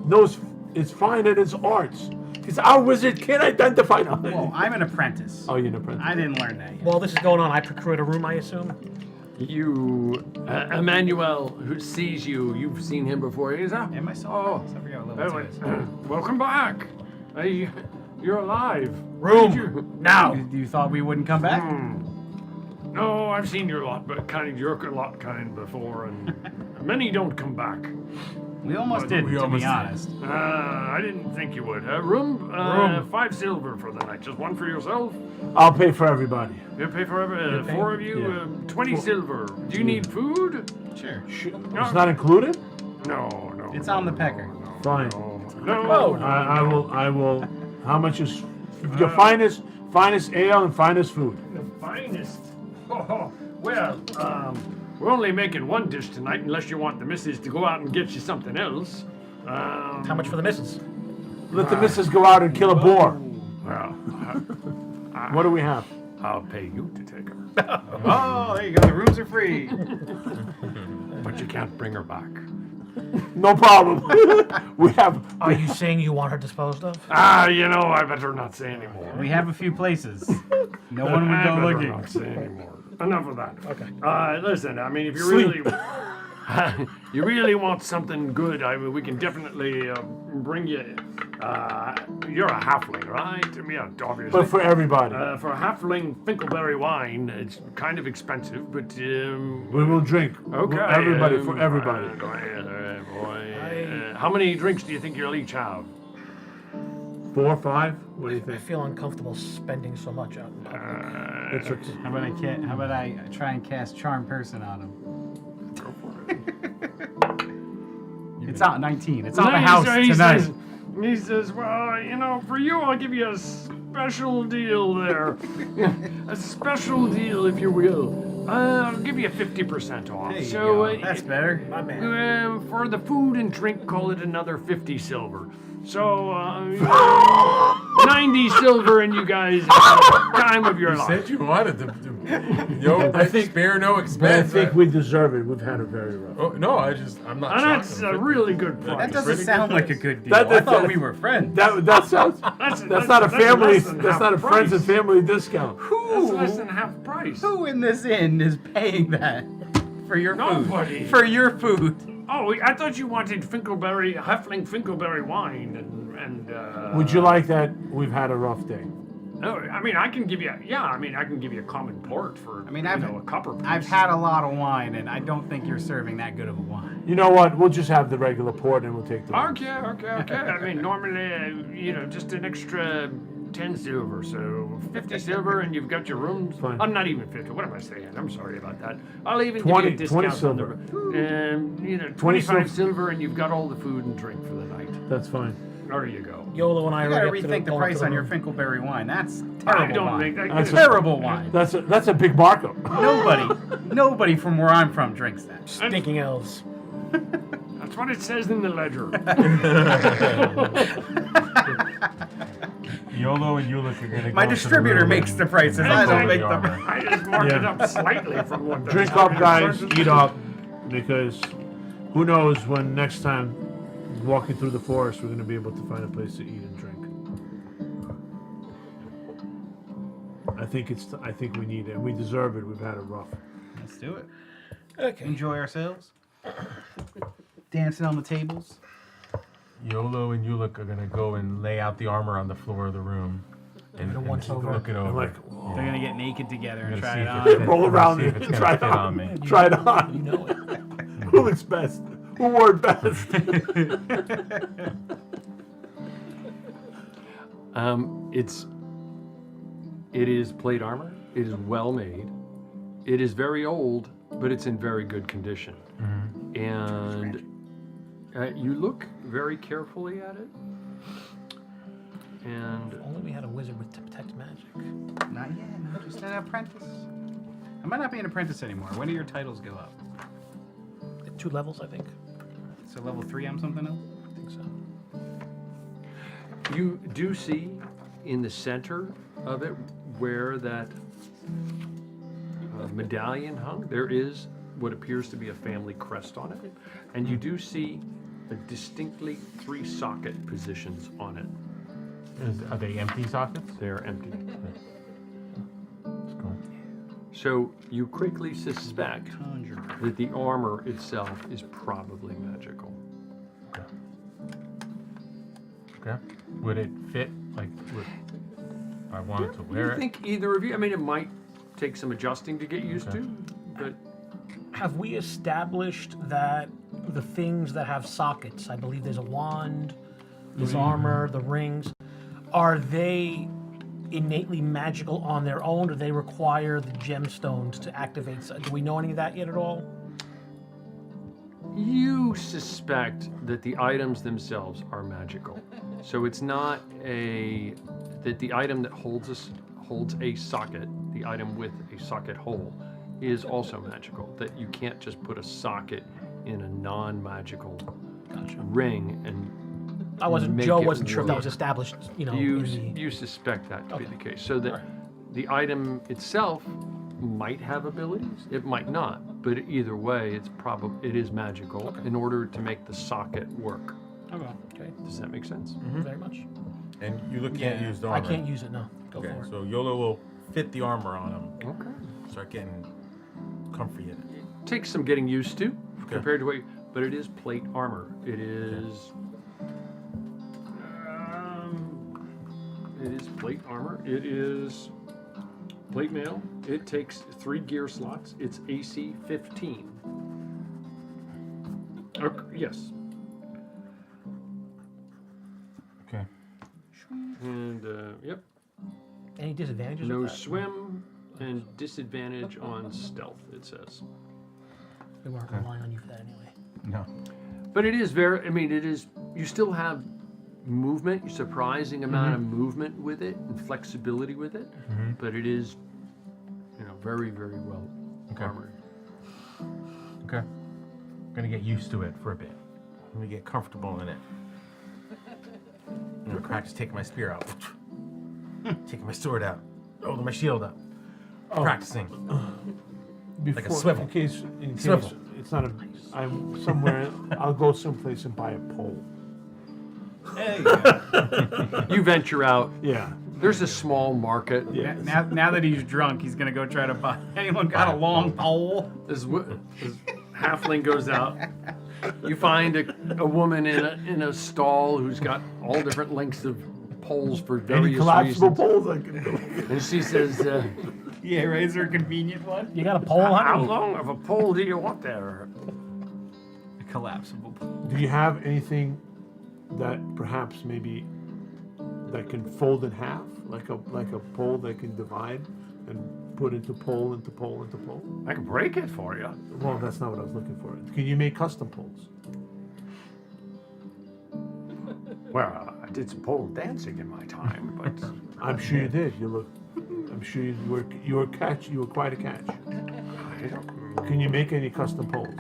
knows is fine at his arts? Because our wizard can't identify them. Well, I'm an apprentice. Oh, you're an apprentice. I didn't learn that yet. While this is going on, I procured a room, I assume. You, Emmanuel, who sees you, you've seen him before. He's Am I still? Oh, I forgot what level it is. welcome back. Hey, you're alive. Room. Did you- Now. You thought we wouldn't come back? No, I've seen your lot, but your lot kind before, and many don't come back. We almost did, We to almost be did. honest. I didn't think you would. Room, Room. 5 silver for the night. Just one for yourself. I'll pay for everybody. You pay for paying? 4 of you. Yeah. 20 silver. Do you need food? Sure. It's not included. No. It's on the pecker. Fine. No. I will. How much is your finest ale and finest food? The finest. Oh, well, we're only making one dish tonight, unless you want the missus to go out and get you something else. How much for the missus? Let the missus go out and kill a boar. Well, What do we have? I'll pay you to take her, Oh, there you go. The rooms are free. but you can't bring her back. No problem. we have. Are you saying you want her disposed of? I better not say anymore. We have a few places. No one would I go better looking. not say anymore. Enough of that. Okay. Listen, I mean, if you Sleep. you really want something good, I mean, we can definitely bring you. You're a halfling, right? Yeah, obviously. But for everybody, For a halfling Finkelberry wine, it's kind of expensive, but we will drink. okay. Everybody for everybody. How many drinks do you think you'll each have? 4 or 5. What do you I think? feel uncomfortable spending so much out in public. It's okay. How about I try and cast Charm Person on him? It's on 19. It's on the house tonight. He says, well, for you, I'll give you a special deal there. A special deal, if you will. I'll give you 50% off. There you so go. That's better. My man. for the food and drink, call it another 50 silver. So 90 silver, and you guys have the time of your You life. said you wanted to. I think spare no But I expense. think we deserve it. We've had it very rough. Oh, no, I'm not. And shocked. that's a really good That price. doesn't pretty sound good like a price. good deal. That- I thought that- we were friends. That sounds. That's not a family. less than That's half not a friends and price. family discount. That's less than half price. Who in this inn is paying that for your Nobody. food? For your food. Oh, I thought you wanted Halfling Finkelberry wine, and Would you like that? We've had a rough day. No, I mean I can give you. I can give you a common port for. a copper piece. I've had a lot of wine, and I don't think you're serving that good of a wine. You know what? We'll just have the regular port and we'll take the. Okay. I mean normally, just an extra 10 silver, so 50 silver, and you've got your rooms. Fine. I'm not even 50. What am I saying? I'm sorry about that. I'll even 20 give you a discount 20 on the, 20 25 silver, and you've got all the food and drink for the night. That's fine. There you go. Yolo and I You gotta already up to rethink the going price to the on your room. Finkelberry wine. That's I terrible don't wine. make that. That's Terrible wine. That's a big markup. Nobody from where I'm from drinks that. Stinking elves. That's what it says in the ledger. Yolo and Ulick are gonna My go to distributor room makes and the prices. I look don't over make the them. armor. I just marked it Yeah. up slightly from what the Drink up, guys. distributor Eat up, because who knows when next time walking through the forest we're going to be able to find a place to eat and drink. I think we need it. And we deserve it. We've had it rough. Let's do it. Okay. Enjoy ourselves. Dancing on the tables. Yolo and Ulick are gonna go and lay out the armor on the floor of the room and once over. look it I'm over. like, They're gonna get naked together and Gonna try see it if on. it fits- roll gonna around see it. if it's gonna Try it fit on. me. Try it on. You know it. Who looks best? Who wore it best? It is plate armor. It is well made. It is very old, but it's in very good condition. And you look very carefully at it. And If only we had a wizard with detect magic. Not yet. No, just an apprentice. I might not be an apprentice anymore. When do your titles go up? 2 levels, I think. So level 3 on something else? I think so. you do see in the center of it where that medallion hung, there is what appears to be a family crest on it. And you do see a distinctly 3 socket positions on it. Are they empty sockets? They're empty. Let's go. So you quickly suspect Conjure. that the armor itself is probably magical. Okay. Would it fit? Like, would I wanted to wear I it? think either of you, I mean, it might take some adjusting to get used Okay. to, but Have we established that the things that have sockets, I believe there's a wand, there's armor, the rings, are they innately magical on their own, or do they require the gemstones to activate? Do we know any of that yet at all? you suspect that the items themselves are magical. So it's not that the item that holds a socket, the item with a socket hole, is also magical. That you can't just put a socket in a non-magical ring and I wasn't. make Joe it wasn't sure if that work. was established. You know. you in the- you suspect that to be Okay. the case. So that the item itself might have abilities, it might not, but either way, it is magical in order to make the socket work. Okay. Does that make sense? Very much. And you can't use the I armor. can't use it. No. Go Okay, for it. so Yolo will fit the armor on him. Okay. Start getting comfy in it. Takes some getting used to compared to but it is plate armor. It is. It is plate armor. It is plate mail. It takes 3 gear slots. It's AC 15. Yes. Okay. And yep. Any disadvantages? No with that? swim and disadvantage on stealth. It says. We weren't relying on you for that anyway. No. But it is very. I mean, it is. You still have movement, surprising amount of movement with it, and flexibility with it. But it is, very, very well armored. Okay. I'm gonna get used to it for a bit. I'm gonna get comfortable in it. I'm gonna practice taking my spear out. Taking my sword out. Holding my shield up. Practicing. Before, swivel. In case Swivel. it's not a. I'm somewhere. I'll go someplace and buy a pole. There you go. You venture out. Yeah. There's a small market. Yeah. Now that he's drunk, he's gonna go try to buy. Anyone got a long pole? This halfling goes out. You find a woman in a stall who's got all different lengths of poles for Any various collapsible reasons. poles I can do. And she says, Yeah, right. Is there a convenient one? You got a pole, "How honey? long of a pole do you want there?" A collapsible pole. Do you have anything that perhaps maybe that can fold in half, like a pole that can divide and put into pole into pole into pole? I can break it for you. Well, that's not what I was looking for. Can you make custom poles? Well, I did some pole dancing in my time, but I'm sure you did. I'm sure you were quite a catch. I don't. Can you make any custom poles?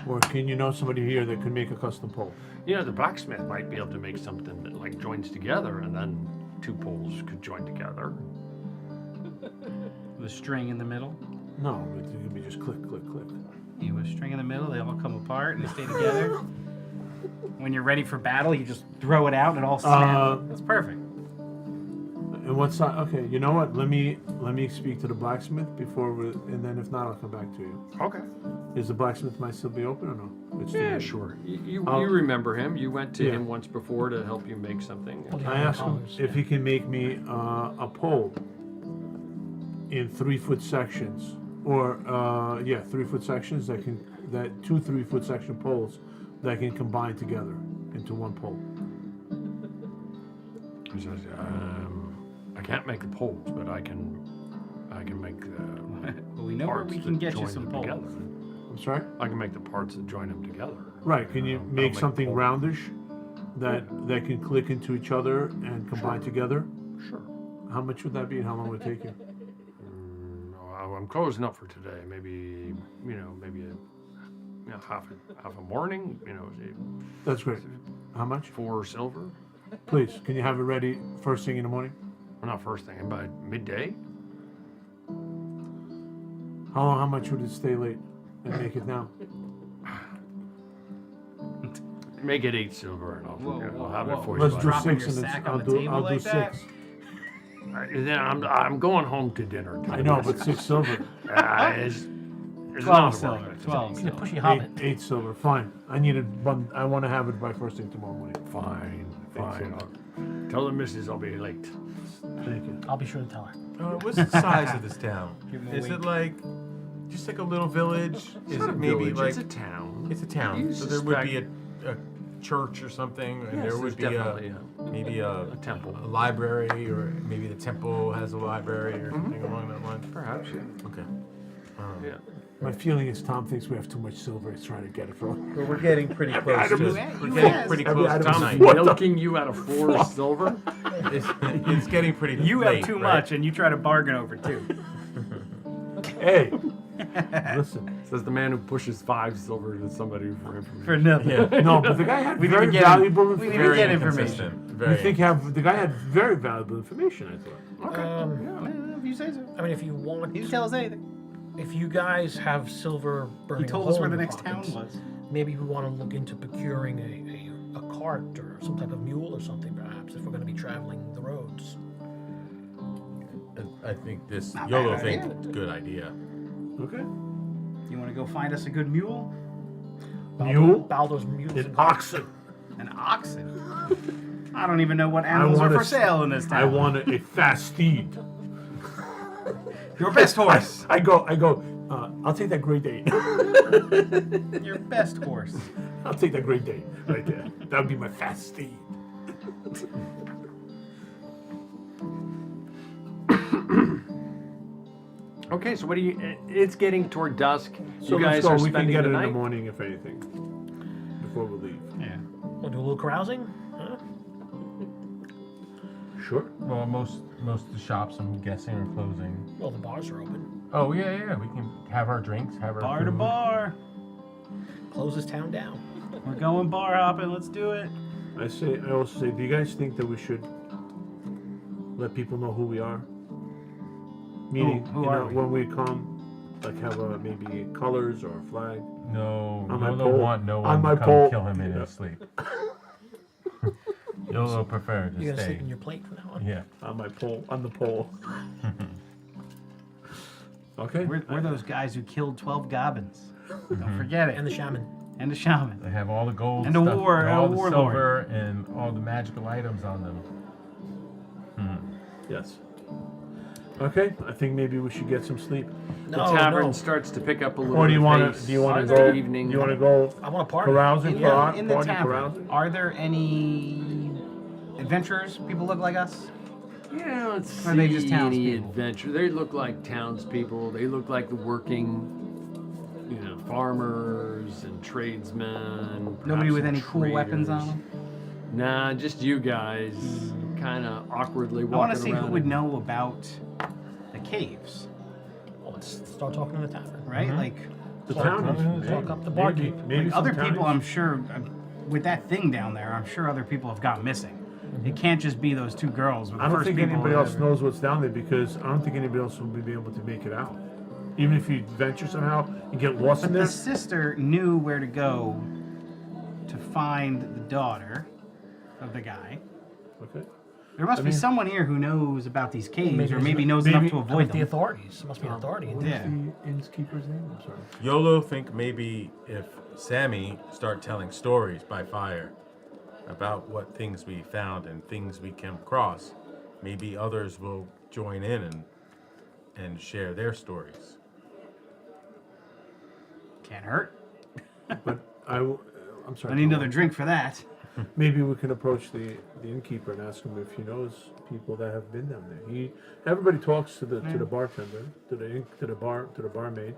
Or can you know somebody here that could make a custom pole? You know, the blacksmith might be able to make something that like joins together, and then 2 poles could join together. With a string in the middle. No, it could be just click, click, click. You with a string in the middle, they all come apart and they stay together. When you're ready for battle, you just throw it out and it all snaps. That's perfect. And what's that? Okay, you know what? Let me speak to the blacksmith before we, and then if not, I'll come back to you. Okay. Is the blacksmith might still be open or no? It's Yeah, still- sure. You I'll- remember him. You went to Yeah. him once before to help you make something. I asked him if he can make me a pole in 3-foot sections, or 3-foot sections that 2 3-foot section poles that can combine together into one pole. He says, I can't make the poles, but I can make the Well, we know where parts we can that get you join some them poles. together. I'm sorry? I can make the parts that join them together. Right, can you I'll make make something pole. roundish that can click into each other and combine together? Sure. How much would that be and how long would it take you? I'm closing up for today. Maybe half a morning. That's great. How much? 4 silver. Please, can you have it ready first thing in the morning? Well, not first thing, by midday. How much would it stay late and make it now? Make it 8 silver, and I'll have it for you. Let's by- do Dropping 6 your and sack I'll on the do table I'll do like that? 6. And then I'm going home to dinner. I know, but 6 silver. It's 12 not silver. worth it. 12 He's a silver. pushy hobbit. 8 silver. Fine. I need it. I want to have it by first thing tomorrow morning. Fine. I'll tell the missus I'll be late. Thank you. I'll be sure to tell her. What's the size of this town? Give 'em a Is wink. it like just like a little village? Is not it a maybe village, like it's a town. it's a town? You So there would be suspect- a church or something, and Yes, there would be there's definitely maybe a temple. a library, or maybe the temple has a library or something along that line. Perhaps, yeah. Okay. Yeah. My feeling is Tom thinks we have too much silver. He's trying to get it from. Well, we're getting pretty close. Items. We're getting pretty close to Tom's night. What the- Milking you out of 4 silver? It's getting pretty. You late, have too right? much, and you try to bargain over 2. Hey, listen. Says the man who pushes 5 silver to somebody for information. For nothing. Yeah. No, but the guy had We very didn't get valuable we didn't information. Very get information. inconsistent. You Very. think the guy had very valuable information? I thought. If you say so. I mean, if you want, He didn't tell us anything. if you guys have silver burning He a told us hole where in the your next town pockets, was. maybe we want to look into procuring a cart or some type of mule or something, perhaps, if we're going to be traveling the roads. I think this Not YOLO bad thing idea. is a good idea. Okay. You want to go find us a good mule? Mule? Baldo's mules. An and oxen. An oxen? I don't even know what animals are want for a- sale in this town. I want a fast steed. Your best horse. I go. I'll take that Great Dane. Your best horse. I'll take that Great Dane right there. That would be my fast steed. Okay, so what do you... It's getting toward dusk. So You guys let's go. are We can spending get the it in night? the morning, if anything, before we leave. Yeah. We'll do a little carousing. Huh? Sure. Well, most of the shops, I'm guessing, are closing. Well, the bars are open. Oh yeah. We can have our drinks, have our Bar to food. bar. Close this town down. We're going bar hopping. Let's do it. I also say, do you guys think that we should let people know who we are? Meaning, Who are we? when we come, like have maybe colors or a flag. No, On my YOLO pole. want no On one my to come pole. kill him in his sleep. YOLO prefer to You're going to stay. sleep in your plate from now on. Yeah. On the pole. Okay. We're those guys who killed 12 goblins. Don't forget it. And the shaman. And a shaman. They have all the gold And a stuff, war- and a all the warlord. silver, and all the magical items on them. Yes. Okay. I think maybe we should get some sleep. The No, tavern no. starts to pick up a little Or do you want pace to? Do you want as to the go? evening? Do you want to go I want to party. carousing? In party the tavern, carousing? are there any adventurers? People look like us? Yeah, let's see. Or are they just any townspeople? adventure. They look like townspeople. They look like the working, farmers and tradesmen. Nobody perhaps with some any cool weapons on traders. them? Nah, just you guys, kind of awkwardly I walking want to see around. who would know about the caves, Well, let's start talking in the tavern. right? Like, The town is Talk up the barkeep. Maybe Other some people, townies. I'm sure, with that thing down there, I'm sure other people have gone missing. It can't just be those two girls. With the I don't first think people anybody that else ever- knows what's down there because I don't think anybody else will be able to make it out. Even if you venture somehow and get lost in But there. the sister knew where to go to find the daughter of the guy. Okay. There must be mean- someone here who knows about these caves, or there's maybe no- knows maybe- enough to avoid The them. authorities. There must be an authority in What there. is the innkeeper's name? I'm sorry. YOLO think maybe if Sammy start telling stories by fire about what things we found and things we came across, maybe others will join in and share their stories. Can't hurt. But I'm sorry. I need another drink for that. Maybe we can approach the innkeeper and ask him if he knows people that have been down there. Everybody talks to the bartender, to the barmaid.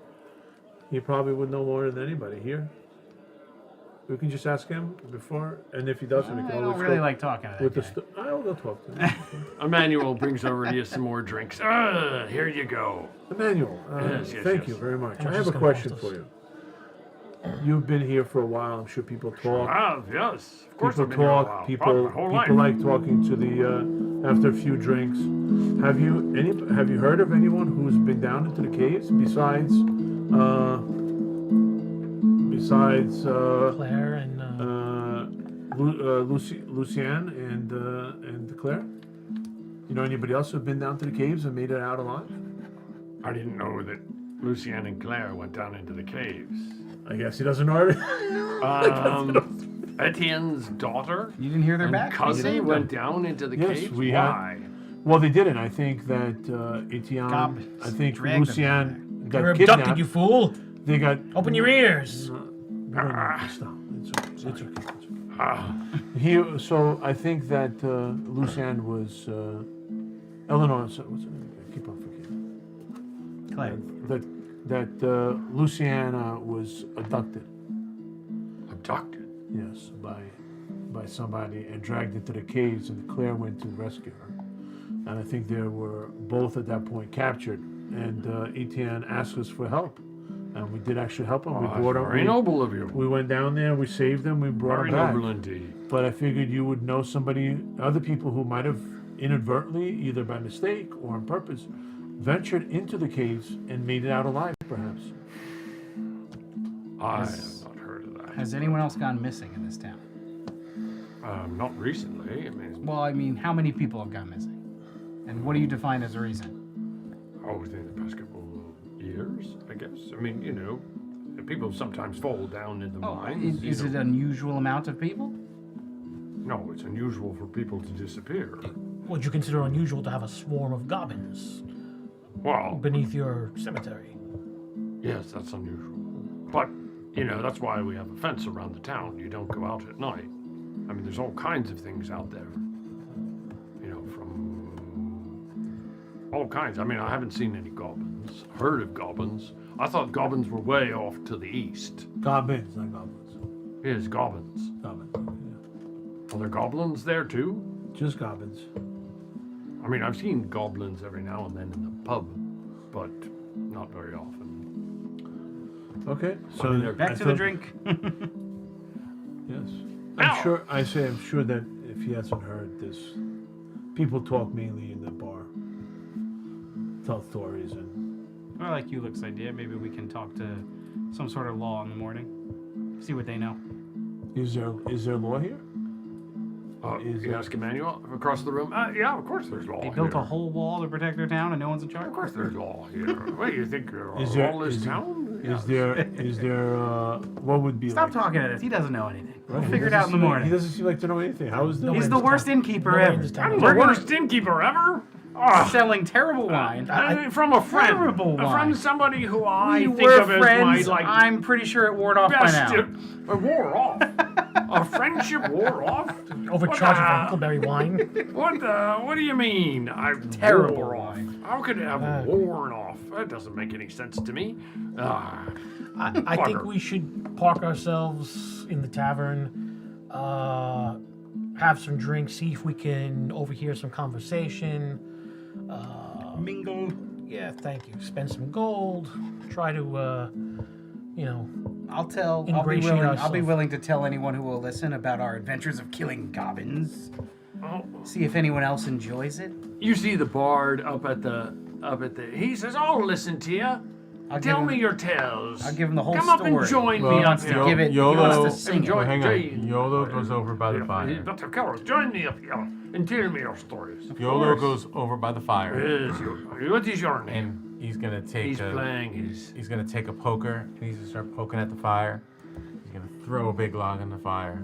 He probably would know more than anybody here. We can just ask him before, and if he doesn't, we I can don't always really go like talking to with that the. guy. I'll go talk to him. Emmanuel brings over to you some more drinks. Here you go. Emmanuel, Yes, thank yes. you very much. How I much have is a gonna question cost for us? you. You've been here for a while. I'm sure people talk. Yes. Of course People I've been here a talk. while. People My whole life. like talking to the after a few drinks. Have you heard of anyone who's been down into the caves besides Claire and Lucienne and Claire? You know anybody else who've been down to the caves and made it out alive? I didn't know that Lucienne and Claire went down into the caves. I guess he doesn't know everything. Etienne's daughter You didn't hear their and back? cousin went down into the Yes, caves? we had- Why? Well, they didn't. I think that Etienne, Gob I think dragged them Lucienne you got were kidnapped. abducted, you fool! They got. Open your ears. No, stop. It's okay. It's okay. Ah, So I think that Lucienne was Eleanor. What's her name? I keep on forgetting. Clay. That Luciana was abducted. abducted. Yes, by somebody and dragged into the caves, and Claire went to rescue her. And I think they were both at that point captured. And Etienne asked us for help, and we did actually help him. We Oh, brought very him. noble of you. We went down there, we saved him, we brought Very him back. noble indeed. But I figured you would know somebody, other people who might have inadvertently, either by mistake or on purpose, ventured into the caves and made it out alive, perhaps. I have not heard of that. Has anyone else gone missing in this town? Not recently. I mean, Well, I mean, how many people have gone missing? And what do you define as a reason? within the past couple of years, I guess. I mean, people sometimes fall down in the mines. Is it an unusual amount of people? No, it's unusual for people to disappear. Would you consider unusual to have a swarm of goblins Well, beneath your cemetery? yes, that's unusual. But, that's why we have a fence around the town. You don't go out at night. I mean, there's all kinds of things out there. From all kinds. I mean, I haven't seen any goblins, heard of goblins. I thought goblins were way off to the east. Goblins, not goblins. Here's goblins. Goblins, yeah. Are there goblins there too? Just goblins. I mean, I've seen goblins every now and then in the pub, but not very often. Okay, I so mean, they're- Back I to the thought- drink. Yes. Ow! I'm sure that if he hasn't heard this, people talk mainly in the bar, tell stories, and I like Ulick's idea. Maybe we can talk to some sort of law in the morning. See what they know. is there law here? Is You there- ask Emmanuel across the room? Yeah, of course there's law They built here. a whole wall to protect their town and no one's in charge? Of course there's law here. What, you think Is there- lawless is there- town? Is there what would be Stop like? talking at us. He doesn't know anything. We'll He figure it doesn't out in the seem like- morning. He doesn't seem like to know anything. How is the? He's the worst innkeeper Nobody in ever. this town I'm knows. the worst innkeeper ever? Ah, Selling terrible wine. from a friend. Terrible From wine. somebody who I We think were of as friends. my, like, I'm pretty sure it wore off by best. now. It wore off. A friendship wore off? Overcharging for What huckleberry wine. What do you mean? Terrible wore off. wine. How could it have worn off? That doesn't make any sense to me. I think Bugger. we should park ourselves in the tavern, have some drinks, see if we can overhear some conversation. Mingle. Yeah, thank you. Spend some gold. Try to, you know, I'll be Ingratiate willing. I'll be ourselves. willing to tell anyone who will listen about our adventures of killing goblins. Oh, See if anyone else enjoys it. you see the bard up at the. He says, "I'll listen to you. I'll Tell give me him, your tales. I'll give him the whole Come up and story. join Well, me up to here. give it. YOLO. He wants to sing Enjoy- it. Hang Jay- on. YOLO goes over by the fire. But of course, join me up here and tell me your stories. YOLO goes over by the fire, What is your name? and he's gonna take He's a playing his. he's gonna take a poker. And he's gonna start poking at the fire. He's gonna throw a big log in the fire,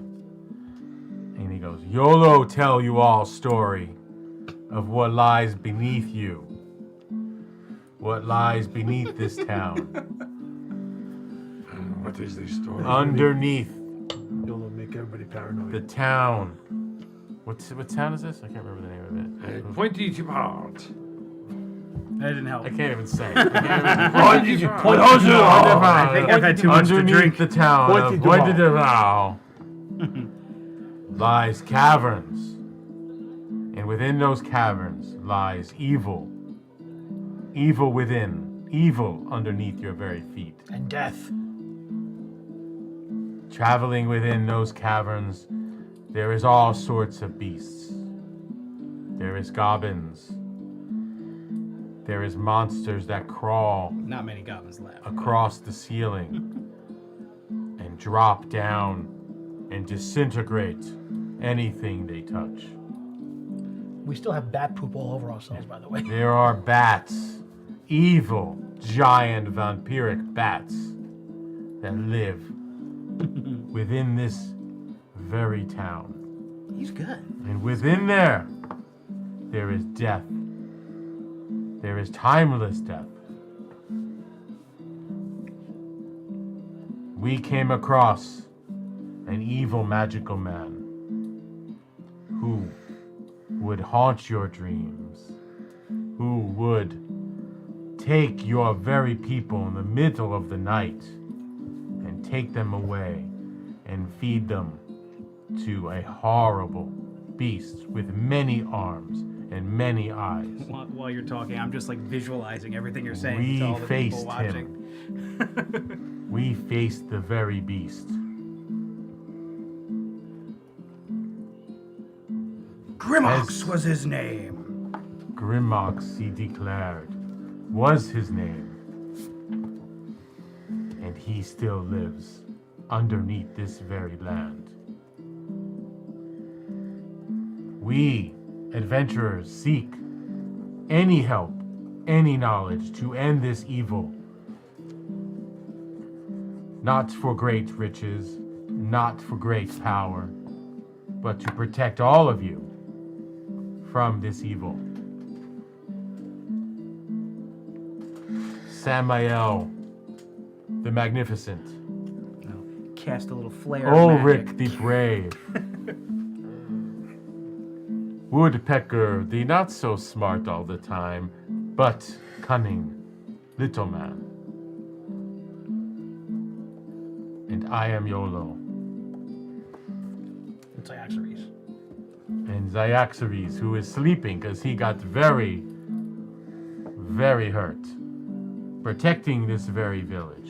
and he goes, "YOLO, tell you all story of what lies beneath you. What lies beneath this town? What is this story? Underneath Don't make everybody paranoid. the town. What town is this? I can't remember the name of it. Pointy to part. That didn't help. I can't even say it. I can't even- I think I've had too much to Underneath drink. the town Pointy of to Pointy de Vau lies caverns, and within those caverns lies evil. Evil within, evil underneath your very feet. and death. Traveling within those caverns, there is all sorts of beasts. There is goblins. There is monsters that crawl Not many goblins left. across the ceiling and drop down and disintegrate anything they touch. We still have bat poop all over ourselves, by the way. There are bats, evil, giant vampiric bats that live within this very town. He's good. And within there is death. There is timeless death. We came across an evil magical man who would haunt your dreams, who would take your very people in the middle of the night and take them away and feed them to a horrible beast with many arms and many eyes. While you're talking, I'm just like visualizing everything you're saying We to all the faced people watching. We faced the very beast. Grimox was his name. Grimox, he declared, was his name. And he still lives underneath this very land. We, adventurers, seek any help, any knowledge to end this evil. Not for great riches, not for great power, but to protect all of you from this evil. Samael the Magnificent, Cast a little flare. of Ulrich magic. the Brave, Woodpecker the not so smart all the time, but cunning little man. And I am Yolo. It's Iaxares. And Zyaxares, who is sleeping because he got very, very hurt, protecting this very village.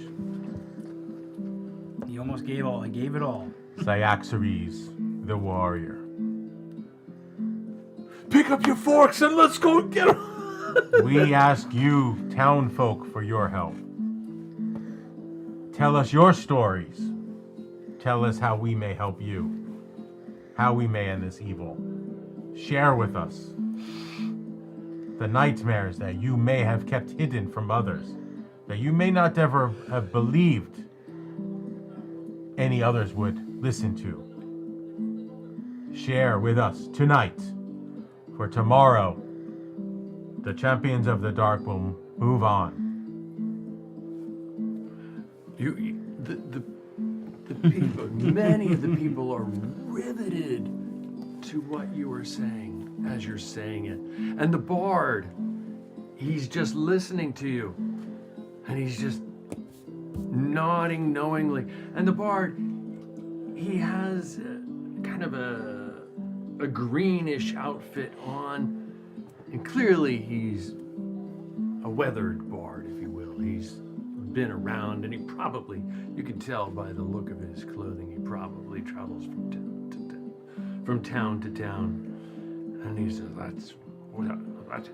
He almost gave all. He gave it all. Zyaxares, the warrior. Pick up your forks and let's go get him. We ask you, townfolk, for your help. Tell us your stories. Tell us how we may help you, how we may end this evil. Share with us the nightmares that you may have kept hidden from others, that you may not ever have believed any others would listen to. Share with us tonight, for tomorrow the champions of the dark will move on. The people, many of the people are riveted to what you are saying as you're saying it. And the bard, he's just listening to you. And he's just nodding knowingly. And the bard, he has kind of a greenish outfit on. And clearly he's a weathered bard, if you will. He's been around, and you can tell by the look of his clothing, he probably travels from town to town. And he says, that is, well, that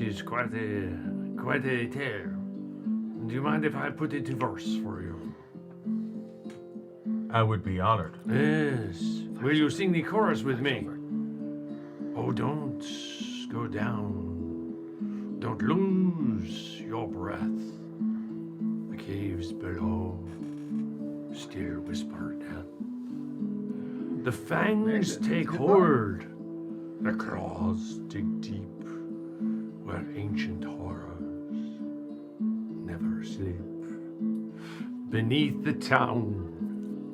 is quite a tale. Do you mind if I put it to verse for you? I would be honored. Yes. Will you sing the chorus with me? Oh, don't go down. Don't lose your breath. The caves below still whisper death. The fangs take hold. The claws dig deep where ancient horrors never sleep. Beneath the town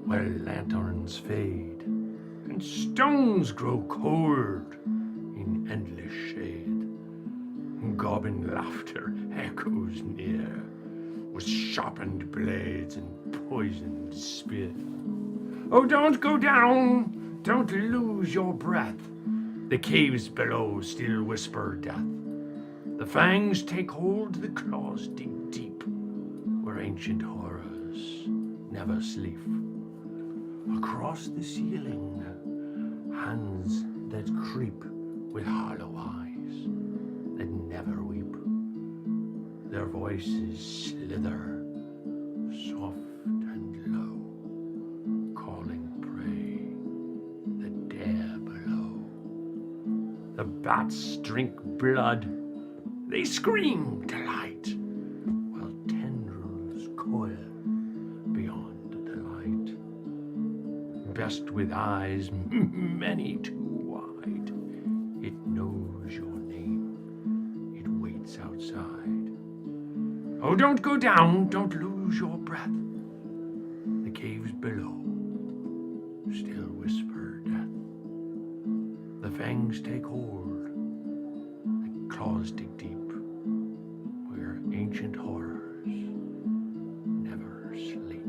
where lanterns fade and stones grow cold in endless shade. Goblin laughter echoes near with sharpened blades and poisoned spear. Oh, don't go down, don't lose your breath. The caves below still whisper death. The fangs take hold, the claws dig deep where ancient horrors never sleep. Across the ceiling, hands that creep with hollow eyes that never weep. Their voices slither, soft and low, calling prey that dare below. The bats drink blood, they scream delight, while tendrils coil beyond the light. Best with eyes many too wide, it knows your name, it waits outside. Oh, don't go down, don't lose your breath. The caves below still whisper death. The fangs take hold, the claws dig deep, where ancient horrors never sleep.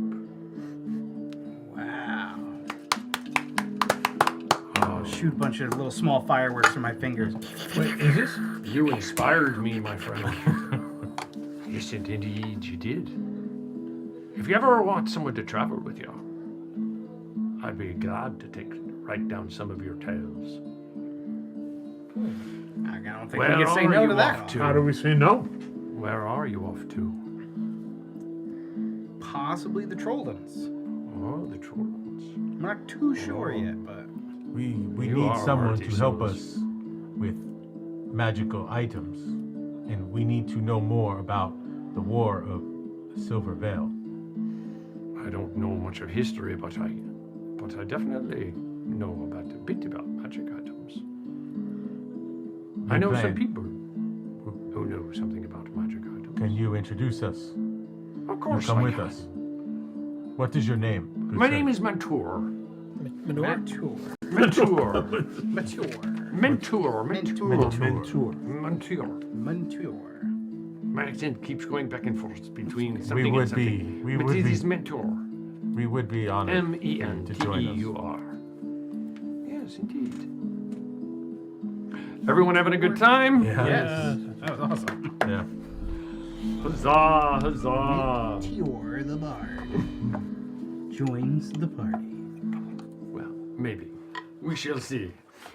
Wow. I'll shoot a bunch of little small fireworks from my fingers. Wait, is this? You inspired me, my friend. Yes, indeed you did. If you ever want someone to travel with you, I'd be glad to write down some of your tales. I don't think Where we can say are no you to that. off to? How do we say no? Where are you off to? Possibly the Trolldens. Oh, the Trolls. I'm not too sure yet, but We You need are someone to help artisans. us with magical items, and we need to know more about the War of Silver Veil. I don't know much of history, but I definitely know a bit about magic items. I Good know plan. some people who know something about magic items. Can you introduce us? Of You course, come I with can. us. What is your name? good My sir? name is Mentor. Manure? mature. Mentor. Mature. Mentor. Mentor. Mentor. Mature. My accent keeps going back and forth between something We and would something. be- we but would it be- is Mentor. We would be honored to join us. Menteur. Yes, indeed. Everyone having a good time? Yeah. Yes. That was awesome. Yeah. Huzzah, huzzah. Meteor the Bard joins the party. Well, maybe. We shall see.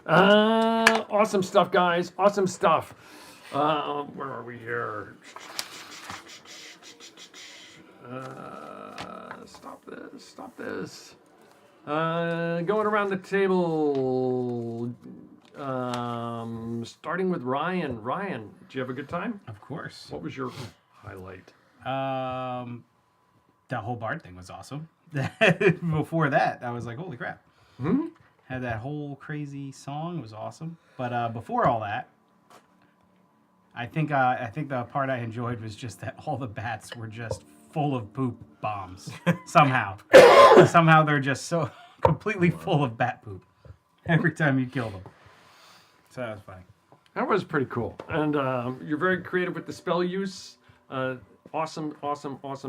Awesome stuff, guys. Awesome stuff. Where are we here? Stop this. Going around the table. Starting with Ryan. Ryan, did you have a good time? Of course. What was your highlight? The whole Bard thing was awesome. Before that, I was like, holy crap. Had that whole crazy song. It was awesome. But before all that, I think the part I enjoyed was just that all the bats were just full of poop bombs. Somehow. Somehow they're just so completely full of bat poop every time you kill them. So that was funny. That was pretty cool. And you're very creative with the spell use. Awesome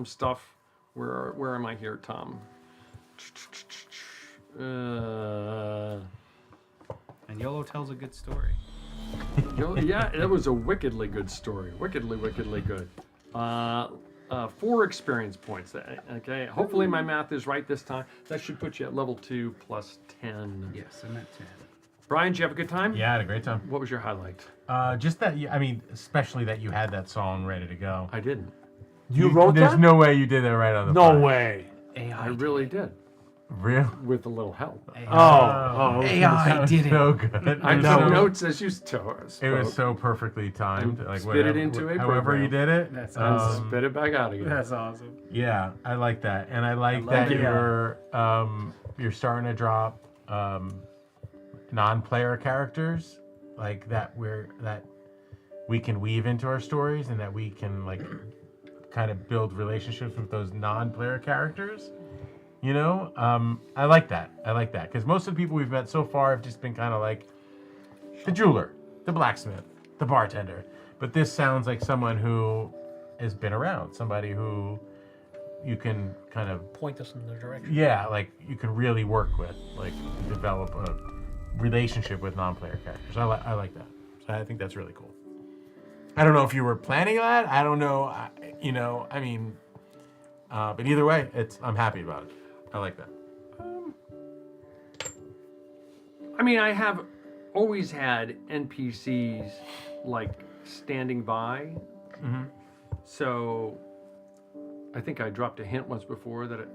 stuff. Where am I here, Tom? And YOLO tells a good story. Yeah, it was a wickedly good story. Wickedly good. 4 experience points. Okay, hopefully my math is right this time. That should put you at level 2 plus 10. Yes, I'm at 10. Brian, did you have a good time? Yeah, I had a great time. What was your highlight? Just that, I mean, especially that you had that song ready to go. I didn't. You wrote There's that? no way you did that right on the No fly. way. I really did, Real? with a little help. Oh. AI did it. So good. I It was took so- notes as you It was so perfectly timed. And Like spit it whatever, into a however program. you did it. That's and spit it back out again. That's awesome. Yeah, I like that, and I like that it. you're starting to drop non-player characters like that we can weave into our stories, and that we can like kind of build relationships with those non-player characters. You know, I like that. Because most of the people we've met so far have just been kind of like the jeweler, the blacksmith, the bartender. But this sounds like someone who has been around, somebody who you can kind of, Point us in the direction. yeah, like you can really work with, like develop a relationship with non-player characters. I like that. So I think that's really cool. I don't know if you were planning that. I don't know. I mean, but either way, I'm happy about it. I like that. I mean, I have always had NPCs like standing by. So I think I dropped a hint once before that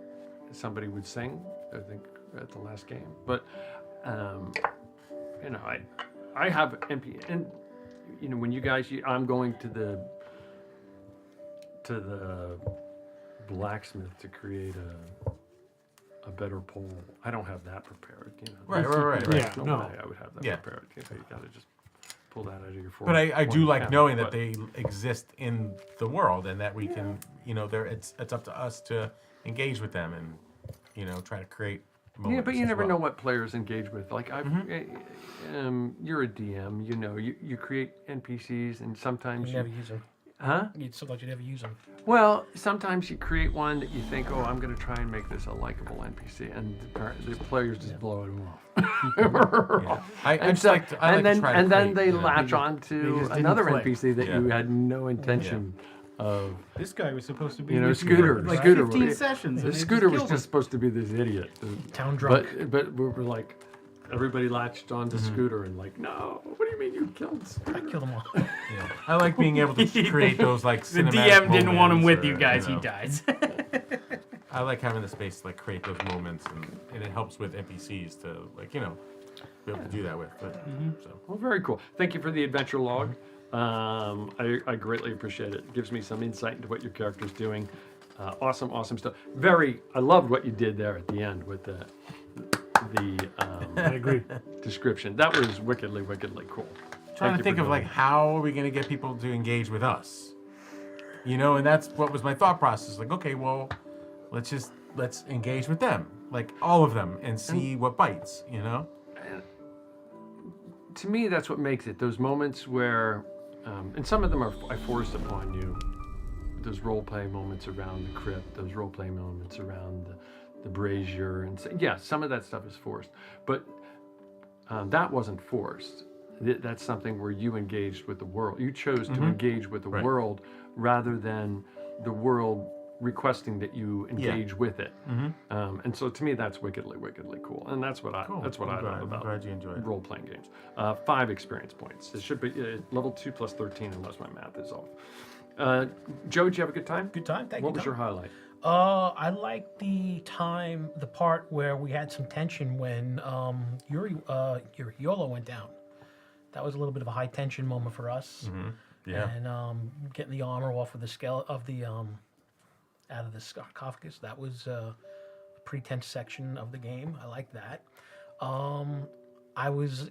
somebody would sing. I think at the last game, but I have NPC, and when you guys, I'm going to the blacksmith to create a better pole. I don't have that prepared. Right. Yeah, No no. way I would have that Yeah. prepared. You gotta just pull that out of your. But I do like camera. knowing But- that they exist in the world, and that we can, it's up to us to engage with them and, try to create moments. Yeah, but you as never well. know what players engage with. Like you're a DM. You create NPCs, and sometimes You never use them. Huh? Sometimes you never use them. Well, sometimes you create one that you think, oh, I'm going to try and make this a likable NPC, and the players just blow it off. Yeah. I And just so, like to, I like and to try to then create, they you know, latch on they to just didn't another click. NPC that Yeah. you had no intention of. This guy was supposed to be. You know, with Scooter. for, like Scooter. 15 sessions. and The they Scooter was killed him. just supposed to be this idiot. Town drunk. But we were like, everybody latched on to Scooter and like, no, what do you mean you killed Scooter? I killed them all. Yeah. I like being able to create those like The cinematic DM didn't want him moments with or, you guys. know. He dies. I like having the space to like create those moments, and it helps with NPCs to like be able to do that with. But so Well, very cool. Thank you for the adventure log. I greatly appreciate it. It gives me some insight into what your character's doing. Awesome stuff. I loved what you did there at the end with the I agree. description. That was wickedly cool. trying Thank to you think for of like doing how are we going to get people to engage with us, and that's what was my thought process. Like, okay, well, let's engage with them, like all of them, and see what bites. To me, that's what makes it. Those moments where, and some of them I forced upon you. Those role-play moments around the crypt, those role-play moments around the brazier, and some of that stuff is forced, but that wasn't forced. That's something where you engaged with the world. You chose to engage with the Right. world rather than the world requesting that you engage with it. And so to me, that's wickedly cool, and that's what I Cool. that's what I love I'm about glad you enjoyed it. role-playing games. 5 experience points. It should be level 2 plus 13, unless my math is off. Joe, did you have a good time? Good time. Thank What you. was Tom. your highlight? I liked the part where we had some tension when Yuri Yolo went down. That was a little bit of a high tension moment for us. Yeah. And getting the armor off of the out of the sarcophagus. That was a pretty tense section of the game. I like that. I was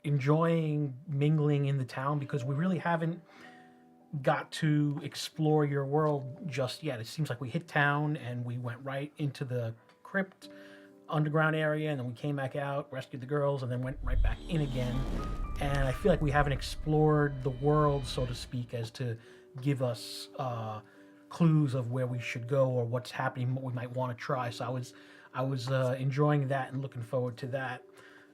enjoying mingling in the town because we really haven't got to explore your world just yet. It seems like we hit town and we went right into the crypt underground area, and then we came back out, rescued the girls, and then went right back in again. And I feel like we haven't explored the world, so to speak, as to give us clues of where we should go or what's happening, what we might want to try. So I was enjoying that and looking forward to that.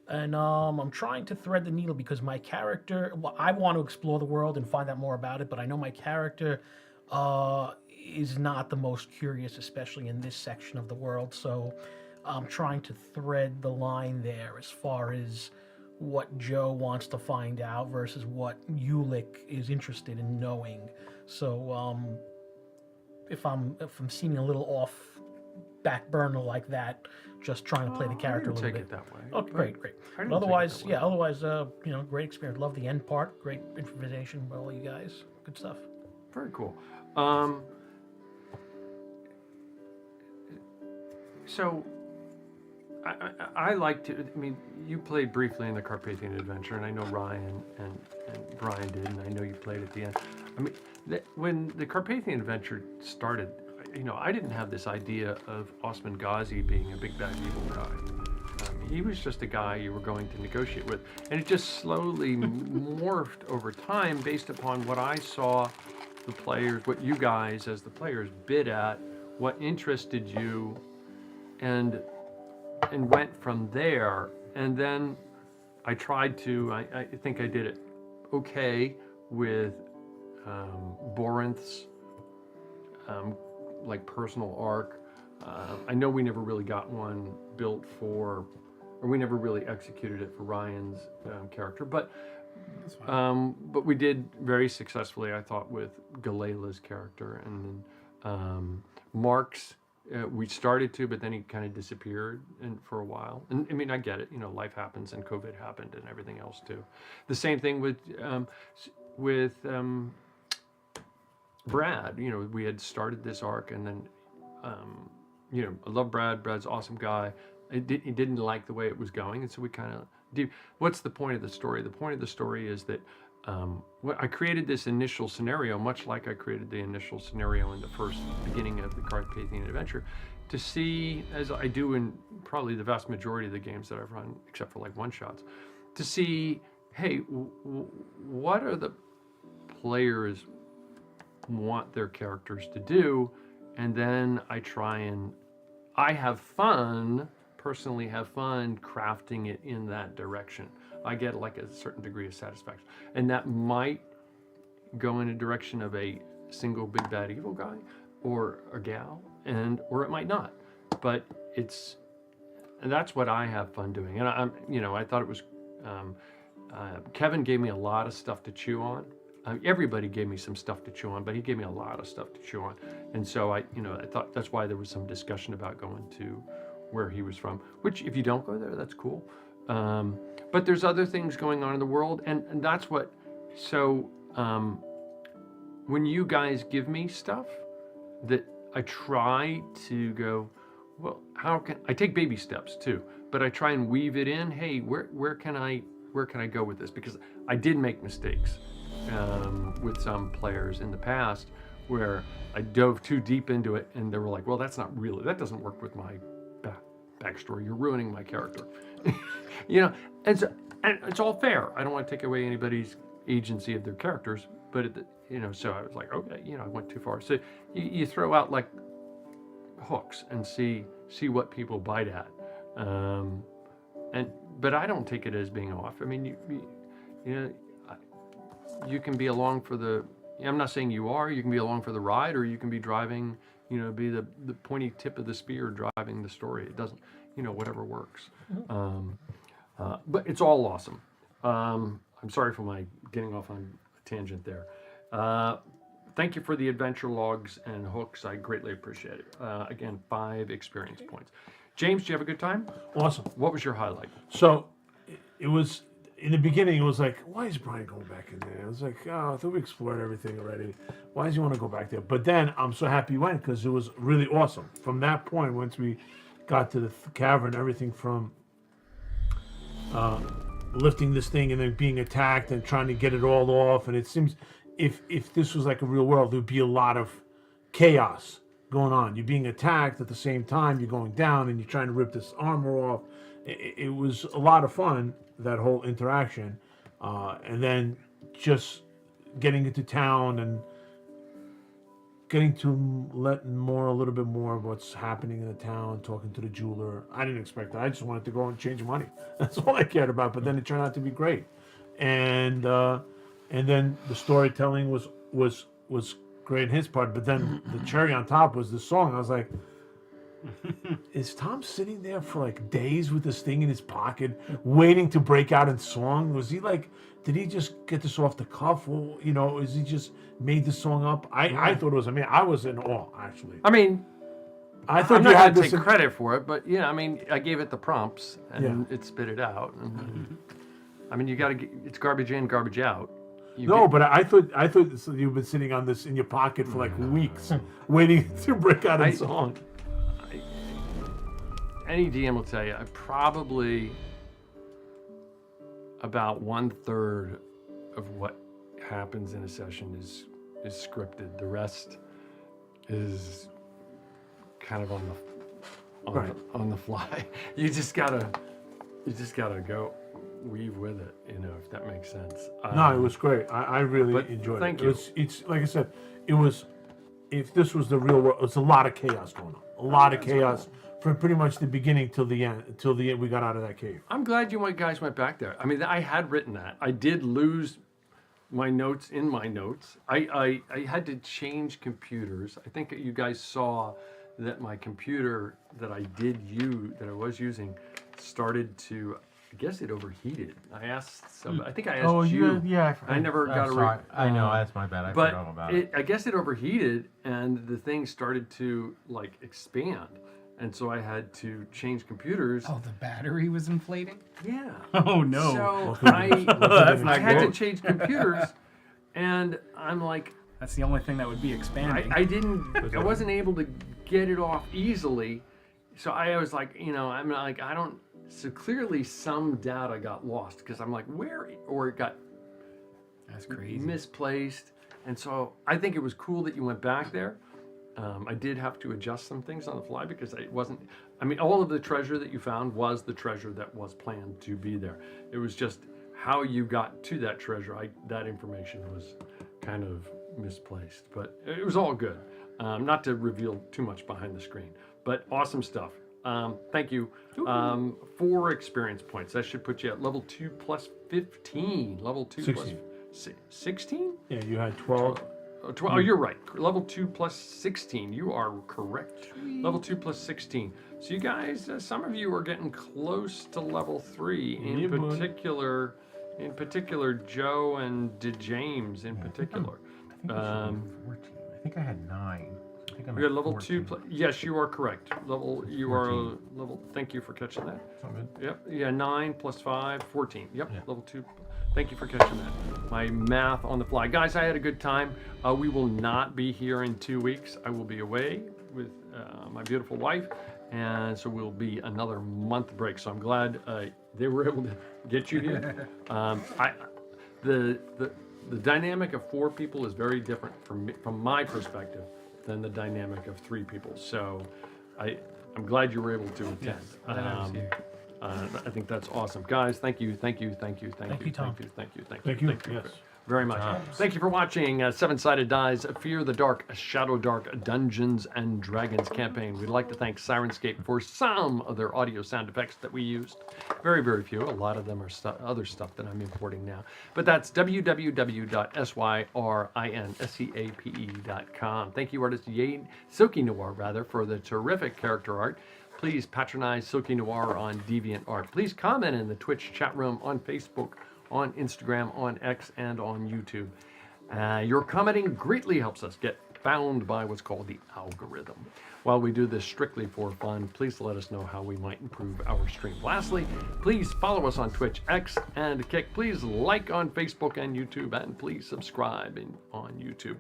And I'm trying to thread the needle because my character, well, I want to explore the world and find out more about it, but I know my character is not the most curious, especially in this section of the world. So I'm trying to thread the line there as far as what Joe wants to find out versus what Ulick is interested in knowing. So if I'm seeming a little off back burner like that, just trying to play the character a little take bit. it that way. Okay, great. I didn't But take it otherwise, that way. yeah, otherwise, great experience. Love the end part. Great improvisation by all you guys. Good stuff. Very cool. So, I like to. I mean, you played briefly in the Carpathian Adventure, and I know Ryan and Brian did, and I know you played at the end. I mean, when the Carpathian Adventure started, I didn't have this idea of Osman Ghazi being a big bad evil guy. He was just a guy you were going to negotiate with, and it just slowly morphed over time based upon what I saw the players, what you guys as the players bid at, what interested you, and went from there. And then I tried to, I think I did it okay with Borinth's like personal arc. I know we never really got one built for, or we never really executed it for Ryan's character, but we did very successfully, I thought, with Galayla's character, and then Mark's. We started to, but then he kind of disappeared for a while. And I mean, I get it. Life happens, and COVID happened, and everything else too. The same thing with Brad. We had started this arc, and then I love Brad. Brad's an awesome guy. He didn't like the way it was going, and so we kind of. What's the point of the story? The point of the story is that I created this initial scenario, much like I created the initial scenario in the first beginning of the Carpathian Adventure, to see, as I do in probably the vast majority of the games that I've run, except for like one-shots, to see, hey, what are the players want their characters to do, and then I have fun, personally have fun crafting it in that direction. I get like a certain degree of satisfaction. And that might go in a direction of a single big bad evil guy or a gal, or it might not. But and that's what I have fun doing. And I thought it was, Kevin gave me a lot of stuff to chew on. Everybody gave me some stuff to chew on, but he gave me a lot of stuff to chew on. And so I thought that's why there was some discussion about going to where he was from, which if you don't go there, that's cool. But there's other things going on in the world, and that's what, so when you guys give me stuff, that I try to go, well, how can, I take baby steps too, but I try and weave it in, hey, where can I go with this? Because I did make mistakes with some players in the past where I dove too deep into it, and they were like, well, that doesn't work with my backstory. You're ruining my character. And it's all fair. I don't want to take away anybody's agency of their characters, but so I was like, okay, I went too far. So you throw out like hooks and see what people bite at, but I don't take it as being off. I mean, you can be along for the. I'm not saying you are. You can be along for the ride, or you can be driving. Be the pointy tip of the spear driving the story. It doesn't, whatever works. But it's all awesome. I'm sorry for my getting off on a tangent there. Thank you for the adventure logs and hooks. I greatly appreciate it. Again, 5 experience points. James, did you have a good time? Awesome. What was your highlight? So it was, in the beginning, it was like, why is Brian going back in there? I was like, oh, I thought we explored everything already. Why does he want to go back there? But then I'm so happy he went because it was really awesome. From that point, once we got to the cavern, everything from lifting this thing and then being attacked and trying to get it all off. And it seems if this was like a real world, there would be a lot of chaos going on. You're being attacked at the same time, you're going down and you're trying to rip this armor off. It was a lot of fun, that whole interaction. And then just getting into town and getting to let a little bit more of what's happening in the town, talking to the jeweler. I didn't expect that. I just wanted to go and change money. That's all I cared about. But then it turned out to be great, and then the storytelling was great in his part. But then the cherry on top was the song. I was like, is Tom sitting there for like days with this thing in his pocket, waiting to break out in song? Was he like, did he just get this off the cuff? Or, is he just made the song up? I thought it was. I mean, I was in awe actually. I mean, I thought I'm you not had going to this. take credit for it, but I mean, I gave it the prompts and it spit it out. And, I mean, you got to. It's garbage in, garbage out. But I thought you've been sitting on this in your pocket for like weeks, waiting to break out in song. Any DM will tell you, I probably about 1/3 of what happens in a session is scripted. The rest is kind of on the fly. You just gotta go weave with it, if that makes sense. No, it was great. I really enjoyed thank it. you. It's like I said, it was. If this was the real world, it's a lot of chaos going on. A lot of chaos from pretty much the beginning till the end. Till the end, we got out of that cave. I'm glad you guys went back there. I mean, I had written that. I did lose my notes in my notes. I had to change computers. I think you guys saw that my computer that I was using started to. I guess it overheated. I asked somebody. I think I asked you. I never got a. I know that's my bad. I forgot about it. I guess it overheated, and the thing started to expand, and so I had to change computers. Oh, the battery was inflating? Yeah. Oh, no. So That's not I had to good. change computers, and I'm like, That's the only thing that would be expanding. I wasn't able to get it off easily, so I was like, I'm like, I don't. So clearly some data got lost because I'm like, where, or it got That's crazy. misplaced. And so I think it was cool that you went back there. I did have to adjust some things on the fly because all of the treasure that you found was the treasure that was planned to be there. It was just how you got to that treasure. That information was kind of misplaced, but it was all good. Not to reveal too much behind the screen, but awesome stuff. Thank you. 4 experience points. That should put you at level 2 plus 15. Level 2 16. plus 16? Yeah, you had 12. 12. Oh, you're right. Level 2 plus 16. You are correct. Level 2 plus 16. So you guys, some of you are getting close to level 3. In particular, Joe and James in particular. I think I should be 14. I think I had 9. I think I'm You're at at level 14. 2. Yes, you are correct. You are level. Thank you for catching that. It's all good. Yep. Yeah, 9 plus 5, 14. Yep. Yeah. Level 2. Thank you for catching that. My math on the fly. Guys, I had a good time. We will not be here in 2 weeks. I will be away with my beautiful wife. And so we'll be another month break. So I'm glad they were able to get you here. The dynamic of 4 people is very different from my perspective than the dynamic of 3 people. So I'm glad you were able to attend. I think that's awesome. Guys, thank you, Tom. Thank you. Yes. Very much. Thank you for watching Seven-Sided Dice, Fear the Dark, Shadowdark Dungeons and Dragons campaign. We'd like to thank Sirenscape for some of their audio sound effects that we used. Very, very few. A lot of them are other stuff that I'm importing now. But that's www.syrinscape.com. Thank you, artist Silky Noir, for the terrific character art. Please patronize Silky Noir on DeviantArt. Please comment in the Twitch chat room, on Facebook, on Instagram, on X, and on YouTube. Your commenting greatly helps us get found by what's called the algorithm. While we do this strictly for fun, please let us know how we might improve our stream. Lastly, please follow us on Twitch, X, and Kick. Please like on Facebook and YouTube, and please subscribe on YouTube.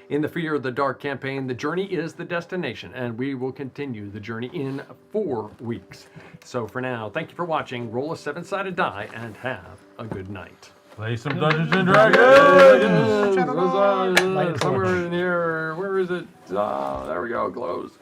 In the Fear of the Dark campaign, the journey is the destination, and we will continue the journey in 4 weeks. So for now, thank you for watching. Roll a 7-sided die and have a good night. Play some Dungeons and Dragons! Somewhere in here, where is it? There we go, close.